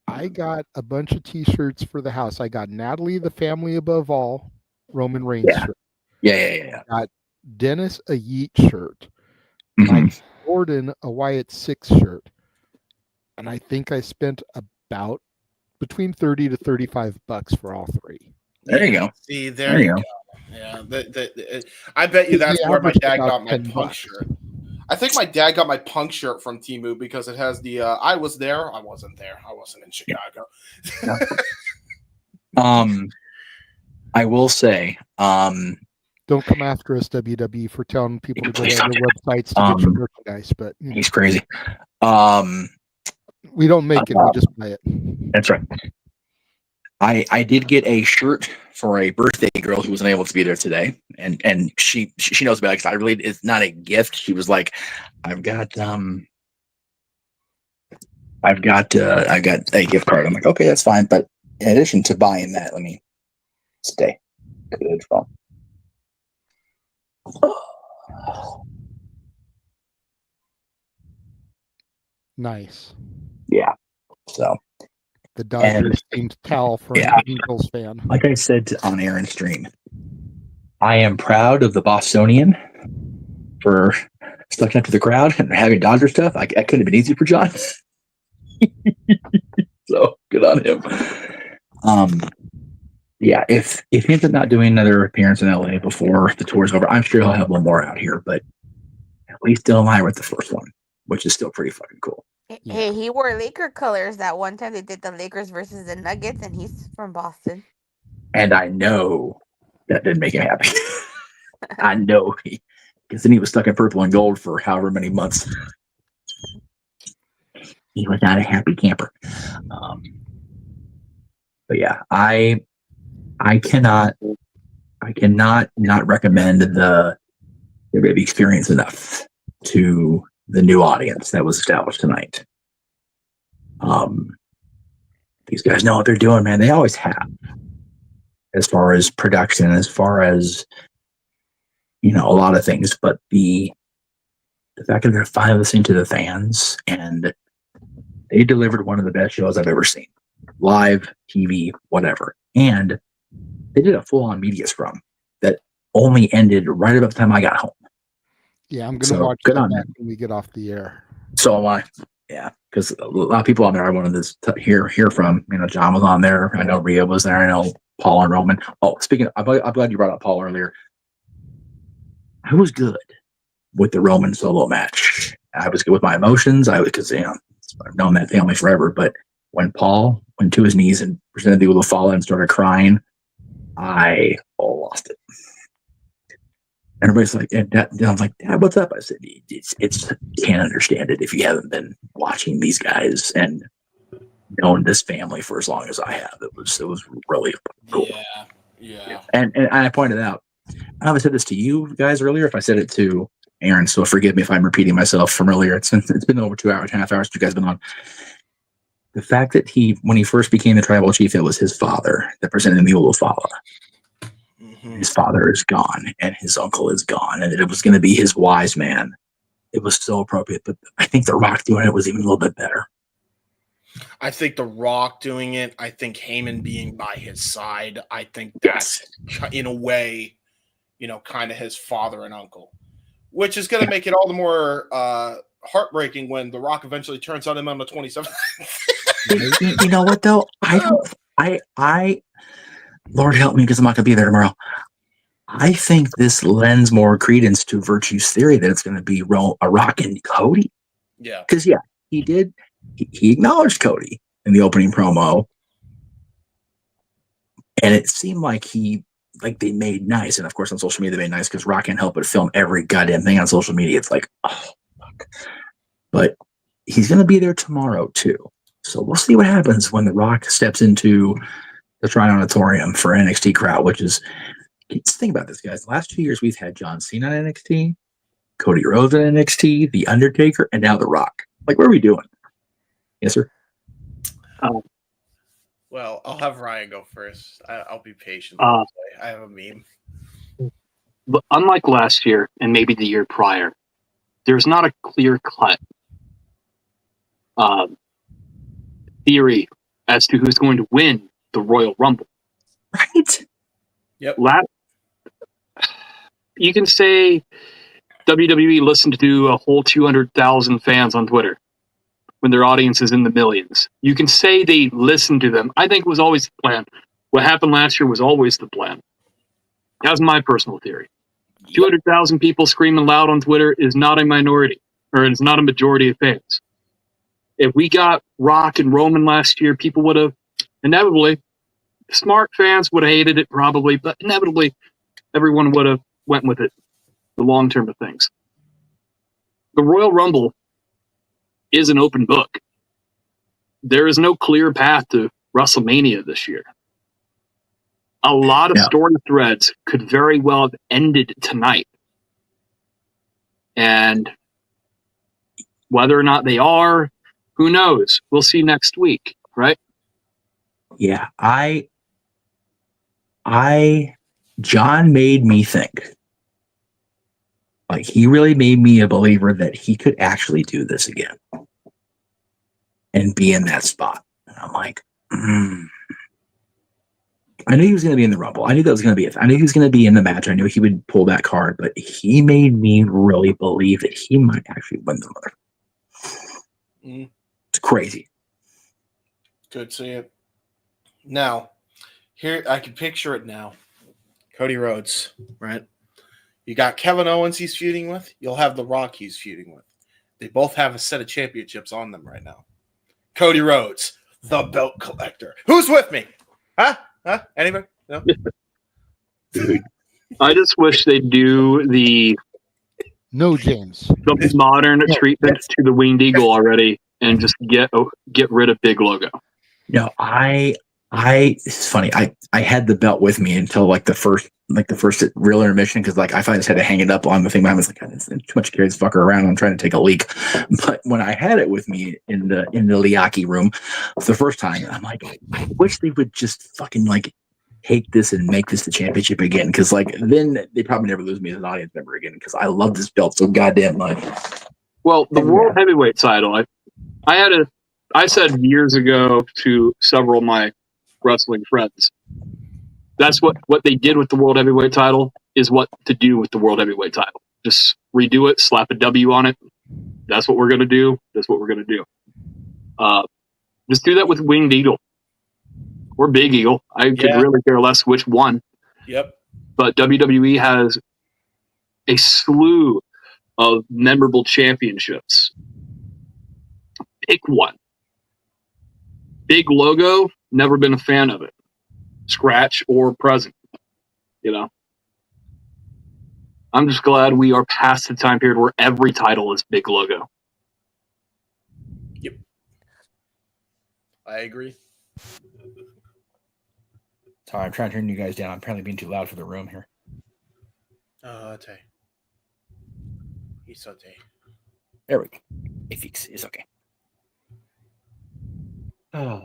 I got a bunch of T-shirts for the house. I got Natalie, the Family Above All, Roman Reigns shirt. Yeah. I got Dennis a Yeet shirt. Mike Gordon a Wyatt Six shirt. And I think I spent about between $30 to $35 for all three. There you go. See, there you go. Yeah, I bet you that's where my dad got my Punk shirt. I think my dad got my Punk shirt from Temu because it has the I was there. I wasn't there. I wasn't in Chicago. I will say, don't come after us, WWE, for telling people to go to other websites to get your merchandise, but he's crazy. We don't make it, we just buy it. That's right. I did get a shirt for a birthday girl who was unable to be there today, and she knows about it because I really, it's not a gift. She was like, I've got a gift card. I'm like, okay, that's fine. But in addition to buying that, let me stay. Good phone. Nice. Yeah. So the Dodgers themed towel for an Angels fan. Like I said on Aaron's stream, I am proud of the Bostonian for sticking up to the crowd and having Dodger stuff. I couldn't have been easy for John. So good on him. Yeah, if he ends up not doing another appearance in LA before the tour's over, I'm sure he'll have one more out here, but at least still in line with the first one, which is still pretty fucking cool. Hey, he wore Laker colors that one time they did the Lakers versus the Nuggets, and he's from Boston. And I know that didn't make him happy. I know, because then he was stuck in purple and gold for however many months. He was not a happy camper. But yeah, I cannot not recommend the baby experience enough to the new audience that was established tonight. These guys know what they're doing, man. They always have, as far as production, as far as, you know, a lot of things. But the fact that they're finally listening to the fans, and they delivered one of the best shows I've ever seen, live, TV, whatever. And they did a full-on media scrum that only ended right about the time I got home. Yeah, I'm going to watch that when we get off the air. So am I. Yeah, because a lot of people on there I wanted to hear from. You know, John was on there. I know Rhea was there. I know Paul and Roman. Oh, speaking of, I'm glad you brought up Paul earlier. I was good with the Roman solo match. I was good with my emotions. Because, you know, I've known that family forever. But when Paul went to his knees and presented the Ulafala and started crying, I lost it. Everybody's like, and I'm like, Dad, what's up? I said, it's can't understand it if you haven't been watching these guys and known this family for as long as I have. It was really cool. Yeah. And I pointed out, I don't know if I said this to you guys earlier, if I said it to Aaron, so forgive me if I'm repeating myself from earlier. It's been over 2 hours, 2.5 hours you guys have been on. The fact that when he first became the tribal chief, it was his father that presented the Ulafala. His father is gone and his uncle is gone, and it was going to be his wise man. It was so appropriate, but I think The Rock doing it was even a little bit better. I think The Rock doing it, I think Heyman being by his side, I think that's in a way kind of his father and uncle, which is going to make it all the more heartbreaking when The Rock eventually turns on him on the 27th. You know what though? Lord help me, because I'm not gonna be there tomorrow. I think this lends more credence to Virtue's theory that it's going to be a Rock and Cody. Yeah, because he did. He acknowledged Cody in the opening promo, and it seemed like they made nice. And of course, on social media, they made nice because Rock can't help but film every goddamn thing on social media. It's like, oh fuck. But he's going to be there tomorrow too. So we'll see what happens when The Rock steps into the Shrine Auditorium for NXT crowd, which is. Let's think about this, guys. The last 2 years, we've had John Cena on NXT, Cody Rhodes on NXT, The Undertaker, and now The Rock. Like, what are we doing? Yes, sir. Well, I'll have Ryan go first. I'll be patient. I have a meme. But unlike last year and maybe the year prior, there's not a clear-cut theory as to who's going to win the Royal Rumble. Right? Yep. You can say WWE listened to a whole 200,000 fans on Twitter when their audience is in the millions. You can say they listened to them. I think it was always the plan. What happened last year was always the plan. That's my personal theory. 200,000 people screaming loud on Twitter is not a minority, or it's not a majority of fans. If we got Rock and Roman last year, people would have inevitably, smart fans would have hated it probably, but inevitably everyone would have went with it, the long term of things. The Royal Rumble is an open book. There is no clear path to WrestleMania this year. A lot of story threads could very well have ended tonight. And whether or not they are, who knows? We'll see next week, right? Yeah, John made me think. Like, he really made me a believer that he could actually do this again and be in that spot. And I'm like, I knew he was going to be in the Rumble. I knew that was going to be it. I knew he was going to be in the match. I knew he would pull that card, but he made me really believe that he might actually win the mother. It's crazy. Good see it. Now, here I can picture it now. Cody Rhodes, right? You got Kevin Owens he's feuding with. You'll have The Rock he's feuding with. They both have a set of championships on them right now. Cody Rhodes, the belt collector. Who's with me? Huh? Anybody? No? Dude, I just wish they'd do the James. The modern treatment to the Winged Eagle already and just get rid of Big Logo. No, it's funny. I had the belt with me until the first real intermission because I finally just had to hang it up on the thing. I was like, it's too much to carry this fucker around. I'm trying to take a leak. But when I had it with me in the Liaki room for the first time, I'm like, I wish they would just fucking take this and make this the championship again. Because then they probably never lose me as an audience member again because I love this belt so goddamn much. Well, the World Heavyweight title, I said years ago to several of my wrestling friends, that's what they did with the World Heavyweight title is what to do with the World Heavyweight title. Just redo it, slap a W on it. That's what we're going to do. That's what we're going to do. Just do that with Winged Eagle or Big Eagle. I could really care less which one. Yep. But WWE has a slew of memorable championships. Pick one. Big Logo, never been a fan of it. Scratch or present. I'm just glad we are past the time period where every title is Big Logo. Yep. I agree. Sorry, I'm trying to turn you guys down. I'm apparently being too loud for the room here. Okay. It's okay. There we go. It's okay. Oh.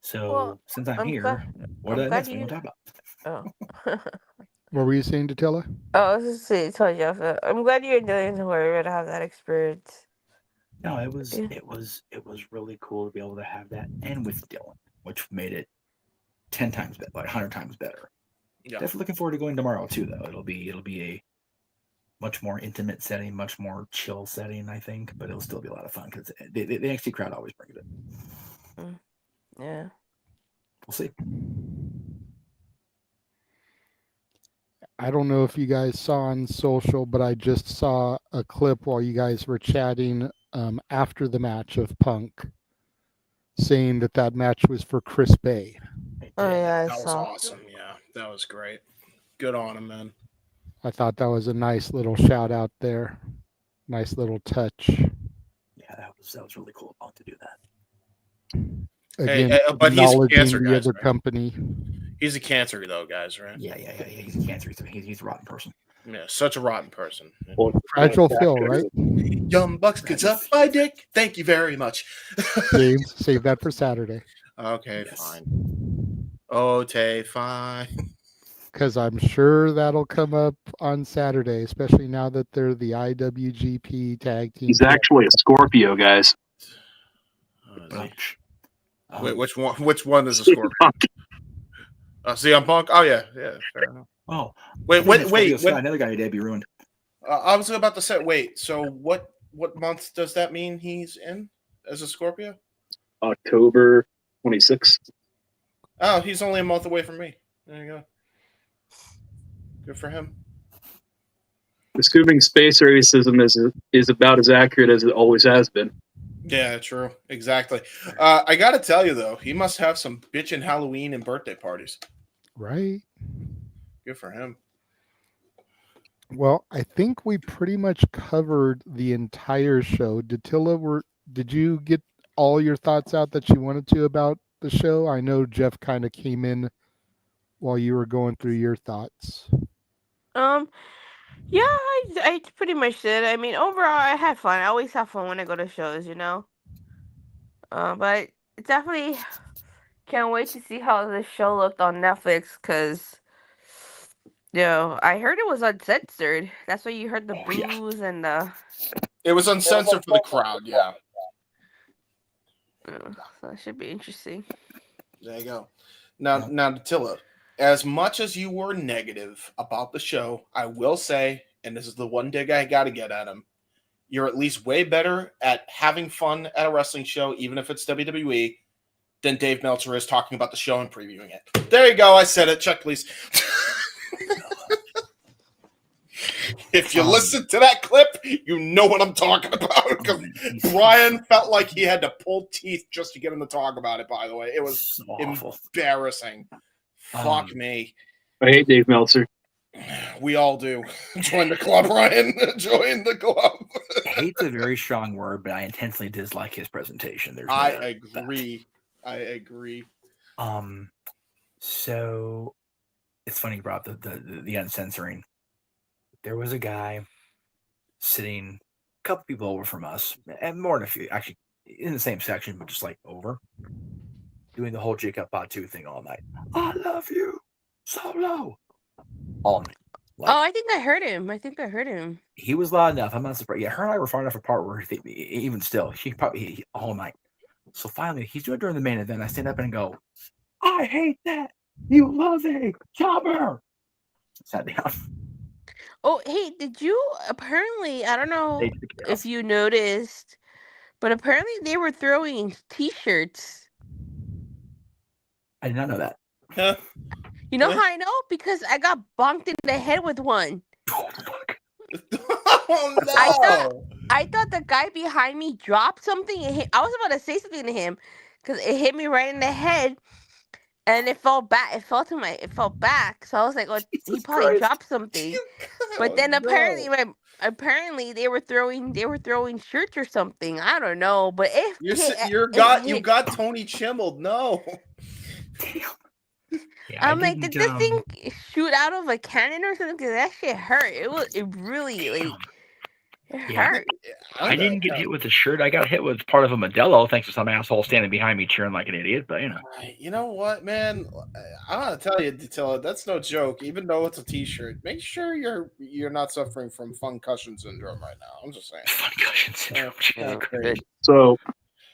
So since I'm here, what else do you want to talk about? Oh. What were you saying, Datella? Oh, I was just saying, told you. I'm glad you're doing to where you're gonna have that experience. No, it was really cool to be able to have that, and with Dylan, which made it 10 times better, 100 times better. Yeah. Definitely looking forward to going tomorrow too, though. It'll be a much more intimate setting, much more chill setting, I think, but it'll still be a lot of fun because the NXT crowd always brings it. Yeah. We'll see. I don't know if you guys saw on social, but I just saw a clip while you guys were chatting after the match of Punk saying that match was for Chris Bay. Oh yeah, I That was saw. awesome. Yeah, that was great. Good on him, man. I thought that was a nice little shout out there. Nice little touch. Yeah, that was really cool of Punk to do that. Again, but he's a acknowledging cancer, the guys, other right? company. He's a cancer, though, guys, right? Yeah. He's a cancer. He's a rotten person. Yeah, such a rotten person. Fragile Phil, right? Young Bucks can suck my dick. Thank you very much. James, save that for Saturday. Okay, fine. Okay, fine. Because I'm sure that'll come up on Saturday, especially now that they're the IWGP tag team. He's actually a Scorpio, guys. Wait, which one? Which one is a Scorpio? CM Punk. Oh yeah, fair enough. Oh, wait. Another guy who be ruined. I was about to say. Wait. So what month does that mean he's in as a Scorpio? October 26th. Oh, he's only a month away from me. There you go. Good for him. Assuming space racism is about as accurate as it always has been. Yeah, true. Exactly. I got to tell you, though, he must have some bitchin' Halloween and birthday parties. Right. Good for him. Well, I think we pretty much covered the entire show. Did you get all your thoughts out that you wanted to about the show? I know Jeff kind of came in while you were going through your thoughts. Yeah, I pretty much did. I mean, overall, I had fun. I always have fun when I go to shows, you know. But definitely can't wait to see how the show looked on Netflix because, I heard it was uncensored. That's why you heard the boos and the. It was uncensored for the crowd, yeah. So it should be interesting. There you go. Now, Attila, as much as you were negative about the show, I will say, and this is the one dig I got to get at him, you're at least way better at having fun at a wrestling show, even if it's WWE, than Dave Meltzer is talking about the show and previewing it. There you go. I said it. Check, please. If you listen to that clip, you know what I'm talking about. Brian felt like he had to pull teeth just to get him to talk about it, by the way. It was embarrassing. Fuck me. I hate Dave Meltzer. We all do. Join the club, Ryan. Join the club. Hate's a very strong word, but I intensely dislike his presentation. I agree. So it's funny you brought up the uncensoring. There was a guy sitting a couple people over from us, and more than a few, actually in the same section, but just like over, doing the whole Jacob Batu thing all night. I love you, Solo. All night. I think I heard him. He was loud enough. I'm not surprised. Yeah, her and I were far enough apart where even still, she probably all night. So finally, he's doing it during the main event. I stand up and go, I hate that. You love it. Jobber. Sat down. Oh, hey, did you apparently, I don't know if you noticed, but apparently they were throwing t-shirts. I did not know that. Huh? You know how I know? Because I got bonked in the head with one. Oh, no. I thought the guy behind me dropped something. I was about to say something to him because it hit me right in the head, and it fell back. It fell back. So I was like, "Oh, he probably dropped something." But then apparently they were throwing shirts or something. I don't know. But you got Tony Chimmeled. No. Yeah, I'm like, did this thing shoot out of a cannon or something? Because that shit hurt. It really hurt. I didn't get hit with the shirt. I got hit with part of a Modelo thanks to some asshole standing behind me cheering like an idiot. But you know what, man? I'm gonna tell you, Attila, that's no joke. Even though it's a T-shirt, make sure you're not suffering from concussion syndrome right now. I'm just saying. Concussion syndrome. So,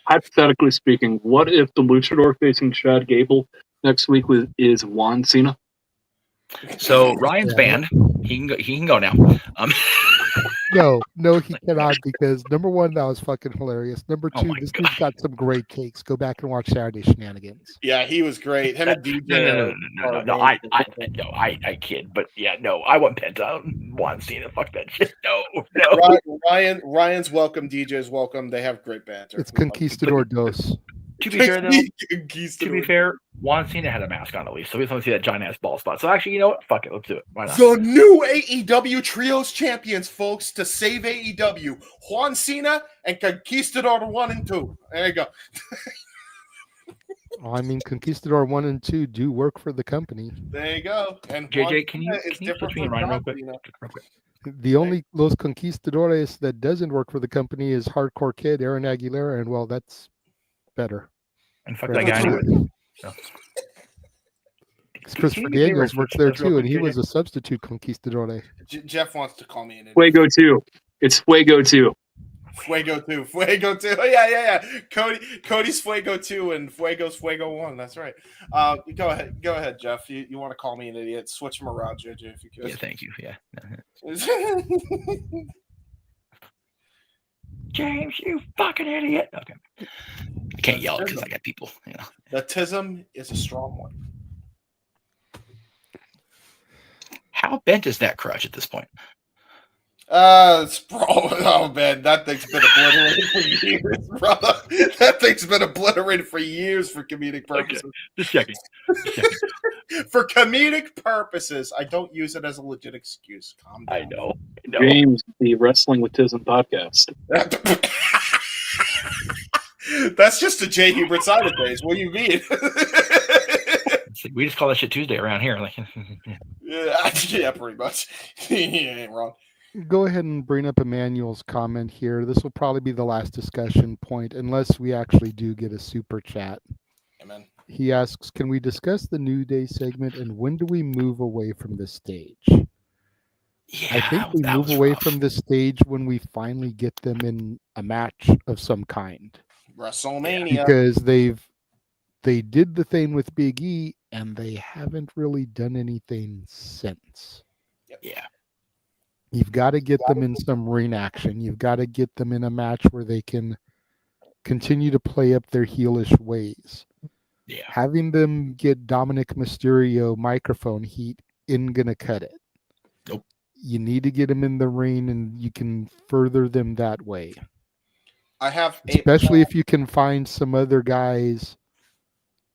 hypothetically speaking, what if the Luchador facing Chad Gable next week is Juan Cena? So Ryan's Yeah. banned. He can go now. No, he cannot, because number one, that was fucking hilarious. Number Oh two, my this God. dude's got some great cakes. Go back and watch Saturday Shenanigans. Yeah, he was great. Him and DJ. No. I kid, but yeah, no, I want Penta. Want Cena? Fuck that shit. No. Ryan's welcome. DJ's welcome. They have great banter. It's Conquistador Dos. To be fair, though, Juan Cena had a mask on at least, so we just want to see that giant ass ball spot. So actually, you know what? Fuck it, let's do it. Why not? The new AEW Trios champions, folks, to save AEW: Juan Cena and Conquistador 1 and 2. There you go. I mean, Conquistador 1 and 2 do work for the company. There you go. And JJ, can you different switch me and from Ryan real John quick? Cena. Real quick. The only Los Conquistadores that doesn't work for the company is Hardcore Kid, Aaron Aguilera, and well, that's better. And fuck Right. that guy anyway. So. Christopher Daniels works there too, and he was a substitute Conquistador. Jeff wants to call me an idiot. Fuego 2. It's Fuego 2. Fuego 2. Fuego 2. Yeah. Cody's Fuego 2 and Fuego's Fuego 1. That's right. Go ahead, Jeff. You want to call me an idiot? Switch them around, JJ, if you could. Yeah, thank you. Yeah. James, you fucking idiot. Okay. I can't yell because I got people, you know. The tism is a strong one. How bent is that crutch at this point? Oh man, that thing's been obliterated for years, brother. That thing's been obliterated for years for comedic purposes. Okay. Just checking. For comedic purposes, I don't use it as a legit excuse. Calm down. I know. James, the Wrestling with Tism podcast. That's just a J. Hubert side of things. What do you mean? We just call that shit Tuesday around here. Like, yeah, pretty much. You ain't wrong. Go ahead and bring up Emmanuel's comment here. This will probably be the last discussion point, unless we actually do get a super chat. Amen. He asks, can we discuss the New Day segment, and when do we move away from the stage? yeah, I think we that move was away rough. from the stage when we finally get them in a match of some kind. WrestleMania. Because they did the thing with Big E, and they haven't really done anything since. Yeah. You've got to get them in some ring action. You've got to get them in a match where they can continue to play up their heelish ways. Yeah. Having them get Dominic Mysterio microphone heat isn't going to cut it. Nope. You need to get them in the ring, and you can further them that way. I have Especially if you can find some other guys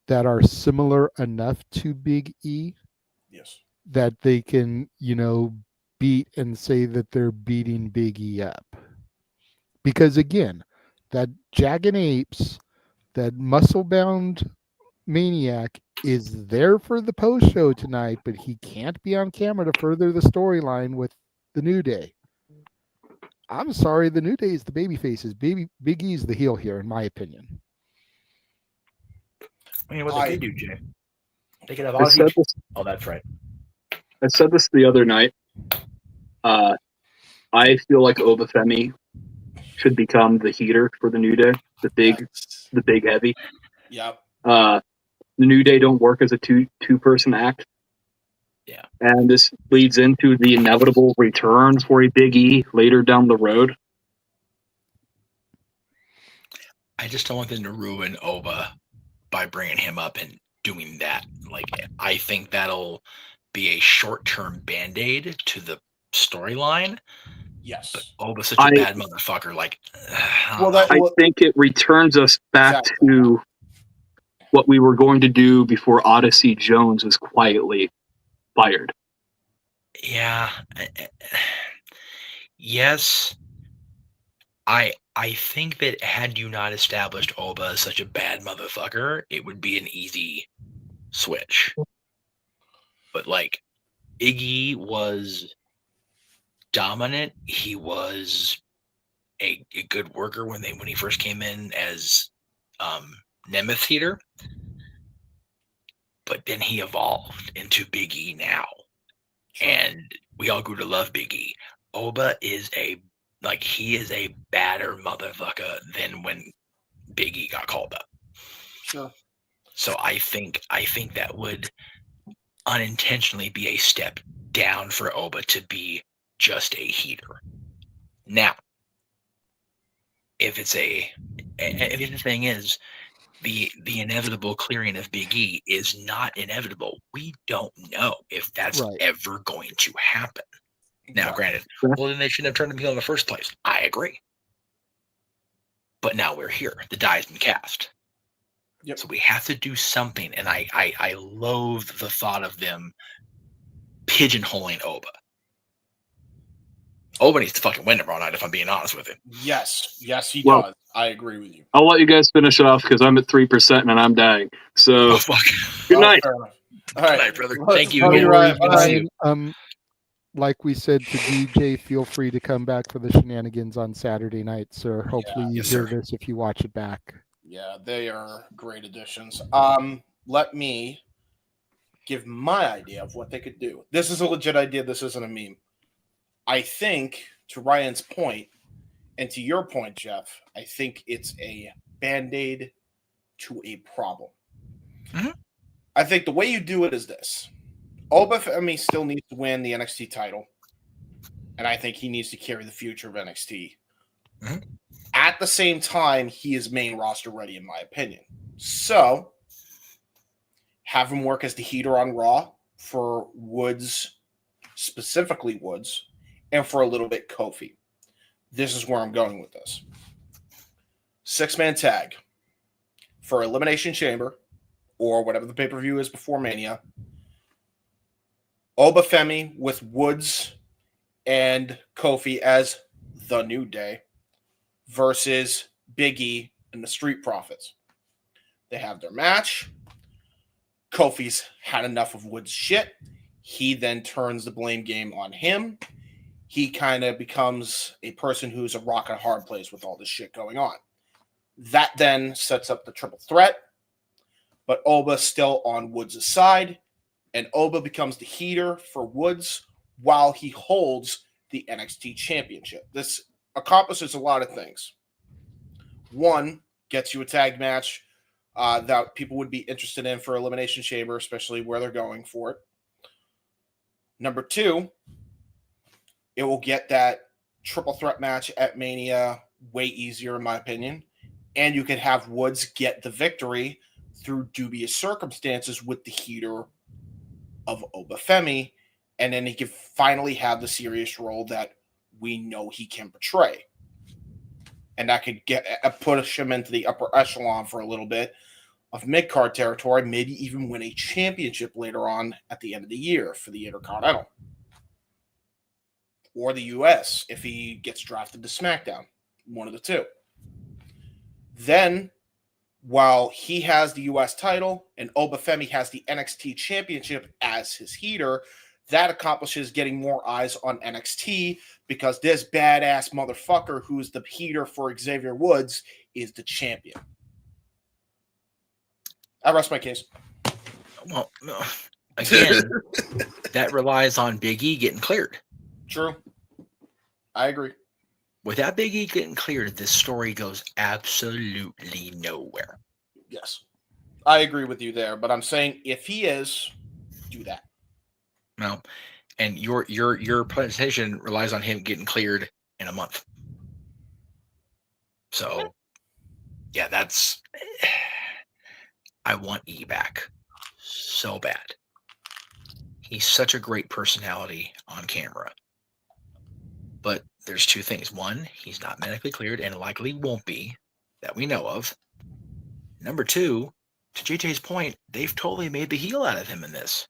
that are similar enough to Big E. Yes. That they can, beat and say that they're beating Big E up. Because again, that Jagged Apes, that muscle-bound maniac is there for the post-show tonight, but he can't be on camera to further the storyline with the New Day. I'm sorry, the New Day is the baby faces. Big E is the heel here, in my opinion. I mean, what they could do, Jay? They could have I said this, Oh, that's right. I said this the other night. I feel like Obafemi should become the heater for the New Day, the big heavy. Yep. The New Day don't work as a two-person act. Yeah. And this leads into the inevitable return for a Big E later down the road. I just don't want them to ruin Oba by bringing him up and doing that. Like, I think that'll be a short-term Band-Aid to the storyline. Yes. But Oba's such a bad motherfucker. Like, I think it returns us back to what we were going to do before Odyssey Jones was quietly fired. Yeah. Yes. I think that had you not established Oba as such a bad motherfucker, it would be an easy switch. But like, Iggy was dominant. He was a good worker when he first came in as Nemeth Heater. But then he evolved into Big E now. And we all grew to love Big E. Oba is he is a badder motherfucker than when Big E got called up. Sure. So I think that would unintentionally be a step down for Oba to be just a heater. Now, if it's and the thing is, the inevitable clearing of Big E is not inevitable. We don't know if that's ever going to happen. Now, granted, well, then they shouldn't have turned him heel in the first place. I agree. But now we're here. The die has been cast. Yep. So we have to do something. And I loathe the thought of them pigeonholing Oba. Oba needs to fucking win tomorrow night, if I'm being honest with him. Yes, he does. I agree with you. I'll let you guys finish off because I'm at 3% and I'm dying. So, good night. All right, good night, brother. Thank you. Ryan, like we said to DJ, feel free to come back for the shenanigans on Saturday night, sir. Hopefully you hear this if you watch it back. Yeah, they are great additions. Let me give my idea of what they could do. This is a legit idea. This isn't a meme. I think, to Ryan's point, and to your point, Jeff, I think it's a Band-Aid to a problem. Mm-hmm. I think the way you do it is this. Oba Femi still needs to win the NXT title, and I think he needs to carry the future of NXT. Mm-hmm. At the same time, he is main roster ready, in my opinion. So, have him work as the heater on Raw for Woods, specifically Woods, and for a little bit Kofi. This is where I'm going with this. 6-man tag for Elimination Chamber, or whatever the pay-per-view is before Mania. Oba Femi with Woods and Kofi as the New Day versus Big E and the Street Profits. They have their match. Kofi's had enough of Woods' shit. He then turns the blame game on him. He kind of becomes a person who's a rock and a hard place with all this shit going on. That then sets up the triple threat, but Oba's still on Woods' side, and Oba becomes the heater for Woods while he holds the NXT Championship. This accomplishes a lot of things. One, gets you a tag match that people would be interested in for Elimination Chamber, especially where they're going for it. Number two, it will get that triple threat match at Mania way easier, in my opinion. And you could have Woods get the victory through dubious circumstances with the heater of Oba Femi. And then he could finally have the serious role that we know he can portray. And that could push him into the upper echelon for a little bit of mid-card territory, maybe even win a championship later on at the end of the year for the Intercontinental. Or the U.S. if he gets drafted to SmackDown. One of the two. Then, while he has the U.S. title and Oba Femi has the NXT Championship as his heater, that accomplishes getting more eyes on NXT because this badass motherfucker who's the heater for Xavier Woods is the champion. I rest my case. Well, again, that relies on Big E getting cleared. True. I agree. Without Big E getting cleared, this story goes absolutely nowhere. Yes. I agree with you there, but I'm saying if he is, do that. No. And your presentation relies on him getting cleared in a month. So, yeah, that's... I want E back so bad. He's such a great personality on camera. But there's two things. One, he's not medically cleared and likely won't be, that we know of. Number two, to JJ's point, they've totally made the heel out of him in this.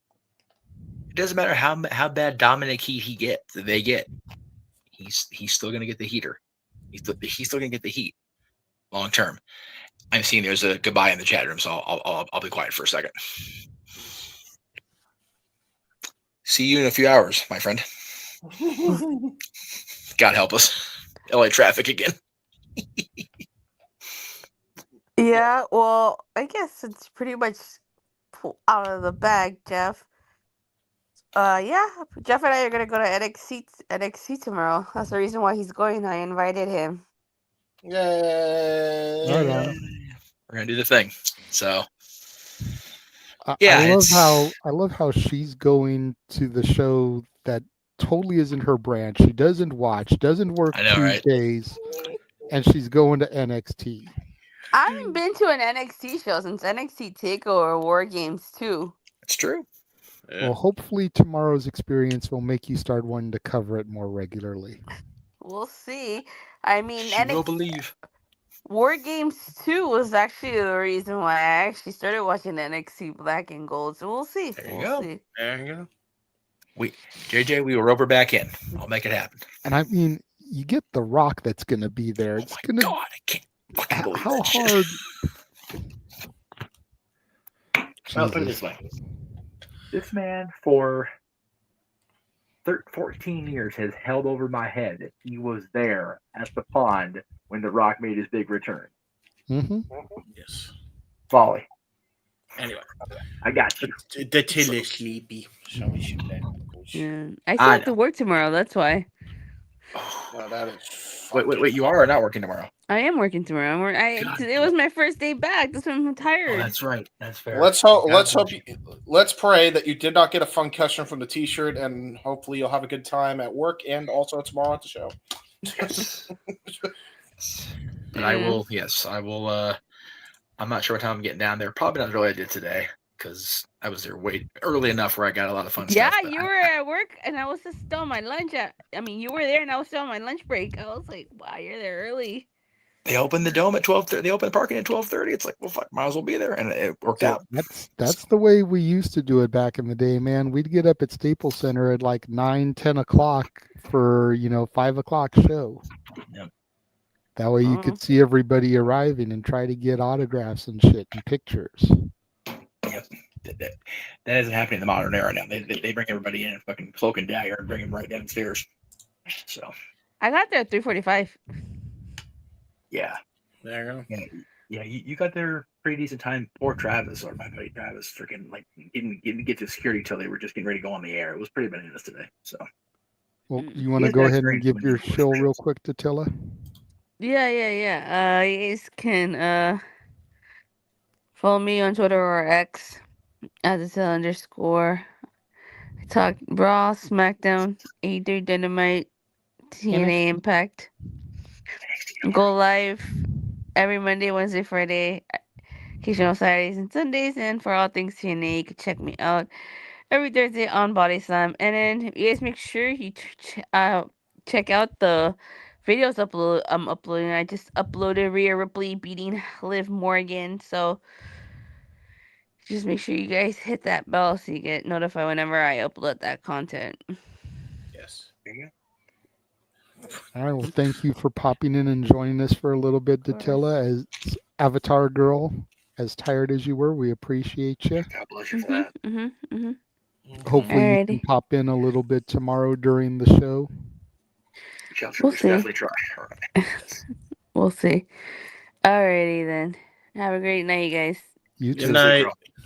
It doesn't matter how bad Dominic they get. He's still going to get the heater. He's still going to get the heat long term. I'm seeing there's a goodbye in the chat room, so I'll be quiet for a second. See you in a few hours, my friend. God help us. LA traffic again. Yeah, well, I guess it's pretty much out of the bag, Jeff. Yeah, Jeff and I are gonna go to NXT tomorrow. That's the reason why he's going. I invited him. Yay! Right on. We're gonna do the thing. So, I love how she's going to the show that totally isn't her brand. She doesn't watch, doesn't work I know, right? Tuesdays, and she's going to NXT. I haven't been to an NXT show since NXT Takeover War Games 2. It's true. Well, hopefully tomorrow's experience will make you start wanting to cover it more regularly. We'll see. I mean, She will believe. War Games 2 was actually the reason why I actually started watching NXT Black and Gold. So we'll see. There you We'll go. see. There you go. JJ, we will rope her back in. I'll make it happen. And I mean, you get The Rock that's going to be there. It's going to. God, I can't fucking believe How that shit. hard? Well, put it this way. This man for 14 years has held over my head that he was there at the pond when The Rock made his big return. Mm-hmm. Yes. Folly. Anyway, I got you. The tail is sleepy, so we should let him go. Yeah. I still have to work tomorrow. That's why. Oh, that is Wait! You are not working tomorrow? I am working tomorrow. It was my first day back. That's why I'm tired. Oh, that's right. That's fair. Let's hope. Let's pray that you did not get a concussion from the T-shirt, and hopefully you'll have a good time at work and also tomorrow at the show. Yes. But I will. Yes, I will. I'm not sure what time I'm getting down there. Probably not as early as I did today because I was there way early enough where I got a lot of fun stuff. Yeah, you were at work and I was just still on my lunch. You were there and I was still on my lunch break. I was like, wow, you're there early. They opened the dome at 12:30. They opened the parking at 12:30. It's like, well, fuck, might as well be there, and it worked out. That's the way we used to do it back in the day, man. We'd get up at Staples Center at like 9-10 o'clock for 5 o'clock show. Yep. That way you could see everybody arriving and try to get autographs and shit and pictures. Yep. That isn't happening in the modern era now. They bring everybody in fucking cloak and dagger and bring them right downstairs. So I got there at 3:45. yeah. There you go. Yeah, you got there pretty decent time. Poor Travis, or my buddy Travis, freaking didn't get to security till they were just getting ready to go on the air. It was pretty bananas today. So, well, you want to go ahead and give your shill real quick to Tilla? Yeah. You guys can follow me on Twitter or X at @Attila_. I talk Raw, SmackDown, AEW Dynamite, TNA Impact. Go live every Monday, Wednesday, Friday, occasional Saturdays and Sundays, and for all things TNA, you can check me out every Thursday on Body Slam. And then you guys make sure you check out the videos I'm uploading. I just uploaded Rhea Ripley beating Liv Morgan, so just make sure you guys hit that bell so you get notified whenever I upload that content. Yes. there you go. All right. Well, thank you for popping in and joining us for a little bit, Datilla, as Avatar Girl. As tired as you were, we appreciate you. God bless you for that. Hopefully, you can pop in a little bit tomorrow during the show. We'll see. Definitely try. We'll see. Alrighty then. Have a great night, you guys. You too. Good night.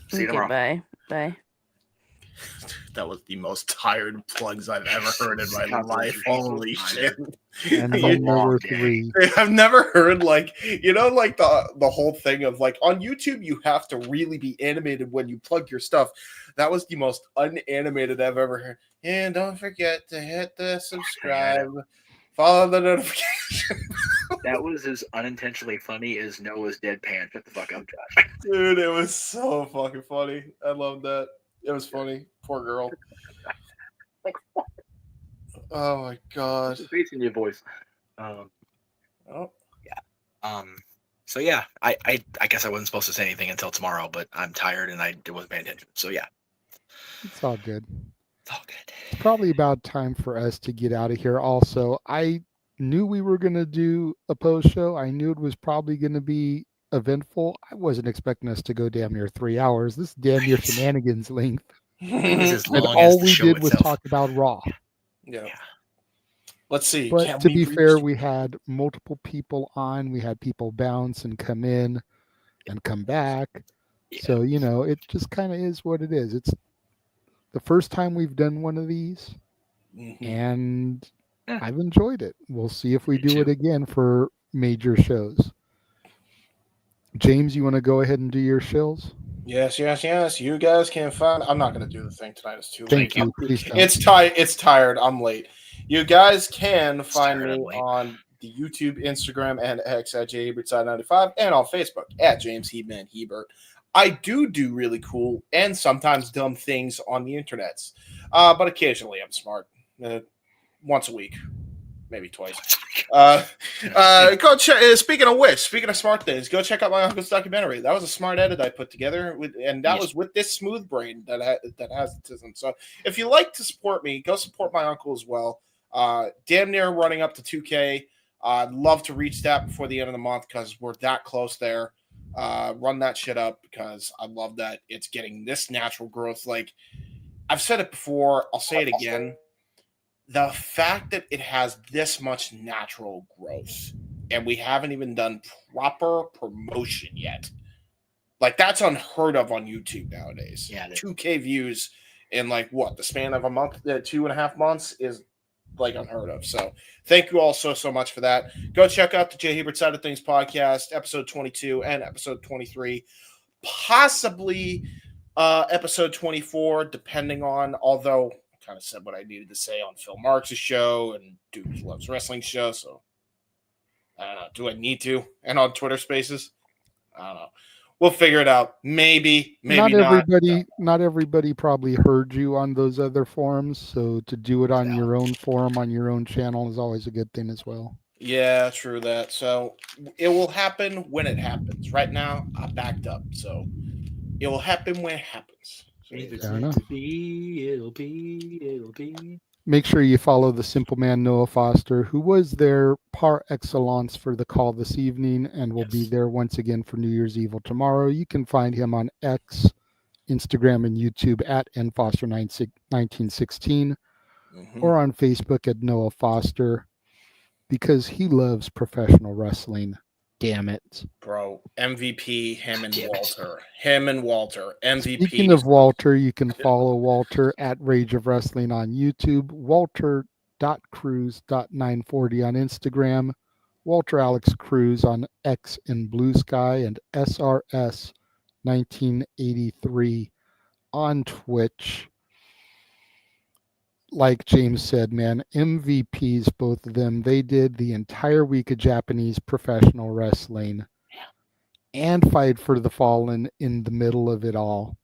See you Okay, tomorrow. bye. That was the most tired plugs I've ever heard in my life. Holy shit. And number 3. I've never heard the whole thing of like on YouTube you have to really be animated when you plug your stuff. That was the most unanimated I've ever heard. And don't forget to hit the subscribe, follow the notification. That was as unintentionally funny as Noah's deadpan. Shut the fuck up, Josh. Dude, it was so fucking funny. I love that. It was funny. Poor girl. Oh my god. It's in your voice. Oh. Yeah. So yeah, I guess I wasn't supposed to say anything until tomorrow, but I'm tired and I wasn't paying attention. So yeah. It's all good. It's all good. It's probably about time for us to get out of here. Also, I knew we were going to do a post show. I knew it was probably going to be eventful. I wasn't expecting us to go damn near 3 hours. This damn near shenanigans length. It was as And long all as the we show did was itself. talk about Raw. Yeah. Let's see. But Can to we be reach- fair, we had multiple people on. We had people bounce and come in and come back. Yeah. So, it just kind of is what it is. It's the first time we've done one of these, and Yeah. I've enjoyed it. We'll see if we Me do too. it again for major shows. James, you want to go ahead and do your shills? Yes. You guys can find. I'm not going to do the thing tonight. It's too Thank late. you. Please don't. It's tired. I'm late. You guys can find tired, I'm me late. on the YouTube, Instagram, and X at JHebertside95 and on Facebook at James Heebman Hebert. I do really cool and sometimes dumb things on the internets, but occasionally I'm smart. Once a week, maybe twice. Go check. Speaking of which, speaking of smart things, go check out my uncle's documentary. That was a smart edit I put together, and that was with this smooth brain that has autism. So if you like to support me, go support my uncle as well. Damn near running up to 2K. I'd love to reach that before the end of the month because we're that close there. Run that shit up because I love that it's getting this natural growth. Like I've said it before, I'll say it again. The fact that it has this much natural growth and we haven't even done proper promotion yet. Like that's unheard of on YouTube nowadays. Yeah, 2K views in like what the span of a month, 2.5 months is like unheard of. So thank you all so much for that. Go check out the Jay Hebert Side of Things podcast, episode 22 and episode 23, possibly episode 24, depending on, although kind of said what I needed to say on Phil Marks' show and Dude Loves Wrestling show. So I don't know. Do I need to? And on Twitter Spaces, I don't know. We'll figure it out. Maybe not. Not everybody probably heard you on those other forums. So to do it on your own forum on your own channel is always a good thing as well. Yeah, true that. So it will happen when it happens. Right now, I backed up. So it will happen when it happens. It'll be. Make sure you follow the Simple Man Noah Foster, who was there par excellence for the call this evening and will be there once again for New Year's Evil tomorrow. You can find him on X, Instagram, and YouTube at nfoster1916 or on Facebook at Noah Foster because he loves professional wrestling. Damn it. Bro, MVP, him and Walter. MVP. Speaking of Walter, you can follow Walter at Rage of Wrestling on YouTube, Walter.Cruz.940 on Instagram, Walter Alex Cruz on X and Blue Sky, and SRS 1983 on Twitch. Like James said, man, MVPs, both of them. They did the entire week of Japanese professional wrestling and Fight for the Fallen in the middle of it all.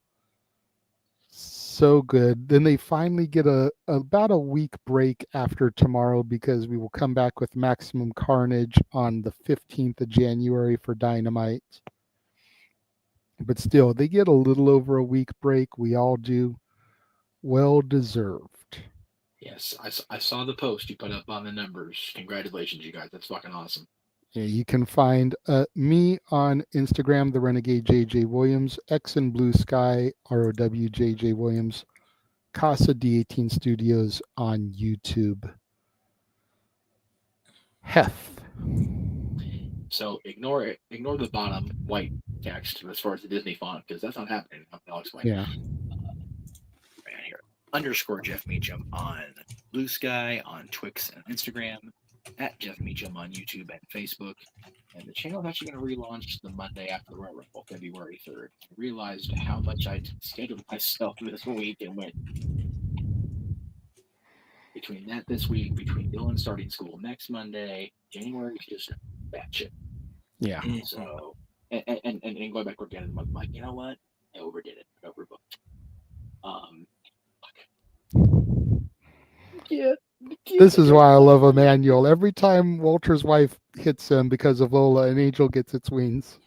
So good. Then they finally get about a week break after tomorrow because we will come back with Maximum Carnage on the 15th of January for Dynamite. But still, they get a little over a week break. We all do. Well deserved. Yes, I saw the post you put up on the numbers. Congratulations, you guys. That's fucking awesome. Yeah, you can find me on Instagram, the Renegade JJ Williams, X and Blue Sky, ROW JJ Williams, Casa D18 Studios on YouTube. Hef. So ignore it. Ignore the bottom white text as far as the Disney font because that's not happening. I'll explain. Yeah. Right here. _ Jeff Meacham on Blue Sky, on Twix and Instagram, at Jeff Meacham on YouTube and Facebook. And the channel is actually going to relaunch the Monday after the Royal Rumble, February 3rd. I realized how much I scheduled myself this week and went between that this week, between Dylan starting school next Monday, January is just batshit. Yeah. So, and going back again, I'm like, you know what? I overdid it. I overbooked. Yeah. This is why I love Emmanuel. Every time Walter's wife hits him because of Lola, an angel gets its wings.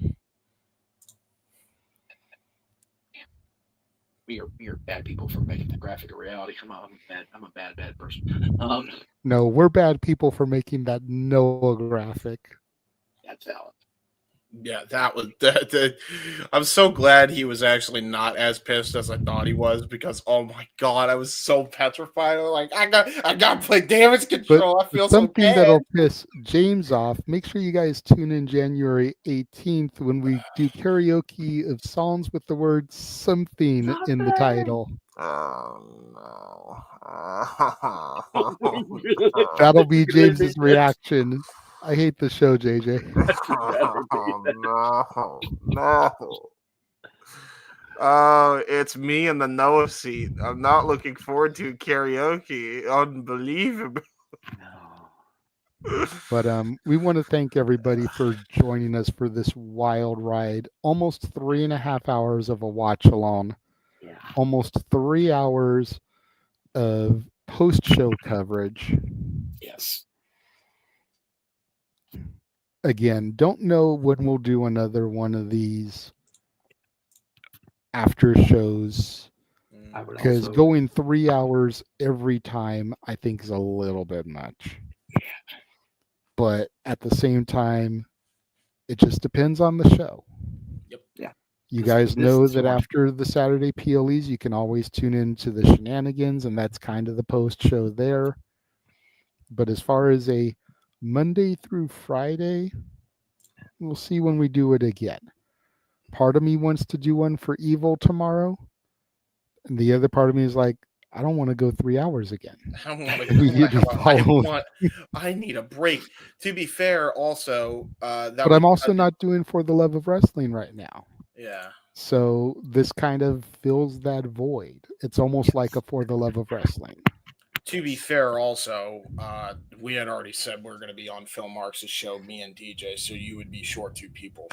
We are bad people for making the graphic a reality. I'm a bad person. No, we're bad people for making that Noah graphic. That's valid. Yeah, that was that. I'm so glad he was actually not as pissed as I thought he was because oh my god, I was so petrified. Like I got to play damage control. I feel something so bad. That'll piss James off. Make sure you guys tune in January 18th when we do karaoke of songs with the word something in the title. Oh no. That'll be James's reaction. I hate the show, JJ. No. Oh, it's me in the Noah seat. I'm not looking forward to karaoke. Unbelievable. But we want to thank everybody for joining us for this wild ride. Almost 3.5 hours of a watch along. Yeah. Almost 3 hours of post-show coverage. Yes. Again, don't know when we'll do another one of these after shows, I would because also going 3 hours every time I think is a little bit much. But at the same time, it just depends on the show. Yep. Yeah. You This- guys this know is that too much. after the Saturday PLEs, you can always tune into the shenanigans, and that's kind of the post show there. But as far as a Monday through Friday, we'll see when we do it again. Part of me wants to do one for Evil tomorrow, and the other part of me is like, I don't want to go 3 hours again. I want to Immediately follow. I need a break. To be fair, also, But I'm also not doing For the Love of Wrestling right now. Yeah. So this kind of fills that void. It's almost like a For the Love of Wrestling. To be fair, also, we had already said we're going to be on Phil Marks' show, me and DJ, so you would be short 2 people.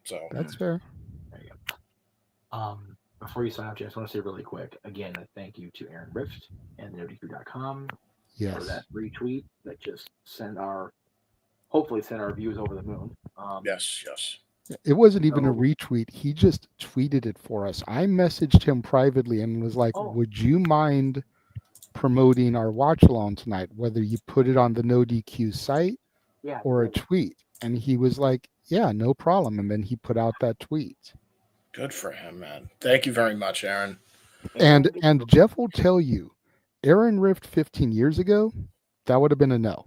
So that's fair. There you go. Before you sign off, I just want to say really quick, again, a thank you to Aaron Rift and NerdQ.com for that retweet that just hopefully sent our views over the moon. Yes, yes. It wasn't even a retweet. He just tweeted it for us. I messaged him privately and was like, would you mind promoting our watch along tonight, whether you put it on the No DQ site or a tweet? And he was like, yeah, no problem. And then he put out that tweet. Good for him, man. Thank you very much, Aaron. And Jeff will tell you, Aaron Rift 15 years ago, that would have been a no.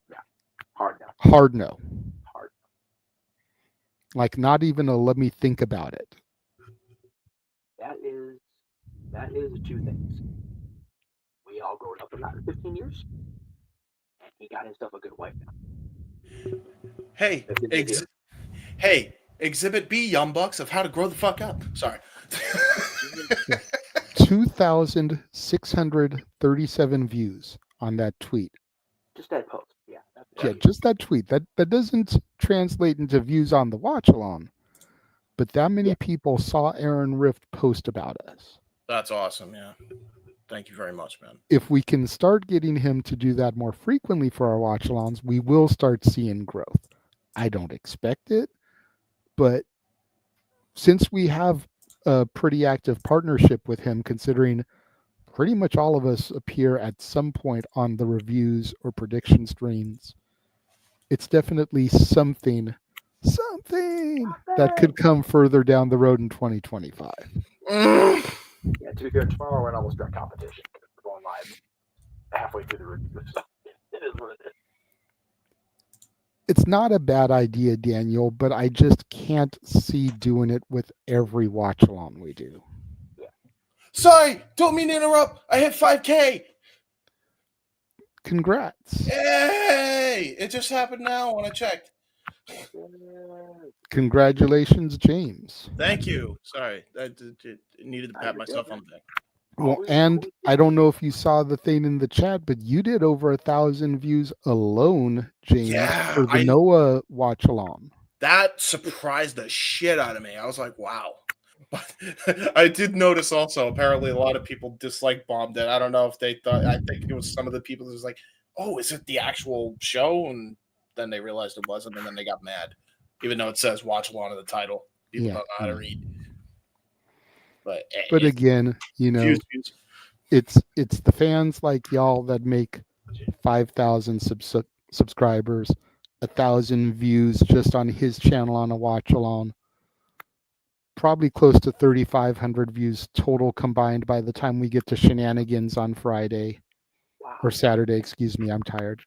Yeah. Hard no. Hard no. Hard. Like not even a let me think about it. That is 2 things. We all grown up in that 15 years, and he got himself a good wife now. Hey, Exhibit B, Young Bucks, of how to grow the fuck up. Sorry. 2,637 views on that tweet. Just that post, yeah. Just that tweet. That doesn't translate into views on the watch along, but that many people saw Aaron Rift post about us. That's awesome, yeah. Thank you very much, man. If we can start getting him to do that more frequently for our watch alongs, we will start seeing growth. I don't expect it, but since we have a pretty active partnership with him, considering pretty much all of us appear at some point on the reviews or prediction streams, it's definitely something that could come further down the road in 2025. Yeah, to be fair, tomorrow we're in almost direct competition. We're going live halfway through the review, so it is what it is. It's not a bad idea, Daniel, but I just can't see doing it with every watch along we do. Yeah. Sorry, don't mean to interrupt. I hit 5K. Congrats. Hey, it just happened now when I checked. Congratulations, James. Thank you. Sorry, I needed to pat myself on the back. Well, and I don't know if you saw the thing in the chat, but you did over 1,000 views alone, James, for the Noah watch along. That surprised the shit out of me. I was like, wow. But I did notice also, apparently a lot of people dislike bombed it. I don't know if they thought, I think it was some of the people that was like, oh, is it the actual show? And then they realized it wasn't, and then they got mad. Even though it says watch along in the title. People don't know how to read. But again, you know, it's the fans like y'all that make 5,000 subscribers, 1,000 views just on his channel on a watch along. Probably close to 3,500 views total combined by the time we get to shenanigans on Friday or Saturday. Excuse me, I'm tired.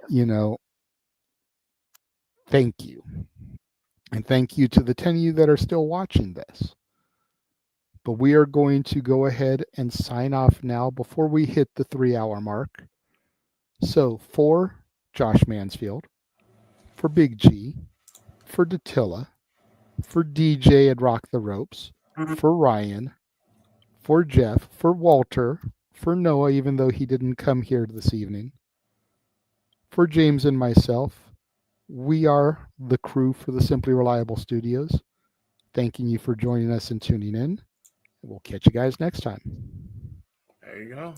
You know, thank you. And thank you to the 10 of you that are still watching this. But we are going to go ahead and sign off now before we hit the 3-hour mark. So for Josh Mansfield, for Big G, for Datilla, for DJ at Rock the Ropes, for Ryan, for Jeff, for Walter, for Noah, even though he didn't come here this evening, for James and myself, we are the crew for the Simply Reliable Studios. Thanking you for joining us and tuning in. We'll catch you guys next time. There you go.